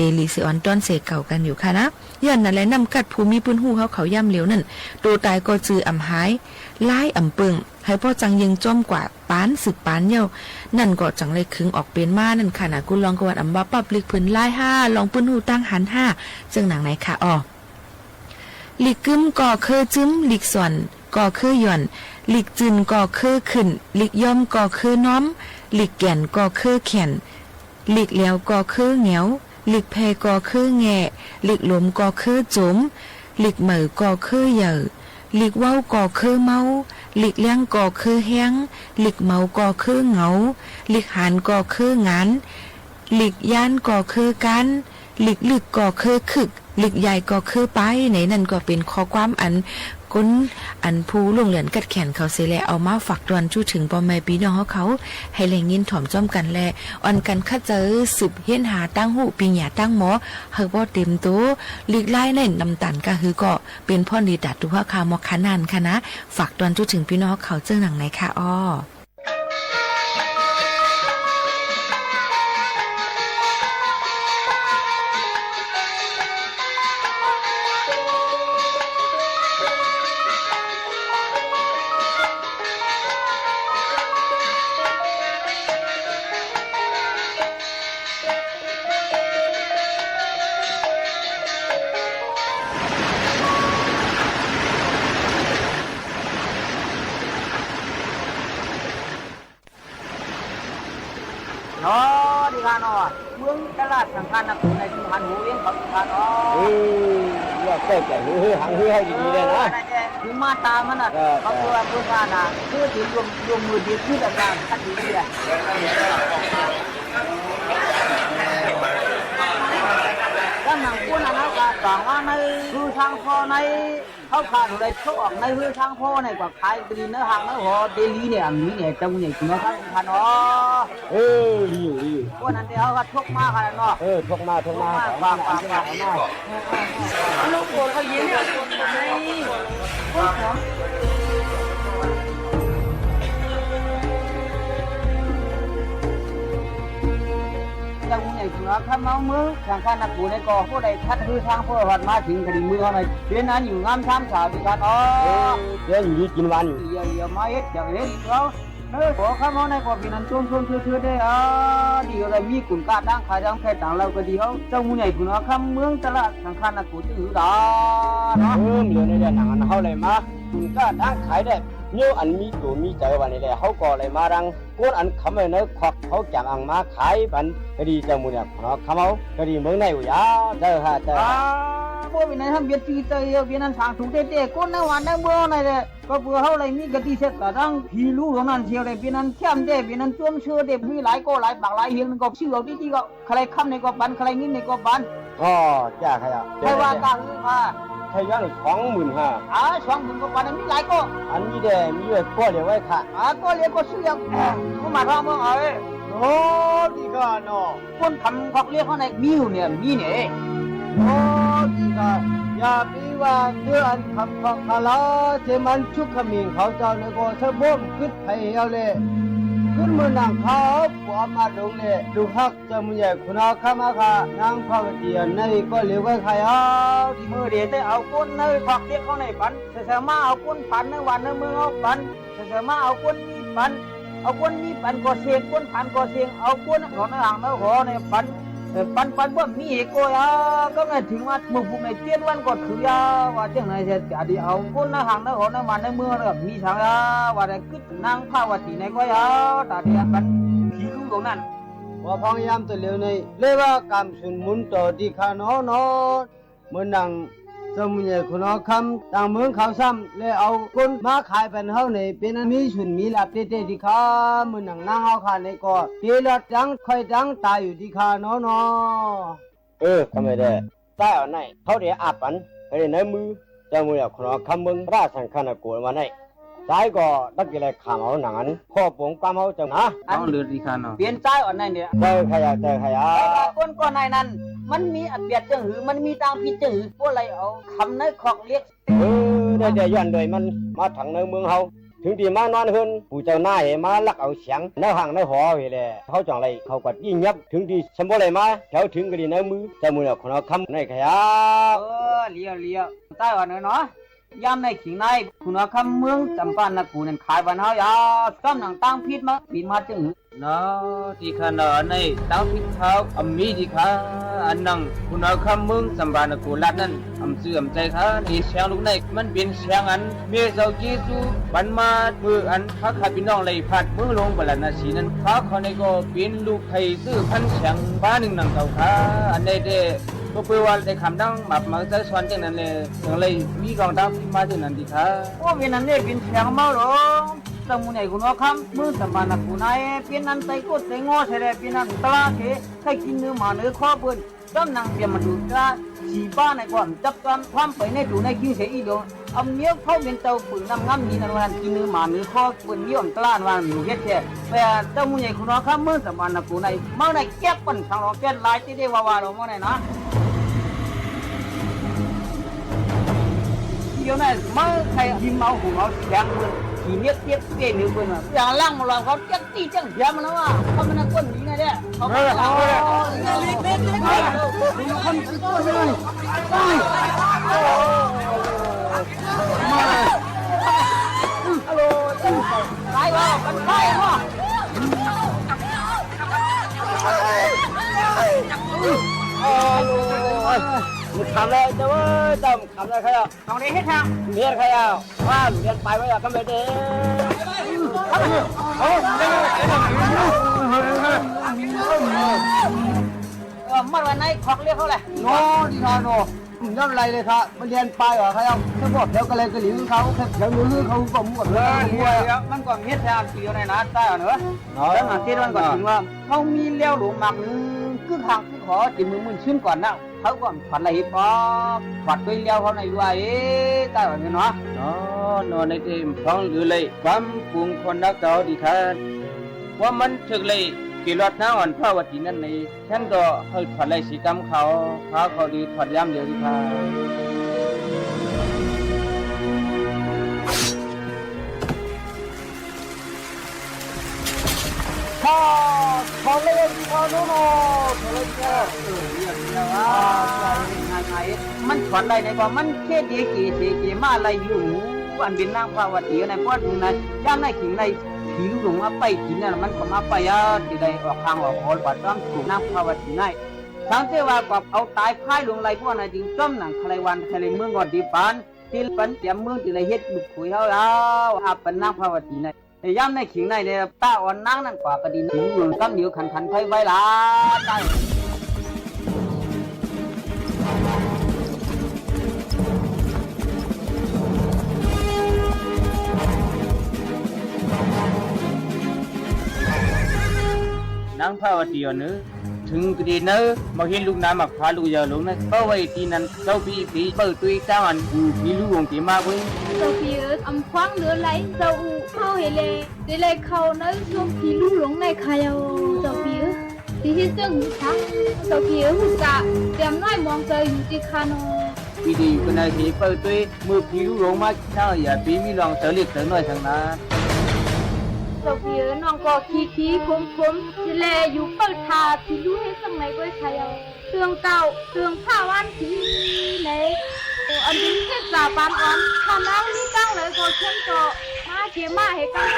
Speaker 22: เดลีสิออนต้นเสกเก่ากันอยู่ค่ะนะย้อนนั่นแหละนำกัดภูมิปืนหูเขาย่ำเหลียวนั่นตัวตายก็จืออ่ำหายไล่อ่ำปึงให้พ่อจังยังจ้อมกว่าปานสึกปานเยี่ยวนั่นก็จังเลยคึงออกเป็นมานั่นค่ะนะกูลองกวนอ่ำว่าปับลิกพื้นไล่5ลองปืนหูตั้งหัน5จึงหนังไหนค่ะลิกกึมก่อเคอจึ้มลิกส่วนก่อเคอหย่อนลิกจึนก่อเคอขึ้นลิกย่อมก่อเคอน้อมลิกแก่นก่อเคอแขนลิกแล้วก่อเคอเหนียวหลิกแพก่อคือแง่หลิกหลมก่อคือจุ๋มหลิกเหมอก่อคือเหย่อหลิกเว้าก่อคือเมาหลิกเลี้ยงก่อคือแห้งหลิกเมาก่อคือเหงาหลิกหันก่อคืองานหลิกย่านก่อคือกันหลิกลึกก่อคือคึกหลิกใหญ่ก่อคือไปไหนนั่นก็เป็นข้อความอันก้นอันผู้ลงเหรียญกัดแขนเขาเสียแล้วเอามาฝากตวนชู้ถึงปอมแม่ปีน้องเขาให้แรงยินถ่อมจ้อมกันแลอ่อนกันคัดเจอสืบเฮียนหาตั้งหูปีหยาตั้งหมอเฮาบ่เต็มตัวลีกไล่ในนำตันก็คือก็เป็นพ่อดีดัดตัวคามอขานานค่ะนะฝากตวนชู้ถึงพี่น้องเขาเจ้าหนังไหนค่ะ
Speaker 4: ดีกันเมืองตลาดสำคัญนะในชุมชนหูเวียนเขาดีกันเลือกแก่หางให้ดีๆเลยนะคือมาตามมันเขาตัวพูดว่านะคือถึงรวมมือดีขึ้นต่างๆทันทีเลยก็หนังพวกนั้นเขาก็ต่างว่าในคือทางพ่อในเขาขาดอะไรเขาออกในคือทางพ่อในกว่าขายดีเนื้อหางเนื้อหัวเดลี่เนี่ยมีเนี่ยจังเนี่ยจริงๆครับพันดีพวกนั้นเดี๋ยวเขาก็ทุกมากกันเนาะทุกมากฝากลูกโอนเขายิ้มเนี่ยจังเนี่ยจริงๆครับมามือทางข้านักบุญในก่อผู้ใดทัดคือทางพ่อวัดมาถึงคดีมือเขาหน่อยเรียนนั้นอยู่งามช้ำสาวดีกันเรียนอยู่กินวันเยอะมาเอ็ดอย่างนี้เรา ขอข้ามเอาในกอปีนั้นช่วงชื่อได้ดีอะไรมีกลุ่มกาดังขายดังแค่ต่างเราก็ดีเขาเจ้ามูใหญ่คุณข้ามเมืองตลาดสังขารนักกูจื้อดาเนาะเหลือในเดือนหนังอันเขาเลยมากลุ่มกาดังขายได้nhiều anh mi tuổi mi trời bạn này làเขาก่อเลยมาดังก้นอันคำเลยเนอะควักเขาจังอังมาขายบันก็ดีจังมูเนี่ยเขาคำเอาก็ดีเมืองในอยู่ยาเด้อฮะเด้อพวกนี้ทำเบียดตีเตยเบียดนั้นทางถูกเตะก้นในวันในเมืองในเลยก็เพื่อเขาเลยมีกติเสกกระดังผีรู้ของนั้นเชียวเลยเบียดนั้นเข้มเด้เบียดนั้นจ้วมเชื่อเด็บมีหลายก็หลายปากหลายเฮียงก็ชื่อเอาที่ก็ใครคำในก็บันใครงิ้นในก็บันอ๋อจ้าใครอ่ะใครว่าการลือมาใครว่า25,00020,000ก็ปันมีหลายก็อันนี้เด้มีไว้ก็เดี๋ยวไว้ค่ะก็เรียกก็ซื้อกูมาทำเมื่อไหร่โอ้ดีก็เนาะคนทำเขาเรียกเขาในมีอยู่เนี่ยมีเนี่ยโอ้ดีก็อย่าปีว่าเดือนคำของเขาแล้วเจมันชุกขมิ้นเขาเจ้าเนี่ยก็เธอบ่มขึ้นไปเอาเลยขึ้นมือนางเขาปัวมาดงเลยดูฮักจะมุ่งใหญ่คุณเอาข้ามาค่ะนางพระเดียนในก็เลี้ยวไว้ใครเอาที่มือเดียดเอาก้นในฝักเรียกเขาในปันเสือมาเอาก้นปันในวันในเมืองเอาปันเสือมาเอาก้นมีปันเอาก้นมีปันก็เสียงก้นปันก็เสียงเอาก้นของในห่างในหอในปันว่ามีเอกยาก็ไงถึงว่ามือพวกในเตี้ยนวันก็คือยาว่าจังไหนเสร็จจะดีเอาก้นในห่างในหอในวันในเมืองแบบมีฉากยาว่าได้ขึ้นนางภาวตีในก็ยาตาเดียกันผีรู้ตรงนั้นว่าพยายามตัวเร็วในเรียกว่ากำสุนมุนต่อดีขานอนเมื่อนังสมุนใหญ่คุณเอาคำต่างเมืองเขาซ้ำเลยเอาคนมาขายเป็นเฮาในเป็นมีสุนมีหลับเต้ๆดีขาเมื่อนังนางเอาขาในก็เกลัดจังค่อยจังตายอยู่ดีขาเนาะทำไมได้ตายเอาไหนเขาเดี๋ยวอาปันให้ในมือเจ้ามือเนี่ยคุณเอาคำเมืองราชสังขารโกนมาไหนใจก็ดักกิเลสขามเอาหนังนั้นข้อปงความเอาจังนะเอาเลือดดีขาเนาะเปลี่ยนใจอ่อนในเนี่ยเจอใครคนก่อนในนั้นมันมีอัดเบียดจังหือมันมีตางพิษจังหือพวกอะไรเอาคำในขอกเรียกได้ย้อนเลยมันมาถังในเมืองเฮาถึงดีมานอนขึ้นผู้เจ้าหน้าเหมาลักเอาเสียงในห่างในหอเวลเขาจังไรเขาก็ยิ่งยับถึงดีสมบูรณ์เลยมาแถวถึงก็ดีในมือเจ้ามือเนี่ยคนเอาคำในขยะเลี้ยวใต้อ่อนเนาะยามในขิงในคุณเอาคำเมืองจำปานักกูนั่นขายบ้านเฮายาซ้ำหนังตั้งพิษมาปีมาจังหือเนาะที่ขนาดในตั้งพิษเท้าอมีดีค่ะอันนังคุณเอาคำเมืองจำปานักกูลัดนั่นเสื่อมใจค่ะนี่เสียงลูกในมันเป็นเสียงอันเมียเจ้าเยซูบันมามืออันข้าขาพี่น้องเลยพัดมือลงบาลนาสีนั้นข้าเขาในก็เป็นลูกไทยซื้อพันเสียงบ้านหนึ่งนังเก่าค่ะอันใดเดก็เพื่อว่าได้คำดังมาใจสวนจังนั้นเลยจังเลยมีกองดังมาจังนั้นดีค่ะโอ้เวียนนั้นเนี่ยเป็นเสียงเมาหรอสมุนไพรคุณว่าคำมือสมบัติคุณนายเป็นนั้นใจก็ใจงอใช่ไหมเป็นนั้นตลาดเถอะใครกินเนื้อหมาเนื้อข้อเปิ้นต้นนางเบียมาดูจ้าสีบ้านในก่อนจับกันความไปในดูในคิวเสียอีดงเอาเนี้ยเข้าเป็นเตาปืนน้ำนี้นั่นวันกินเนื้อหมาเนื้อข้อเปิ้นมีอ่อนตลาดวันอยู่เฮ็ดแค่แต่เจ้ามุนใหญ่คุณว่าคำมือสมบัติคุณนายเมื่อไหร่แก้ปัญหาเราแก้ลายที่ได้ว่าเราเมื่อไหร่นะเดี๋ยวนั้นเมื่อใครยิ้มเอาหัวเสียงเปิ้นทีเนี้ยเตี้ยเตี้ยเนื้อเปิ้นว่าอย่างล่างมาลองเขาจักตีจังเสียมันแล้วว่าเขามันก้นนี้ไงเนี่ยเขาไม่เอาเล็กคนตัวใช่ไหมฮัลโหลจังตายว่ากันไข้ว่ามึงทำอะไรเจ้าเว้ยทำอะไรใครอ่ะทำอะไรให้ทางเมียใครอ่ะว่าเมียไปไว้อ่ะก็ไม่ได้มันวันไหนขอกเรียกเขาแหละโน่ดีนอนโน่ย่ำไรเลยครับมันเรียนไปเหรอใครเอาถ้าบอกเดี๋ยวก็เลยกระหลิวเขาเดี๋ยวมือเขาก็หมดเลยมันก่อนเฮ็ดแทนเกี่ยวในนั้นได้เหรอแล้วมาเทศมันก่อนถึงว่าเขามีเลี้ยวหลุมหมักนึงคือทางคือขอจิมือมึนชื่นก่อนนะเขาก็ผัดอะไรป๊อปผัดด้วยเลี้ยวเขาในด้วยได้เหรอเนาะนอนในเต็มท้องหรือเลยความปรุงคนรักเจ้าดีท่านว่ามันถึกเลยกี่รถน้าอ่อนพระวัตินั่นในฉันก็ให้ผัดอะไรสีกรรมเขาดีผัดย่ำเดียวดีค่ะพอเลยพอโน่พอเลยเจ้ามันผัดอะไรในบ่มันแค่เดียกี่มาอะไรอยู่ อันเป็นนางภาวดีในพวกนั้นย่ำในขิงในผีลูกหลงมาไปกินนั่นมันก็มาไปที่ใดออกทางออกโอนปัดต้องถูกนางภาวดีในทั้งเทวากับเอาตายพ่ายลงไรพวกนั้นจึงจ้อมหนังทะเลวันทะเลเมืองก่อนดีปานที่ปันเตรียมเมืองที่ไรเฮ็ดบุกคุยอาเป็นนางภาวดีในย่ำในขิงในเนี่ยตาอ่อนนางนั่นกว่ากระดินผีลูกหลงตั้งเดียวขันไฟไว้ละได้นางภาวดีอ่ะเนื้อถึงกระดีเนื้อมาเห็นลูกน้ำมาพาลูกยาลงนะเพราะว่าที่นั้นเจ้าพี่เปิดตัวเจ้าอันมีลูกของที่มาเว้ย
Speaker 6: เจ้าพี่อำคว้างเหลือไหลเจ้าเข้าเฮเลได้เลยเขาเนื้อช่วงพี่ลูกหลงในใครเอาเจ้าพี่ที่ที่ซึ่งทั้งเจ้าพี่หุ่นกะเตรียมน้อยมองเจออยู่ที่คานอ
Speaker 4: พี่ดีก็นายที่เปิดตัวมือพี่ลูกหลงมาเจ้าอย่าพี่มีลองเจอเล็กเจอน้อยทางนั้น
Speaker 6: เจ้าพี่น้องก็ขี้คมที่แลอยู่เปิดทาที่รู้ให้สังไหนก็ใครเอาเตืองเก่าเตืองผ้าวันที่ไหนอันนี้แค่สาบานอ่อนถ้าน้ำนี่ตั้งเลยก็เข้มโตมาเขียมาให้กัน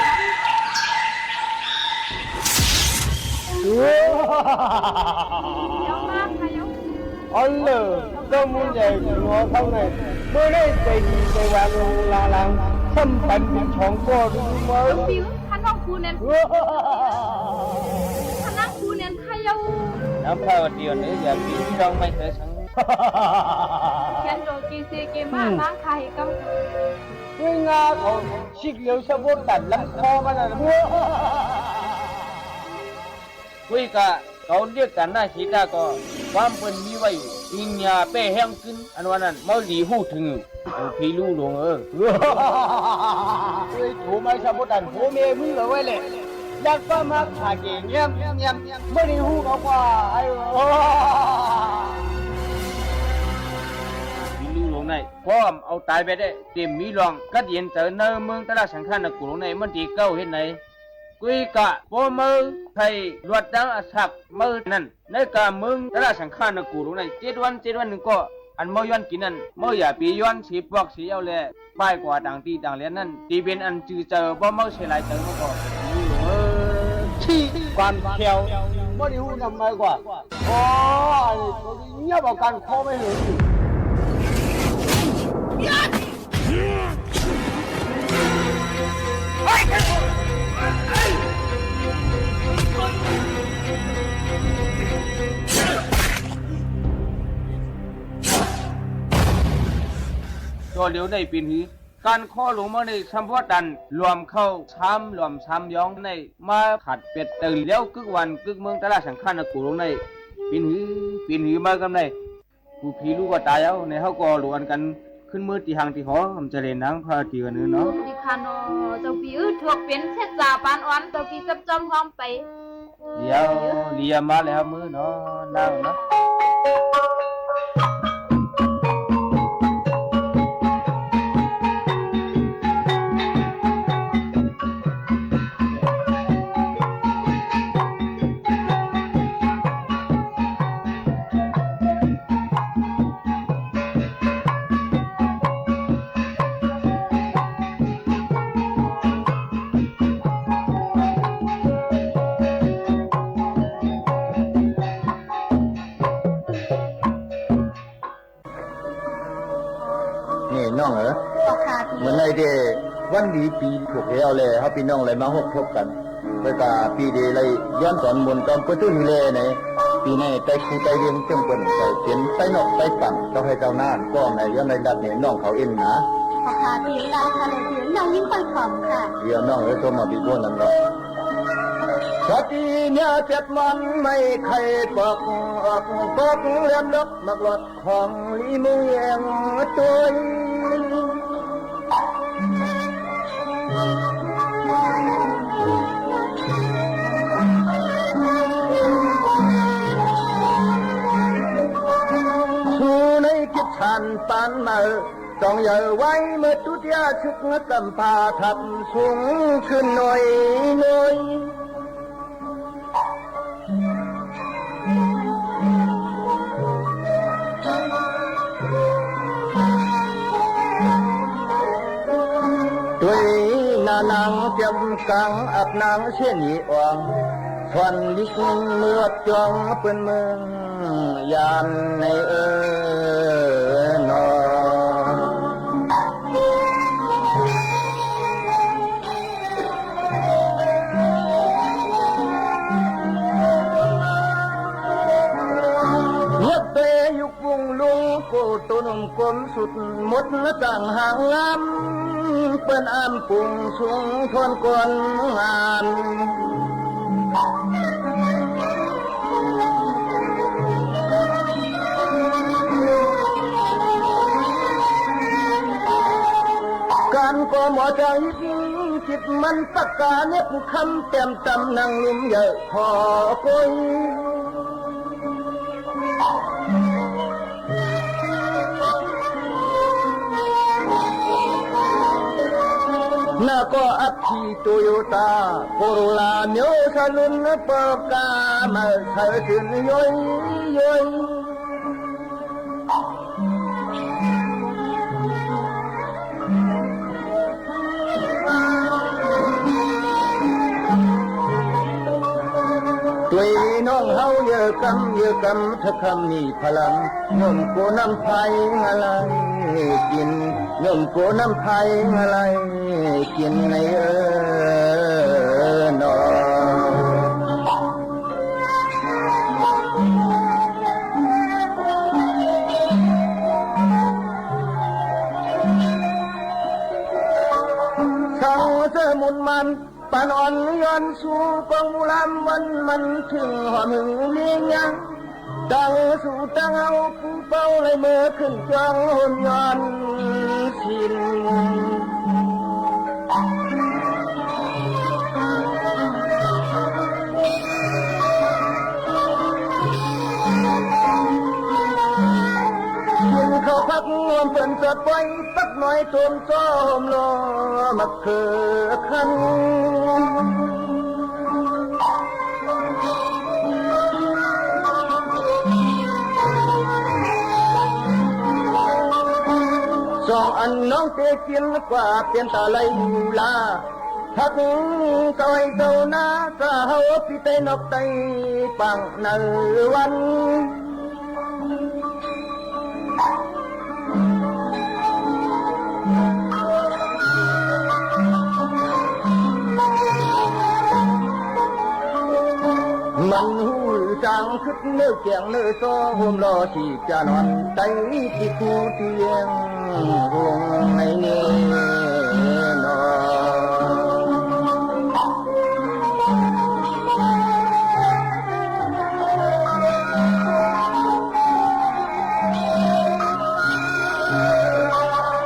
Speaker 4: เดี๋ยวมาใครเอาอ๋อเลยต้องมุ่งใหญ่หัวเข้าในเมื่อได้ใจดีใจวางลงลาลังซ้ำปันเป็นช่องก็รู้มั้ย
Speaker 6: ผิวท่านน้องครูเน้นท่านน้องครูเน้นใครเอา
Speaker 4: น้ำพาวเดียวนี้อย่าปีนจ้องไม่เคยสัง
Speaker 6: แค่โดนกีซีเกมาล้างใครก็
Speaker 4: ด้วยงาของชิกเหลียวชะบุตัดลำคอมันนะคุยกะเขาเรียกกันหน้าชีตาก็ความเป็นมีไว้ยิงยาเป้แห้งขึ้นอันวันนั้นเมื่อดีหูถึงพี่ลูกหลงเฮ้ยถูไม่ชะบุตันโผเมมือไว้เลยอยากก็มาขาเก่งเงี้ยไม่ได้หูเขาว่าไอ้พี่ลูกหลงในพร้อมเอาตายไปได้เต็มมีรองกัดเย็นเจอเนื้อเมืองตลาดสังขารนักกุหลงในมันดีเก้าเห็นไหนกุยกะโบมือไทยรวดดังอาศักมือนั่นในกะมึงตลาดสังขารนักกุหลงใน7 วันหนึ่งก็อันเมื่อย้อนกินนั่นเมื่ออย่าปีย้อนสีปอกสีเอาเลยป้ายกว่าต่างตีต่างเลี้ยนนั่นตีเป็นอันจือเจอบ่เมื่อเสียหลายเจอเมื่อก่อนชี้ความเขียวไม่ได้หูทำไมกว่าโอ้ยเงียบเอาการข้อไม่เห็นตัวเลี้ยวในปีนี้การข้อหลวงมาในสัมพัดันรวมเข้าช้ำรวมช้ำย้องในมาขัดเป็ดตื่นเลี้ยวกึกวันกึกเมืองตลาดสังขารนักกุหลงในปีนี้มากันในผู้พี่ลูกก็ตายแล้วในเขาก็หลวนกันขึ้นมือตีหางตีหอผมจะเล่นนังพาตีกันเนาะ
Speaker 6: ดิคานอเจ้าพี่ถูกเป็นเทศปานอ่อนเจ้าพี่กับจอมพร้อมไป
Speaker 4: เลียมาแล้วมือเนาะนั่งเนาะ
Speaker 3: น้องเหรอเหมือนในเดวันดีปีถูกแล้วเลยเขาพี่น้องเลยมาพบกันแล้วก็ปีเดเลยย้อนสอนมนต์ก็ประตูนี่เลยในปีนี้ใจครูใจเรียนเจ้าคนใจเขียนใจนอกใจต่ำต้องให้เจ้าหน้าก็ในย้อนในดัดเนี่ยน้องเขาเอ็นนะ
Speaker 6: ขอค่ะพี่เราค่ะเลยพี่น้องยิ่งค่อยขำค่ะ
Speaker 3: เดี๋ยวน้องเลยโทรมาบีบวนนั่นหรอกสติเนี่ยเจ็บมันไม่ใครบอกเลี้ยมลกมักหลดของลีมือเองตัวสู้ในคิดชันปานมาต้องอย่าไว้เมื่อตุยาชึกกำพาทับสูงขึ้นหน่อยส tuổi na nắng tiêm căng ấp nắng trên nhị oang thuần đi mưa choang bên mương yàn này nọ nhất tê dục vùng lung cổ tôn hồng cốm sụt một tảng hàng lam bên am cùng xuống thôn con ngànการก็หมอใจจิตมันปากกาเน็บคำเต็มตำนั่งลุ่มเยอะพอกุยน่าก็อัพทีโตโยต้าโคโรล่าเมียวซาลุนเปิดกามาเธอถึงย้อยย้อยตัวน้องเฮาเยอะกำเธอคำนี้พลังยมโกน้ำไผ่อะไรกินยมโกน้ำไผ่อะไรกินในนอสังเสมุนมันปานอ่อนย้อนสู่กองมูลำวันมันถึงหอมหึงเลี้ยงยังตั้งสู่ตั้งเอาผู้เป้าเลยเมื่อขึ้นจองหุ่นย้อนสิ้นยินเขาพักงวมเปิ่นเกิดไว้สักหน่อยโทมซ้อมรอมักเคือขันสองอันน้องเตกินกว่าเปลี่ยนตาไหลลาทักเกยเต้าหน้าก็เฮาพี่เตนกไตปังในวันมันหูจางคึดเนื้อเกียงเนื้อโซ่ห่มรอที่จะนอนใจที่คู่เตียงห่วงในเนนอ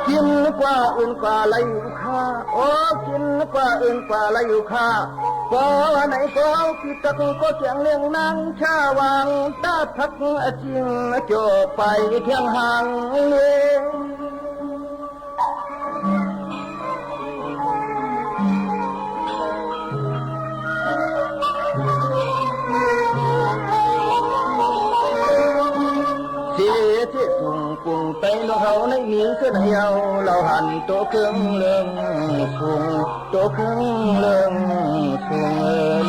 Speaker 3: กินกว่าอื่นกว่าไรอยู่ค่าโอ้กินกว่าอื่นกว่าไรอยู่ค่าก็ไหนก็คิดตักก็เสียงเลี้ยงนางชาวางตาพักจริงจบไปเที่ยงห่างเลยเสียเที่ยงปุ่งไปเราเขาในมีเสื้อเหี่ยวเราหันโตเครื่องเลื่องสูงโตเครื่องเลื่องสูง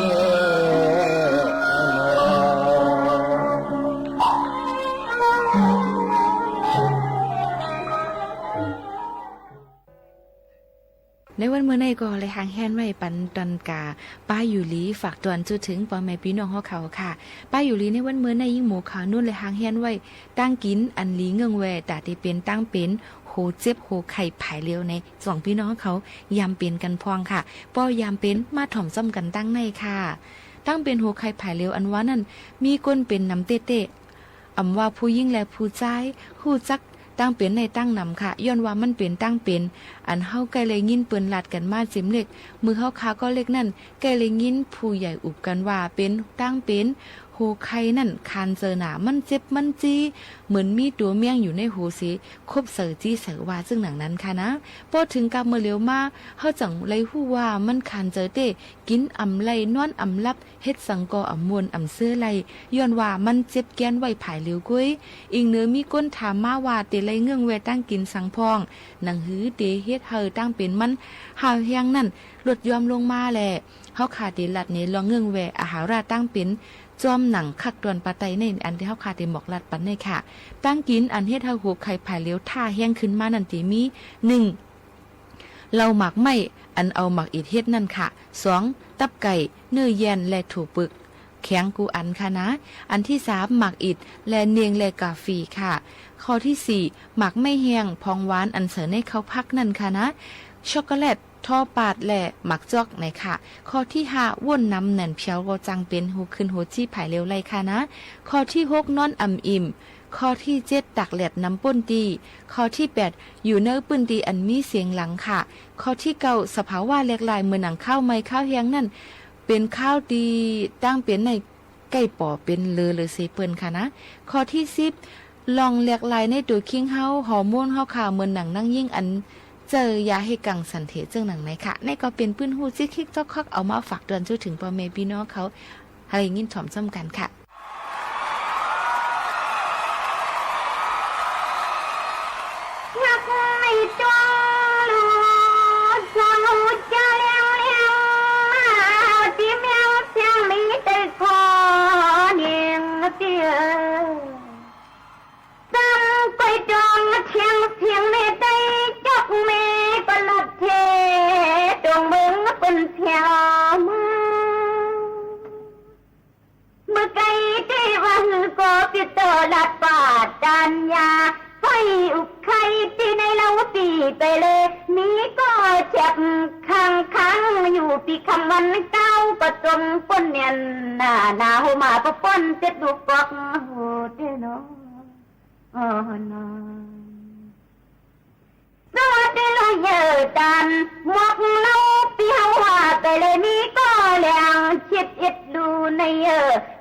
Speaker 22: ในวันเมื่อในก็เลยหางแฮนไว้ปันตันกาป้าอยู่ลีฝากตวนจุดถึงพ่อแม่พี่น้องเขาค่ะป้าอยู่ลีในวันเมื่อในยิ่งหมูขาวนุ่นเลยหางแฮนไว้ตั้งกินอันลีเงืองแวแต่ที่เป็นตั้งเป็นโหเจ็บโหไข่ผายเร็วในสองพี่น้องเขายามเป็นกันพองค่ะป้อยามเป็นมาถ่อมซ้ำกันตั้งในค่ะตั้งเป็นโหไข่ผายเร็วอันว่านั่นมีก้นเป็นน้ำเตะอำว่าผู้ยิ่งและผู้ใจหู้จักตั้งเป็นในตั้งนำค่ะย้อนว่ามันเป็นตั้งเป็นอันเฮาไกลเลยยินเปิ้นลัดกันมาสิมเล็กมือเฮาคาก็เล็กนั่นไกลเลยยินผู้ใหญ่อุบกันว่าเป็นตั้งเป็นโห หูไข่นั่นคานเจอหนามันเจ็บมันจีเหมือนมีตัวเมี่ยงอยู่ในหูสิคบเสือจี้เสือว่าซึ่งหนังนั้นค่ะนะพอถึงกับเมื่อเร็วมาเฮาจังเลยฮู้ว่ามันคานเจอเต้กินอำไลนอนอำลับเฮ็ดสังกออำมวนอำเสื้อไลย้อนว่ามันเจ็บแกนไว้ผายเร็วกุ้ยอีกเนื้อมีก้นถามมาว่าเตไลเงื่องแวตั้งกินสังพองหนังหือเตเฮ็ดเฮอตั้งเป็นมันหาเฮียงนั่นลดยอมลงมาแหละเฮาขาดเตลัดนี้ลองเงื่องแวอาหาราตั้งเป็นจอมหนังคักตวนปะไตในอันที่เฮาขาดเตหมอกลัดปันในค่ะตั้งกินอันเฮ็ดเฮาหูไข่ผายเร็วท่าเฮียงขึ้นมานั่นติมี1เราหมักไม่อันเอาหมักอิดเฮ็ดนั่นค่ะ2ตับไก่เนื้อแยนและถูปึกแข็งกูอันค่ะนะอันที่3หมักอิดและเนียงและกาฟีค่ะข้อที่4หมักไม่แห้งพองหวานอันเสริญให้เขาพักนั่นค่ะนะช็อกโกแลตท่อปาดและหมักจอกในค่ะข้อที่5ว่นน้ำแหน่นเพียวก็จังเป็นหูขึ้นหูจี้ผายเร็วไรค่ะนะข้อที่6นอนอ่ำอิ่มข้อที่7ตักแหลดน้ำป้นดีข้อที่8อยู่เนื้อปืนดีอันมีเสียงหลังค่ะข้อที่9สภาวะเล็กลายเหมือนหนังข้าวไม้ข้าวเฮียงนั่นเป็นข้าวดีตั้งเป็นในไก่ป่อเป็นเลอเซเปิลค่ะนะข้อที่10ลองเล็กลายในตัวคิงเฮาฮอร์โมนเฮาข่าวเหมือนหนังนั่งยิ่งอันเจอยาให้กังสันเถเจิงหนังไหนค่ะในก็เป็นปื้นหูซิคิกจอกคักเอามาฝากเตือนถึงพ่อแม่พี่น้องเขาให้ยินถ่อมซ้ำกันค่ะ
Speaker 1: นักไม่จงลูดจงหูจะเลี้ยงมาที่แมวเสียงมีแต่คอเนียงเตี้ยตั้งไปจองเทียงในใจจกเมปลัดเทดวงเมืองเป็นเพียวมาเมื่อไกลที่วันก็ปิดตัวลัดปาดดันยาไฟอุกไข่ที่ในเล้าปีไปเลยมีก็เจ็บค้างอยู่ปีคำวันเก้าประจมปนเนียนหน้าหูมาปะปนเจ็ดดุกอกหูเดโนตัวเดลเยอดันหมวกเล้าปีหัวไปเลยมีก็แรงชิดอิดดูใน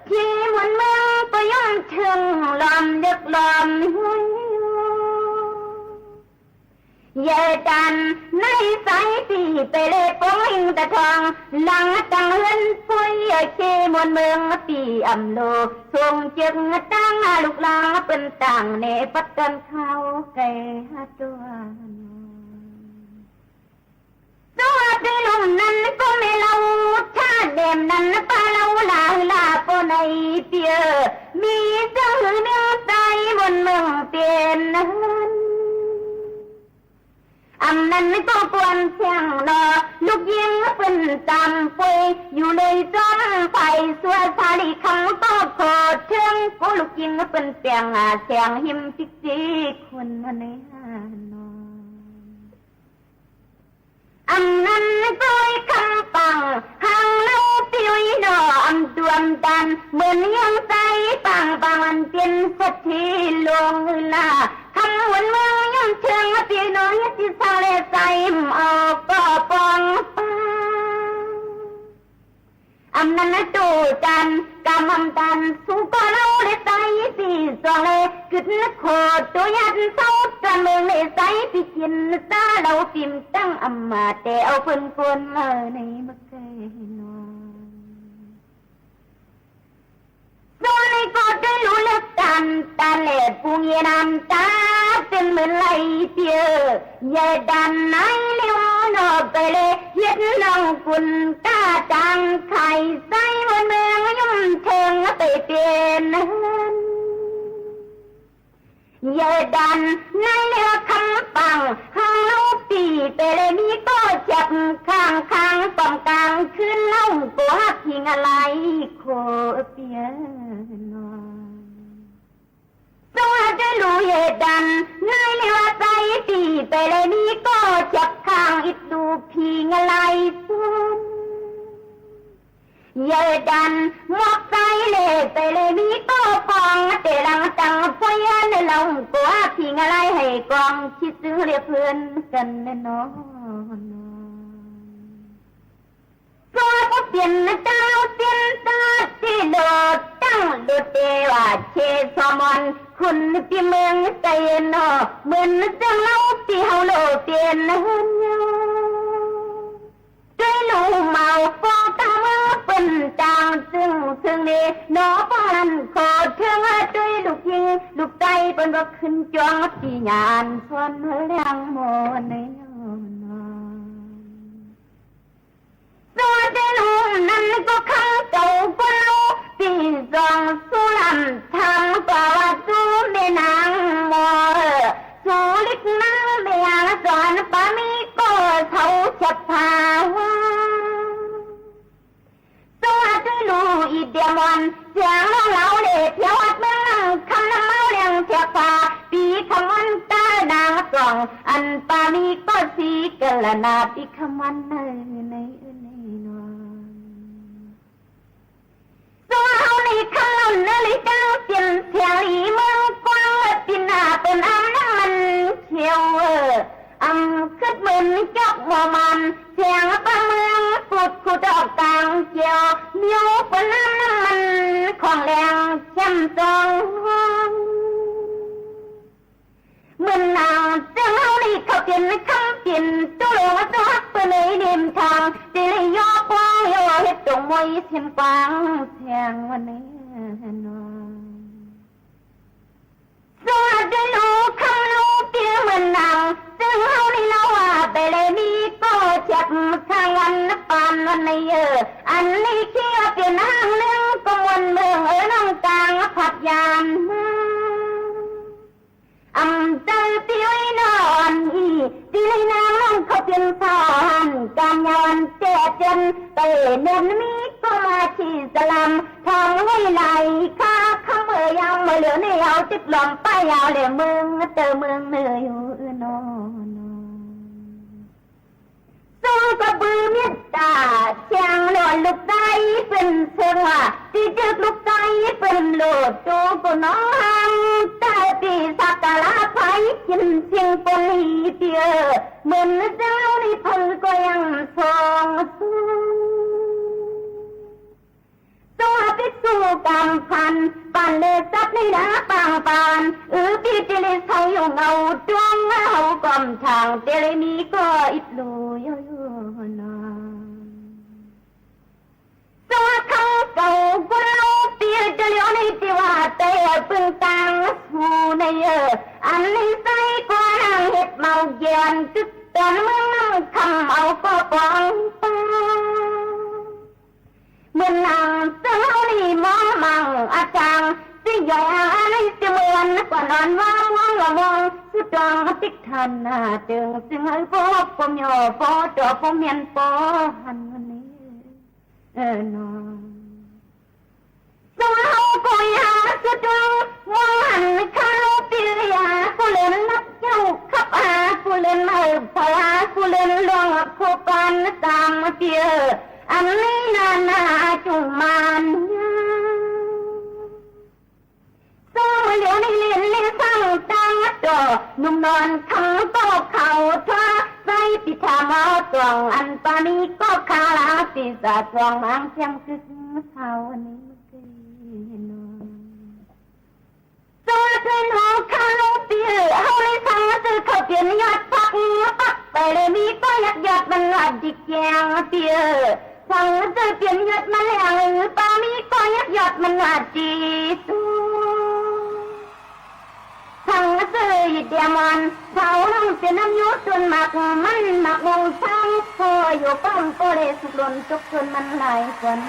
Speaker 1: ที่มันเมืองก็ย่อมถึงลอมเด็กลอมเยอดันในสายตีไปเลยปงหิงตะทองหลังตังเฮินปุยที่มันเมืองปีอำโลทรงจึงตั้งลูกลาเป็นต่างในปัตตันเขาไก่ตัวที่ลมนั้นก็ไม่เล่าชาเดมนั้นปาเล่าลาปนในเปียมีเจ้าเนื้อใจบนเมืองเปลี่ยนอันนั้นก็กวนเพียงนอลูกยิงเป็นจำป่วยอยู่ในจอมไฟสัวสาลีคำก็โคตรเชิงกูลูกยิงเป็นเปียงเสียงหิมจิกจิกคนในนออันนั้นก็คำปังหางเล่าปิวดออันดวงดันเหมือนยังใจปังอันเป็นสักทีลงลาคำวันเมืองยังเชิงปีน้อยที่สาเลใจเอาก็ปองอันนั้นตูจันกำมันดันสู้ก็เล่าเลยใจปีสองเลยกึดนักโคตรตัวยันเศร้าจันเมืองเลยใจปีกินตาเราฟิมตั้งอัมมาแต่เอาเพิ่นในเมื่อไกลนอนตัวในก็ได้รู้เลิกกันตาเล็ดปูเยนำตาเป็นเหมือนไหลเตียใหญ่ดันไหนเลี้ยวนอกไปเลยเย็ดน้องกุนตาจังไข่ใส่บนเมืองยุ่มเชิงไปเปลี่ยนใหญ่ดันในเลี้ยวคำปังห้องลูกปีไปเลยมีก็เจ็บข้างป้องกลางขึ้นเล่ากูหักทิ้งอะไรโคเปียนตัวจะรู้เหตุดันในเลี้ยวใจปีไปเลยมีก็เจ็บข้างอิดดูพิงอะไรซ้ำเยดันหมอกใจเลยไปเลยมีก็ฟองเตลังตังพยันลงกูหักทิ้งอะไรให้กองคิดซื้อเรียเพื่อนกันแน่นอนตัวก็เปลี่ยนเจ้าเปลี่ยนตาที่โดดตั้ง งดุดเดว่าเชสมอนคุณที่เมืองใจนอเหมือนจังเล่าที่เฮาโลเปลี่ยนเฮือนยด้วยลูเมาฟอตามือเป็นจางซึ่งนี่นอปานขอเทืองด้วยลูกยิงลูกใจเป็นบ่ขึ้นจวงที่ญาณส่วนเรื่องโมในตัวเดลูนั้นก็ข้างเก่าก็รู้ปีสองสุรันทำกว่าสู้ในนางมอสู้ลิกนั่งเบียงสอนปามีก็เขาจะพาวาตัวเดลูอีเดียมอนเสียงเราเด็ดเที่ยววัดเมืองคำน้ำเมาเลี้ยงเทียฟ้าปีคำวันตานางกล่องอันปามีก็สีกะละนาปีคำวันในตัวเฮาในข้างลุ่นเลยจังเปลี่ยนเสียงอีเมืองกว้างปีหน้าเป็นน้ำมันเขียวขึ้นเหมือนจอกหัวมันเสียงปลาเมืองขุดออกกลางเกี่ยวมิ้วเป็นน้ำมันของแรงเข้มจองเหมือนนางเจ้าเฮานี่เขาเปลี่ยนคำเปลี่ยนตัวลงตัวฮักเป็นเลยเดิมทางตีเลยยอกกว้างโยเฮ็ดตรงมวยเทียนกว้างเทียงวันนี้นอนสวัสดีลูกคำลูกเกี่ยวเหมือนนางเจ้าเฮานี่เล่าว่าไปเลยมีก็เจ็บข้างวันปานวันในอันนี้เกี่ยวเปลี่ยนห้างนึงก็วันเมืองน้องกลางผัดยามใจตีไว้นอนตีเลยนางเขาเป็นสอนการยอนเจ็ดจนเตะเน้นมีก็มาชีสลัมทองไว้ไหลข้าข้าเมื่อยาวเมื่อเหลือในเอาจิตลมไปยาวเลยเมืองเตอเมืองเหนื่อยอยู่นอนสู้กับบือเมตตาเชียงหลอนลูกใจเป็นเชิงว่าที่จึกลูกใจเป็นโลดจูกุน้องแต่ปีสักการะไฟกินเชียงปนีเตียเหมือนเจ้าในพลก็ยังทรงตัวพิสูกรรมพันปันเลสับในดาปางปานพี่เจริญเขาอยู่เงาดวงเขากอมทางเจริญนี้ก็อิบลูยนาตัวเขาเก่าก็รู้เตียเจริญในที่ว่าเตะปึงตังหูในอันนี้ใส่ก็นั่งเห็ดเมาเย็นจึกตอนเมืองนั่งคำเอาก็ปองปาเมื่อนางเจ้านี่มองมังอาจารย์สิใหญ่อะไรจะเหมือนกว่านอนว่ามองสุดองติดทันหน้าจึงจึงให้พบผมโยพอจอผมเมียนปอหันวันนี้นอนตัวเขาก็ยาสุดองมองหันข้าวปียากูเล่นนักเจ้าขับอากูเล่นไม่พลากูเล่นลงโคปันตามเตียอันนี้นาจุมันสู้เหลียวในเลียนเลี้ยสั่งตั้งจอนุ่มนอนทั้งก็เขาท่าใส่ปิดทามาตวงอันปานี้ก็คาลาปีศาจตวงมังเสียงคึกเขาอันนี้นอนสู้เป็นหัวข้าลูกเตี้ยเขาเลยสั่งซื้อเขาเปลี่ยนยอดปักไปเลยมีก็ยัดมันหลัดจิกแยงเตี้ยสั่งจะเปลี่ยนยศมาแล้วปามีก็ยดมันว่าจีตูสั่งจะเดียมันเขาน้องเป็นน้ำยุจนหมักมันหมักวงช่างพออยู่ป้อมก็เลยสุดหล่นจกจนมันไหลฝน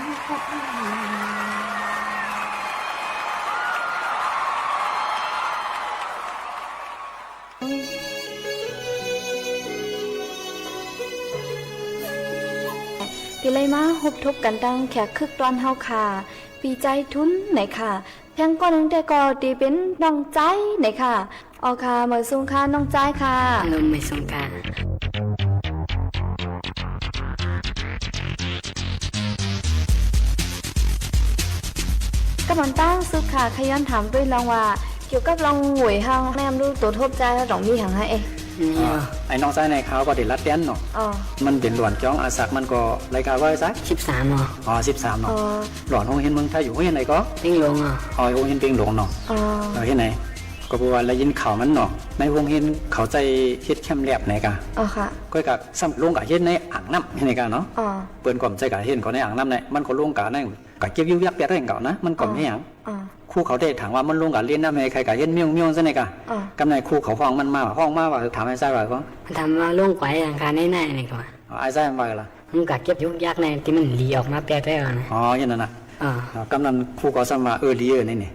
Speaker 25: ที่เลยมาฮบทบกันดังแขกคึกตอนเฮาค่ะปีใจทุนไหนค่ะแทงก้อนนึงแต่ก็ตีเป็นน้องใจไหนค่ะออค่ะเมื่อสูงค่ะน้องใจค่ะ
Speaker 8: ลมไม่สงการ
Speaker 25: กำลังตั้งสุขาขย้อนถามด้วยลองว่าเกี่ยวกับลองหวยห้างแม่มรู้ตัวทบใจแล้วดอกมีหังให้เอง
Speaker 8: ไอ้น้องชายในเขาก็เด็ดรัดเต้นเนาะมันเป็นหลวนจ้องอาสักมันก็รายการว่าสัก
Speaker 9: 13เนาะ
Speaker 8: 13เนาะหลวนห้องเห็นเมืองไทยอยู่ห้องเห็นไหนก็
Speaker 9: เปียงหลง
Speaker 8: ห้องเห็นเปียงหลงเนาะเห็นไหนก็บอกว่าแล้วยินข่าวมันเนาะในห้องเห็นเขาใจเฮ็ดแคมแลบไหนกะ
Speaker 25: ค่ะ
Speaker 8: ก็กับซ้ำลงกับเฮ็ดในอ่างน้ำไหนกะเนาะเปิ้นก่อมใจกับเฮ็ดเขาในอ่างน้ำไหนมันก็ลงกับในกับเก็บยุ่ยักแปดแรงเก่านะมันก่อมให้หยังคู่เขาได้ถามว่ามันลงกับเรียนน้ำในใครกับเฮ็ดเมี่ยวซะไหนกะกำในคู่เขาห้องมันมาห้องมาว่าถามไอ้ทรายว่าก็
Speaker 9: ทำมาลงไกวอย่างคาในนี่ก่อน
Speaker 8: ไอ้ทรายว่าล่ะ
Speaker 9: มันกับเก็บยุ่ยักในที่มันหลีออกมาแปดๆนะ
Speaker 8: อย่างนั้นน่ะกำนันคู่ก็ซ้ำว่าลีนี่นั่นน่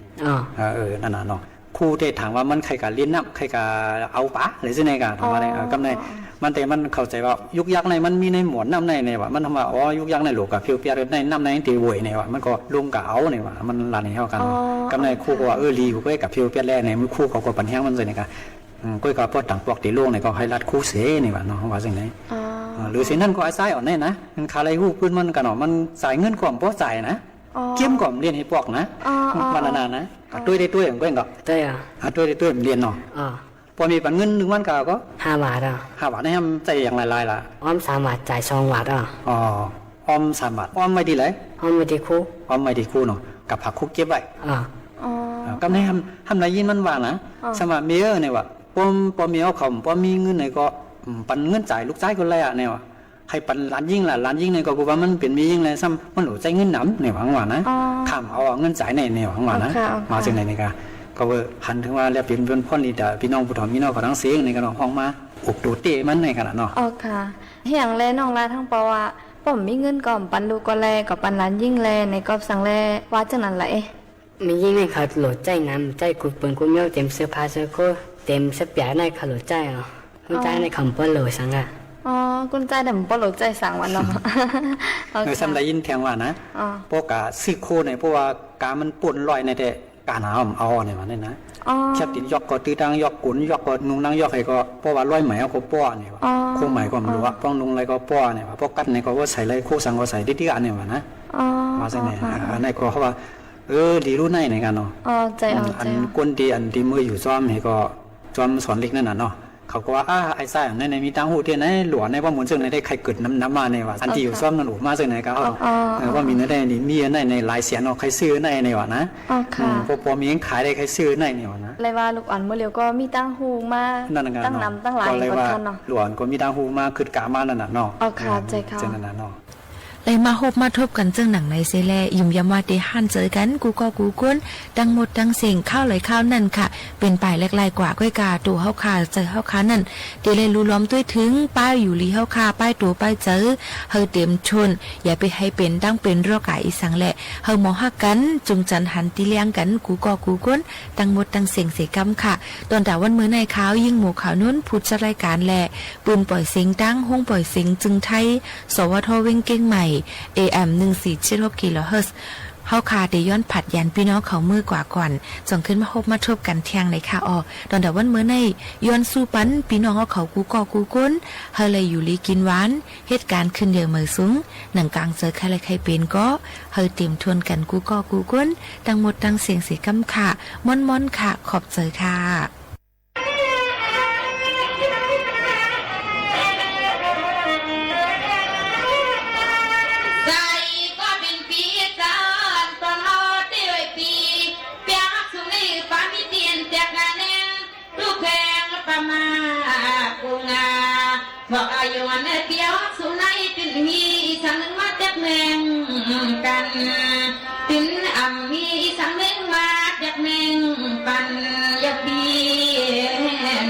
Speaker 8: ะเนาะคู่ได้ถามว่ามันใครกับเลี้ยนน้ำใครกับเอาปะหรือสิ่งใดกันทำมาในกำในมันแต่มันเข้าใจว่ายุกยักในมันมีในหมวนน้ำในว่ามันทำว่ายุกยักในหลวกกับเพียวเปียในน้ำในตีบวยในว่ามันก็ลงกับเอาในว่ามันลานในเท่ากันกำในคู่ก็ว่าลีกูก็กับเพียวเปียแรกในมือคู่เขาก็ปัญหามันเลยในกันก็กับพอต่างปลอกตีล่วงในก็ให้รัดคู่เสในว่าเนาะว่าสิ่งไหนหรือสิ่งนั้นก็ไอ้ไส้อ่อนแน่นะมันคาไรหูพื้นมันกันเนาะมันใส่เงินก่อนเพราะใส่นะเกี่ยมก่อนเรียนให้ปอกนะวันนานนะด้วยได้ด้วยอย่างก็เองก็
Speaker 9: ได้
Speaker 8: ด้วยได้ด้วยเรียนเนาะพอมีปันเงิน1 วันก็
Speaker 9: 5 บาท
Speaker 8: 5 บาทนี่ทำใจอย่างไรล่ะ
Speaker 9: อ้อม3 บาทจ่าย2 บาท
Speaker 8: อ้อม3 บาทอ้อมไม่ดีเลย
Speaker 9: อ้อมไม่ดีคู่
Speaker 8: เนาะกับผักคุกเก็บไว้ก็ไม่ทำไรยินมันว่านะสมัครเมียเนี่ยว่าพอมีเอาเขาพอมีเงินเนี่ยก็ปันเงินจ่ายลูกชายคนแรกเนี่ยว่าให้ปันล้านยิ่งล่ะล้านยิ่งเนี่ยก็กูว่ามันเป็นมียิ่งเลยซ้ำมันหนูใจเงินหนำเนี่ยหวังว่านะข้ามเอาเงินจ่ายเนี่ยหวังว่านะมาจากไหนเนี่ยก็ว่าหันถึงว่าแล้วเป็นพ่อนี่แต่พี่น้องผู้ถอมีน้องก็ทั้งเสียงในกันห้องมาอกโดดเตะมันในขนาดเนาะ
Speaker 25: ค่ะเฮียงแลน้องลาทั้งปอว่าผมมีเงินก่อมปันดูก็แลกับปันล้านยิ่งแลในกอบสังแลว่าจังนั้นแหละ
Speaker 9: มียิ่งในเขาโหลดใจน้ำใจกูเปิลกูเมียวเต็มเสื้อผ้าเสื้อโค้เต็มเสื้อเปียในเขาโหลดใจเนาะคุณใจในคำเปิ้ลโหลดสังอะ
Speaker 25: คุณใจแต่ผมปลดใจสั่งวันเนาะ
Speaker 8: สำหรับยินแทงว่านะพวกกาซื้อโคในพวกการมันป่นลอยในแต่การหาเอาเนี่ยมันนี่นะแค่ติดยอกก็ตีดังยอกกุนยอกก็นุ่งนั่งยอกใครก็เพราะว่าลอยไหมเอาโคป้อเนี่ยว่าโคไหมก็ไม่รู้ว่าป้องนุ่งอะไรก็ป้อเนี่ยว่าพวกกัดเนี่ยก็ว่าใส่อะไรโคสังก็ใส่ดิอันเนี่ยว่านะมาใส่เนี่ยอันนี้ก็เพราะว่าดีรู้ในในกันเนาะอันก้นดีอันดีมืออยู่ซ้อมเนี่ยก็ซ้อมสอนเล็กนั่นน่ะเนาะเขาก็ว่าไอ้ไส้ในมีตังหูเทียนในหลวงในว่าหมุนซึ่งในได้ใครเกิดน้ำมาในว่าอันที่อยู่ซ้อมนั่นอู่มาซึ่งในก็ว่ามีในนี่มีในหลายเสียนใครซื้อในว่านะพอมีขายได้ใครซื้อในว่านะ
Speaker 25: เลยว่าลูกอ่อนเมื่อเร็วก็มีตังหูมาตั้งน้ำตั้งหลายคนเนาะ
Speaker 8: หลวงก็มีตังหูมาคือกะมานั่นน่ะเนาะ
Speaker 25: ค่ะใจค่ะ
Speaker 8: เจนนั่นเนาะ
Speaker 22: เลยมาพบมาทบกันเจ้งหนังในเซแลยุ่มยามว่าได้หันเจอกันกูก็กูก้นดังหมดดังเสียงข้าวไหลข้าวนั่นค่ะเป็นป่ายแรกๆกว่าก้อยกาตัวเฮาคาเจอเฮาคานั่นเดี๋ยวเลยรู้ล้อมด้วยถึงป้ายอยู่ลีเฮาคาป้ายตัวป้ายเจอเฮาเต็มชนอย่าไปให้เป็นดังเป็นรอกาอีสังแหละเฮามองฮักกันจุงจันหันตีเลี้ยงกันกูก็กูก้นดังหมดดังเสียงเสกำค่ะตอนแต่วันมื้อในขาวยิ่งหมู่ขาวนู้นพูดจะรายการแหละปืนปล่อยเสียงดังห้องปล่อยเสียงจึงไทยสวทเว้งเก้งใหม่ AM 1476 กิโลเฮิรตซ์เฮาคาได้ย้อนผัดยันพี่น้องเขามือกว่าก่อนส่งขึ้นมาพบมาทบกันเที่ยงในค่ะตอนแต่วันมื้อในย้อนสู้ปันพี่น้องเขากูก่อกูก้นเฮาเลยอยู่ลีกินหวานเหตุการณ์ขึ้นเดียวมือสูงหนังกลางเจอใครใครเป็นก็เฮาเตรียมทวนกันกูก่อกูก้นดังหมดดังเสียงสีกำค่ะม่อนๆค่ะขอบใจค่ะ
Speaker 10: บอกอายุวันเดียวสุนัยตินมีสังนึงมาจักแมงกันตินอ่ำมีสังนึงมาจักแมงปันยาบี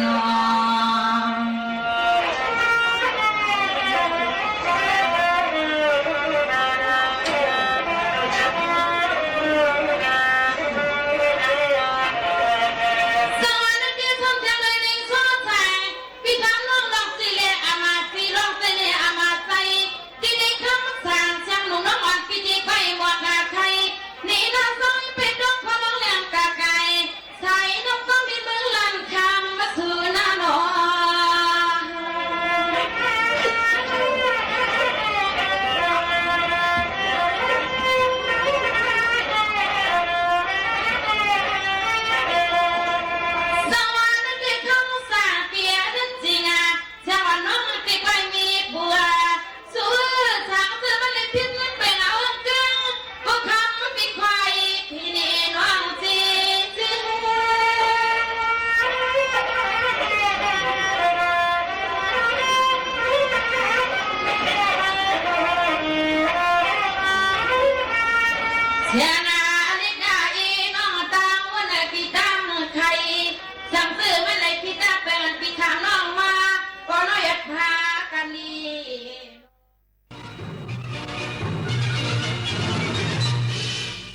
Speaker 10: นอใส่ ลี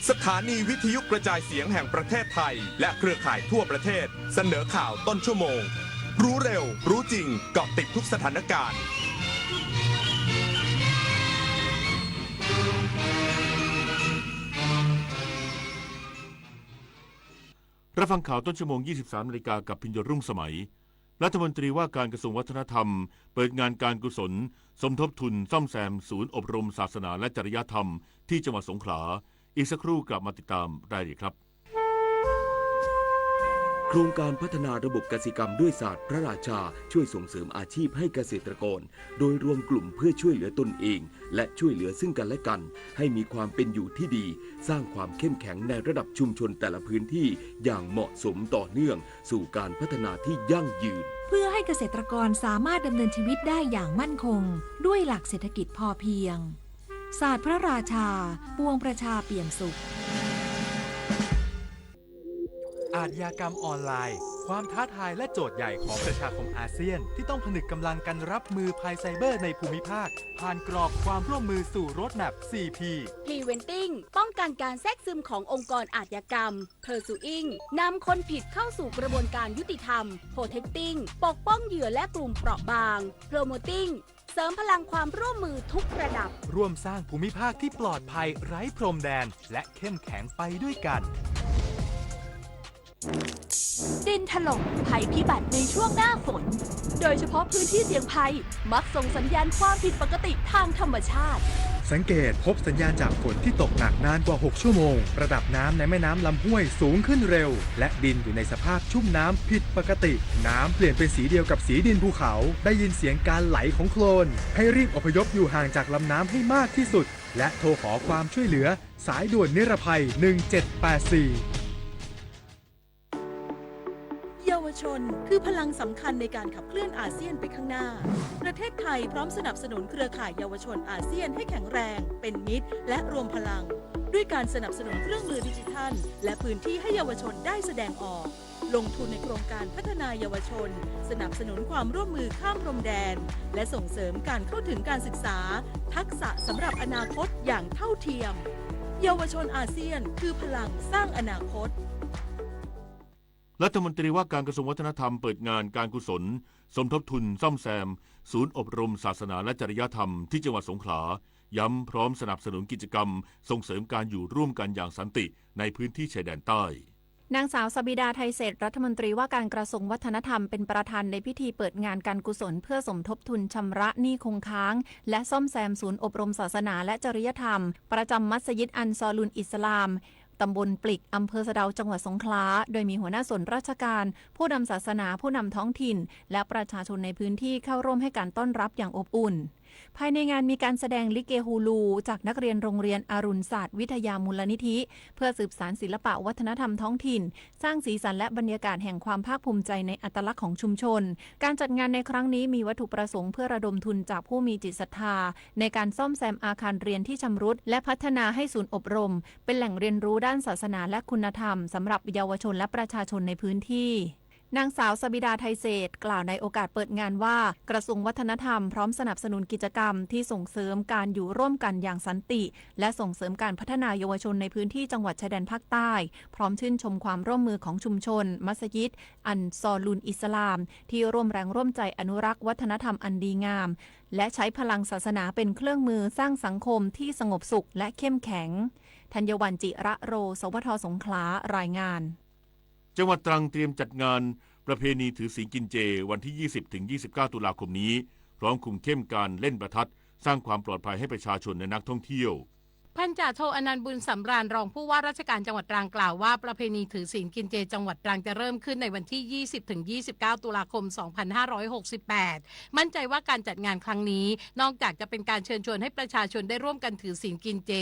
Speaker 19: สถานีวิทยุกระจายเสียงแห่งประเทศไทยและเครือข่ายทั่วประเทศเสนอข่าวต้นชั่วโมงรู้เร็วรู้จริงเกาะติดทุกสถานการณ์
Speaker 7: รับฟังข่าวต้นชั่วโมง 23 นาฬิกากับพิญญรุ่งสมัยรัฐมนตรีว่าการกระทรวงวัฒนธรรมเปิดงานการกุศลสมทบทุนซ่อมแซมศูนย์อบรมศาสนาและจริยธรรมที่จังหวัดสงขลาอีกสักครู่กลับมาติดตามรายละเอียดครับ
Speaker 11: โครงการพัฒนาระบบกสิกรรมด้วยศาสตร์พระราชาช่วยส่งเสริมอาชีพให้เกษตรกรโดยรวมกลุ่มเพื่อช่วยเหลือตนเองและช่วยเหลือซึ่งกันและกันให้มีความเป็นอยู่ที่ดีสร้างความเข้มแข็งในระดับชุมชนแต่ละพื้นที่อย่างเหมาะสมต่อเนื่องสู่การพัฒนาที่ยั่งยืน
Speaker 20: เพื่อให้เกษตรกรสามารถดำเนินชีวิตได้อย่างมั่นคงด้วยหลักเศรษฐกิจพอเพียงศาสตร์พระราชาปวงประชาเปี่ยมสุข
Speaker 2: อาชญากรรมออนไลน์ความท้าทายและโจทย์ใหญ่ของประชาคมอาเซียนที่ต้องผนึกกำลังกันรับมือภัยไซเบอร์ในภูมิภาคผ่านกรอบความร่วมมือสู่โรดแมป 4P
Speaker 12: Preventing ป้องกันการแทรกซึมขององค์กรอาชญากรรม Pursuing นำคนผิดเข้าสู่กระบวนการยุติธรรม Protecting ปกป้องเหยื่อและกลุ่มเปราะบาง Promoting เสริมพลังความร่วมมือทุกระดับ
Speaker 2: ร่วมสร้างภูมิภาคที่ปลอดภัยไร้พรมแดนและเข้มแข็งไปด้วยกัน
Speaker 13: ดินถล่มภัยพิบัติในช่วงหน้าฝนโดยเฉพาะพื้นที่เสี่ยงภัยมักส่งสัญญาณความผิดปกติทางธรรมชาติ
Speaker 2: สังเกตพบสัญญาณจากฝนที่ตกหนักนานกว่า6ชั่วโมงระดับน้ำในแม่น้ำลำห้วยสูงขึ้นเร็วและดินอยู่ในสภาพชุ่มน้ำผิดปกติน้ำเปลี่ยนเป็นสีเดียวกับสีดินภูเขาได้ยินเสียงการไหลของโคลนให้รีบอพยพอยู่ห่างจากลำน้ำให้มากที่สุดและโทรขอความช่วยเหลือสายด่วนนิรภัย1784
Speaker 5: เยาวชนคือพลังสำคัญในการขับเคลื่อนอาเซียนไปข้างหน้าประเทศไทยพร้อมสนับสนุนเครือข่ายเยาวชนอาเซียนให้แข็งแรงเป็นมิตรและรวมพลังด้วยการสนับสนุนเครื่องมือดิจิทัลและพื้นที่ให้เยาวชนได้แสดงออกลงทุนในโครงการพัฒนาเยาวชนสนับสนุนความร่วมมือข้ามพรมแดนและส่งเสริมการเข้าถึงการศึกษาทักษะสำหรับอนาคตอย่างเท่าเทียมเยาวชนอาเซียนคือพลังสร้างอนาคต
Speaker 7: รัฐมนตรีว่าการกระทรวงวัฒนธรรมเปิดงานการกุศลสมทบทุนซ่อมแซมศูนย์อบรมศาสนาและจริยธรรมที่จังหวัดสงขลาย้ำพร้อมสนับสนุนกิจกรรมส่งเสริมการอยู่ร่วมกันอย่างสันติในพื้นที่ชายแดนใต้
Speaker 23: นางสาวสบิดาไทยเศรษฐ์รัฐมนตรีว่าการกระทรวงวัฒนธรรมเป็นประธานในพิธีเปิดงานการกุศลเพื่อสมทบทุนชำระหนี้คงค้างและซ่อมแซมศูนย์อบรมศาสนาและจริยธรรมประจำมัสยิดอันซอลุนอิสลามตำบลปลิกอำเภอสะเดาจังหวัดสงขลาโดยมีหัวหน้าส่วนราชการผู้นำศาสนาผู้นำท้องถิ่นและประชาชนในพื้นที่เข้าร่วมให้การต้อนรับอย่างอบอุ่นภายในงานมีการแสดงลิเกฮูลูจากนักเรียนโรงเรียนอรุณศาสตร์วิทยามูลนิธิเพื่อสืบสานศิลปะวัฒนธรรมท้องถิ่นสร้างสีสันและบรรยากาศแห่งความภาคภูมิใจในอัตลักษณ์ของชุมชนการจัดงานในครั้งนี้มีวัตถุประสงค์เพื่อระดมทุนจากผู้มีจิตศรัทธาในการซ่อมแซมอาคารเรียนที่ชำรุดและพัฒนาให้ศูนย์อบรมเป็นแหล่งเรียนรู้ด้านศาสนาและคุณธรรมสำหรับเยาวชนและประชาชนในพื้นที่นางสาวสบิดาไทยเศรษฐ์กล่าวในโอกาสเปิดงานว่ากระทรวงวัฒนธรรมพร้อมสนับสนุนกิจกรรมที่ส่งเสริมการอยู่ร่วมกันอย่างสันติและส่งเสริมการพัฒนาเยาวชนในพื้นที่จังหวัดชายแดนภาคใต้พร้อมชื่นชมความร่วมมือของชุมชนมัสยิดอันซอลุนอิสลามที่ร่วมแรงร่วมใจอนุรักษ์วัฒนธรรมอันดีงามและใช้พลังศาสนาเป็นเครื่องมือสร้างสังคมที่สงบสุขและเข้มแข็งธัญวรรณจิระโรสวท.สงขลารายงาน
Speaker 7: จังหวัดตรังเตรียมจัดงานประเพณีถือศีลกินเจวันที่ 20-29 ตุลาคมนี้พร้อมคุมเข้มการเล่นประทัดสร้างความปลอดภัยให้ประชาชนและนักท่องเที่ยว
Speaker 24: พันจ่าโทอนันต์บุญสำราญรองผู้ว่าราชการจังหวัดตรังกล่าวว่าประเพณีถือศีลกินเจจังหวัดตรังจะเริ่มขึ้นในวันที่ 20-29 ตุลาคม 2568 มั่นใจว่าการจัดงานครั้งนี้นอกจากจะเป็นการเชิญชวนให้ประชาชนได้ร่วมกันถือศีลกินเจ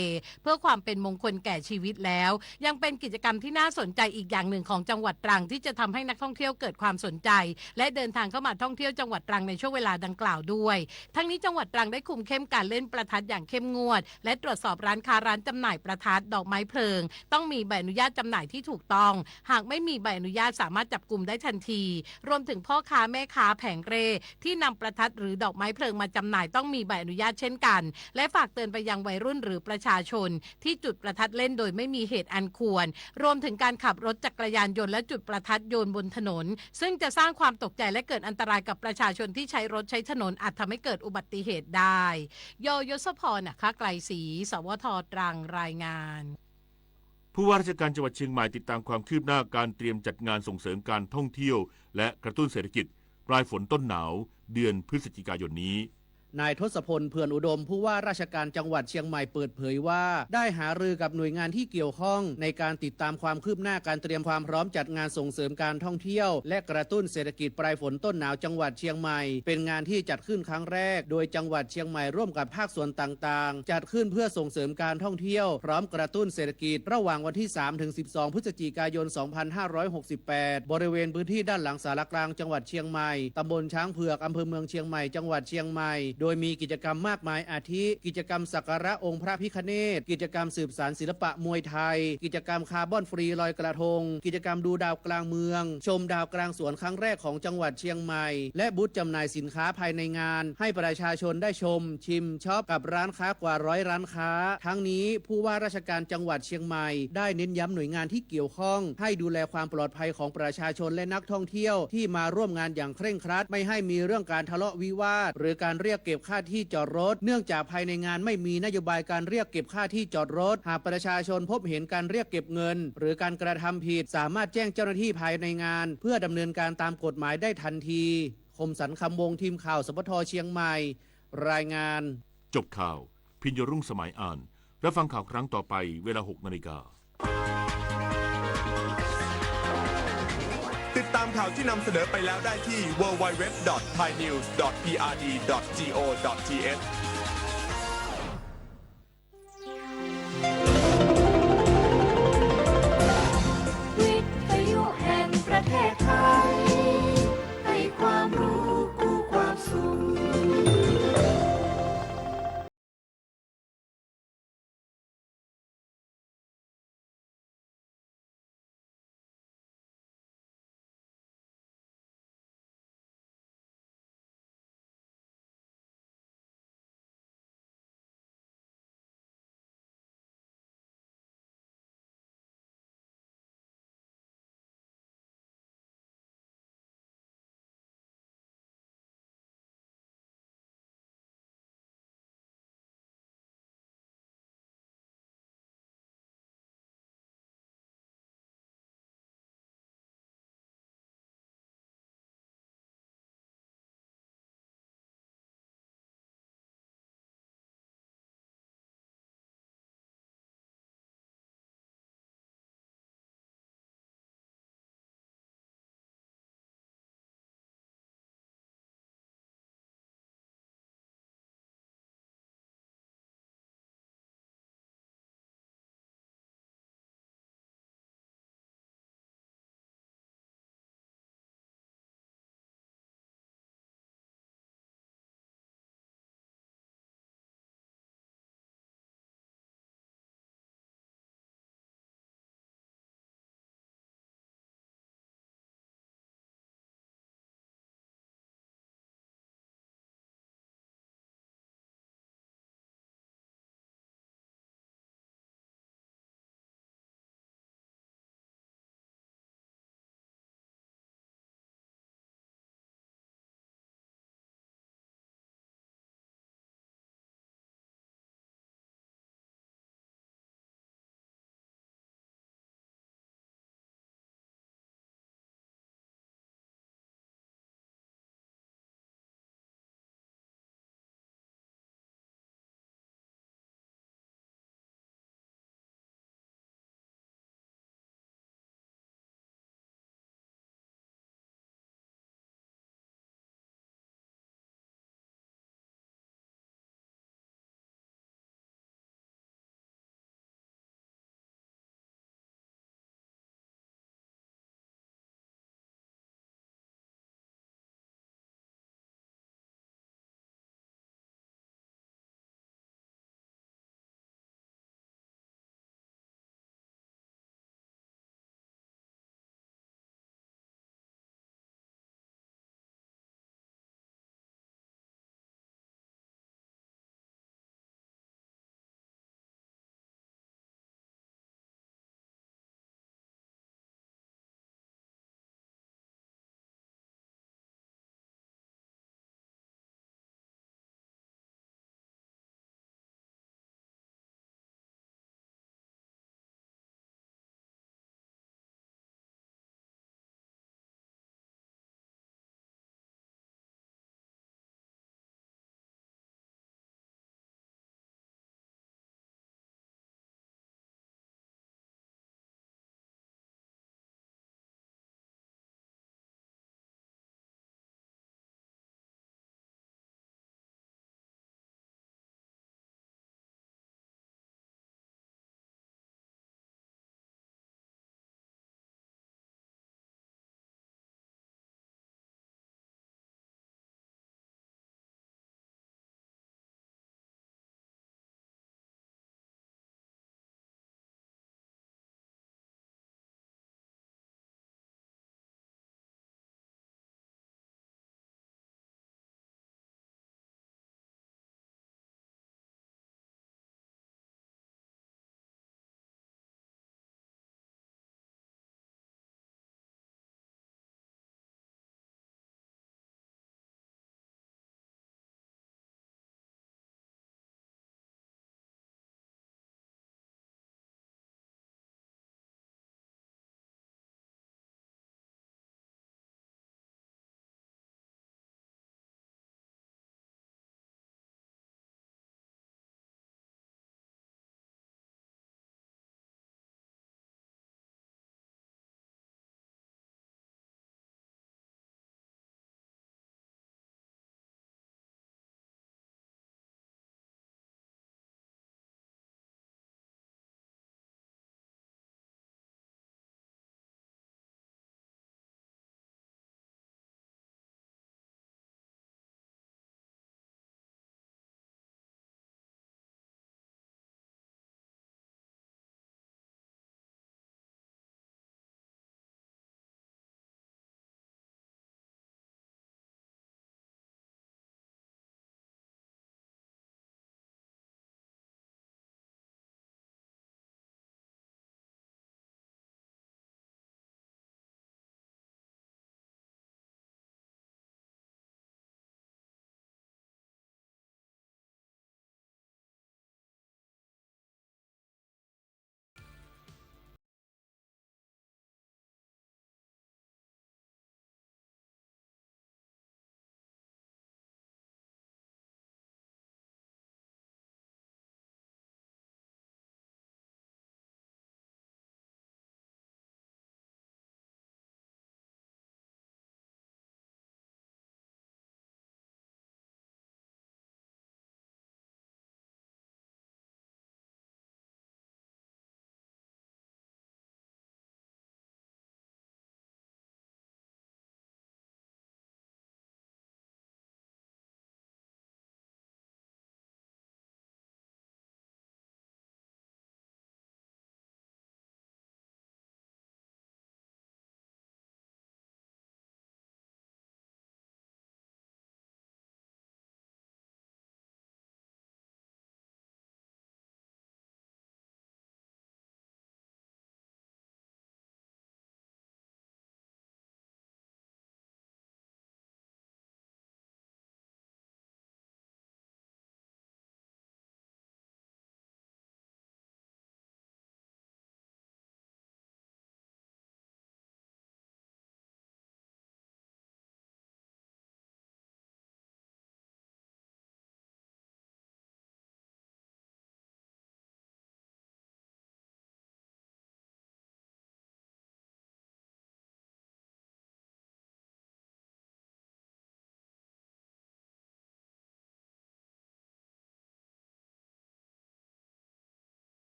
Speaker 24: เพื่อความเป็นมงคลแก่ชีวิตแล้วยังเป็นกิจกรรมที่น่าสนใจอีกอย่างหนึ่งของจังหวัดตรังที่จะทำให้นักท่องเที่ยวเกิดความสนใจและเดินทางเข้ามาท่องเที่ยวจังหวัดตรังในช่วงเวลาดังกล่าวด้วยทั้งนี้จังหวัดตรังได้คุมเข้มการเล่นประทัดอย่างเข้มงวดและตรวจสอบร้าน ค้าร้านจำหน่ายประทัดดอกไม้เพลิงต้องมีใบอนุญาตจำหน่ายที่ถูกต้องหากไม่มีใบอนุญาตสามารถจับกุมได้ทันทีรวมถึงพ่อค้าแม่ค้าแผงเร่ที่นำประทัดหรือดอกไม้เพลิงมาจำหน่ายต้องมีใบอนุญาตเช่นกันและฝากเตือนไปยังวัยรุ่นหรือประชาชนที่จุดประทัดเล่นโดยไม่มีเหตุอันควรรวมถึงการขับรถจักรยานยนต์และจุดประทัดโยนบนถนนซึ่งจะสร้างความตกใจและเกิดอันตรายกับประชาชนที่ใช้รถใช้ถนนอาจทำให้เกิดอุบัติเหตุได้ยศพรนะคะไกลศรีสวท.ตรังรายงาน
Speaker 7: ผู้ว่าราชการจังหวัดเชียงใหม่ติดตามความคืบหน้าการเตรียมจัดงานส่งเสริมการท่องเที่ยวและกระตุ้นเศรษฐกิจปลายฝนต้นหนาวเดือนพฤศจิกายนนี้
Speaker 14: นายทศพลเพื่อนอุดมผู้ว่าราชการจังหวัดเชียงใหม่เปิดเผยว่าได้หารือกับหน่วยงานที่เกี่ยวข้องในการติดตามความคืบหน้าการเตรียมความพร้อมจัดงานส่งเสริมการท่องเที่ยวและกระตุ้นเศรษฐกิจปลายฝนต้นหนาวจังหวัดเชียงใหม่เป็นงานที่จัดขึ้นครั้งแรกโดยจังหวัดเชียงใหม่ร่วมกับภาคส่วนต่างๆจัดขึ้นเพื่อส่งเสริมการท่องเที่ยวพร้อมกระตุ้นเศรษฐกิจระหว่างวันที่ 3-12 พฤศจิกายน 2568 บริเวณพื้นที่ด้านหลังศาลากลางจังหวัดเชียงใหม่ตำบลช้างเผือกอำเภอเมืองเชียงใหม่จังหวัดเชียงใหม่โดยมีกิจกรรมมากมายอาทิกิจกรรมสักการะองค์พระพิฆเนศกิจกรรมสืบสานศิลปะมวยไทยกิจกรรมคาร์บอนฟรีลอยกระทงกิจกรรมดูดาวกลางเมืองชมดาวกลางสวนครั้งแรกของจังหวัดเชียงใหม่และบูธจำหน่ายสินค้าภายในงานให้ประชาชนได้ชมชิมช็อปกับร้านค้ากว่า100ร้านค้าทั้งนี้ผู้ว่าราชการจังหวัดเชียงใหม่ได้เน้นย้ำหน่วยงานที่เกี่ยวข้องให้ดูแลความปลอดภัยของประชาชนและนักท่องเที่ยวที่มาร่วมงานอย่างเคร่งครัดไม่ให้มีเรื่องการทะเลาะวิวาทหรือการเรียกเก็บค่าที่จอดรถเนื่องจากภายในงานไม่มีนโยบายการเรียกเก็บค่าที่จอดรถหากประชาชนพบเห็นการเรียกเก็บเงินหรือการกระทำผิดสามารถแจ้งเจ้าหน้าที่ภายในงานเพื่อดำเนินการตามกฎหมายได้ทันทีคมสันต์คำวงทีมข่าวสปท.เชียงใหม่รายงาน
Speaker 7: จบข่าวพิญญรุ่งสมัยอ่านและฟังข่าวครั้งต่อไปเวลา 6 นาฬิกา
Speaker 19: ติดตามข่าวที่นำเสนอไปแล้วได้ที่ www.thainews.prd.go.th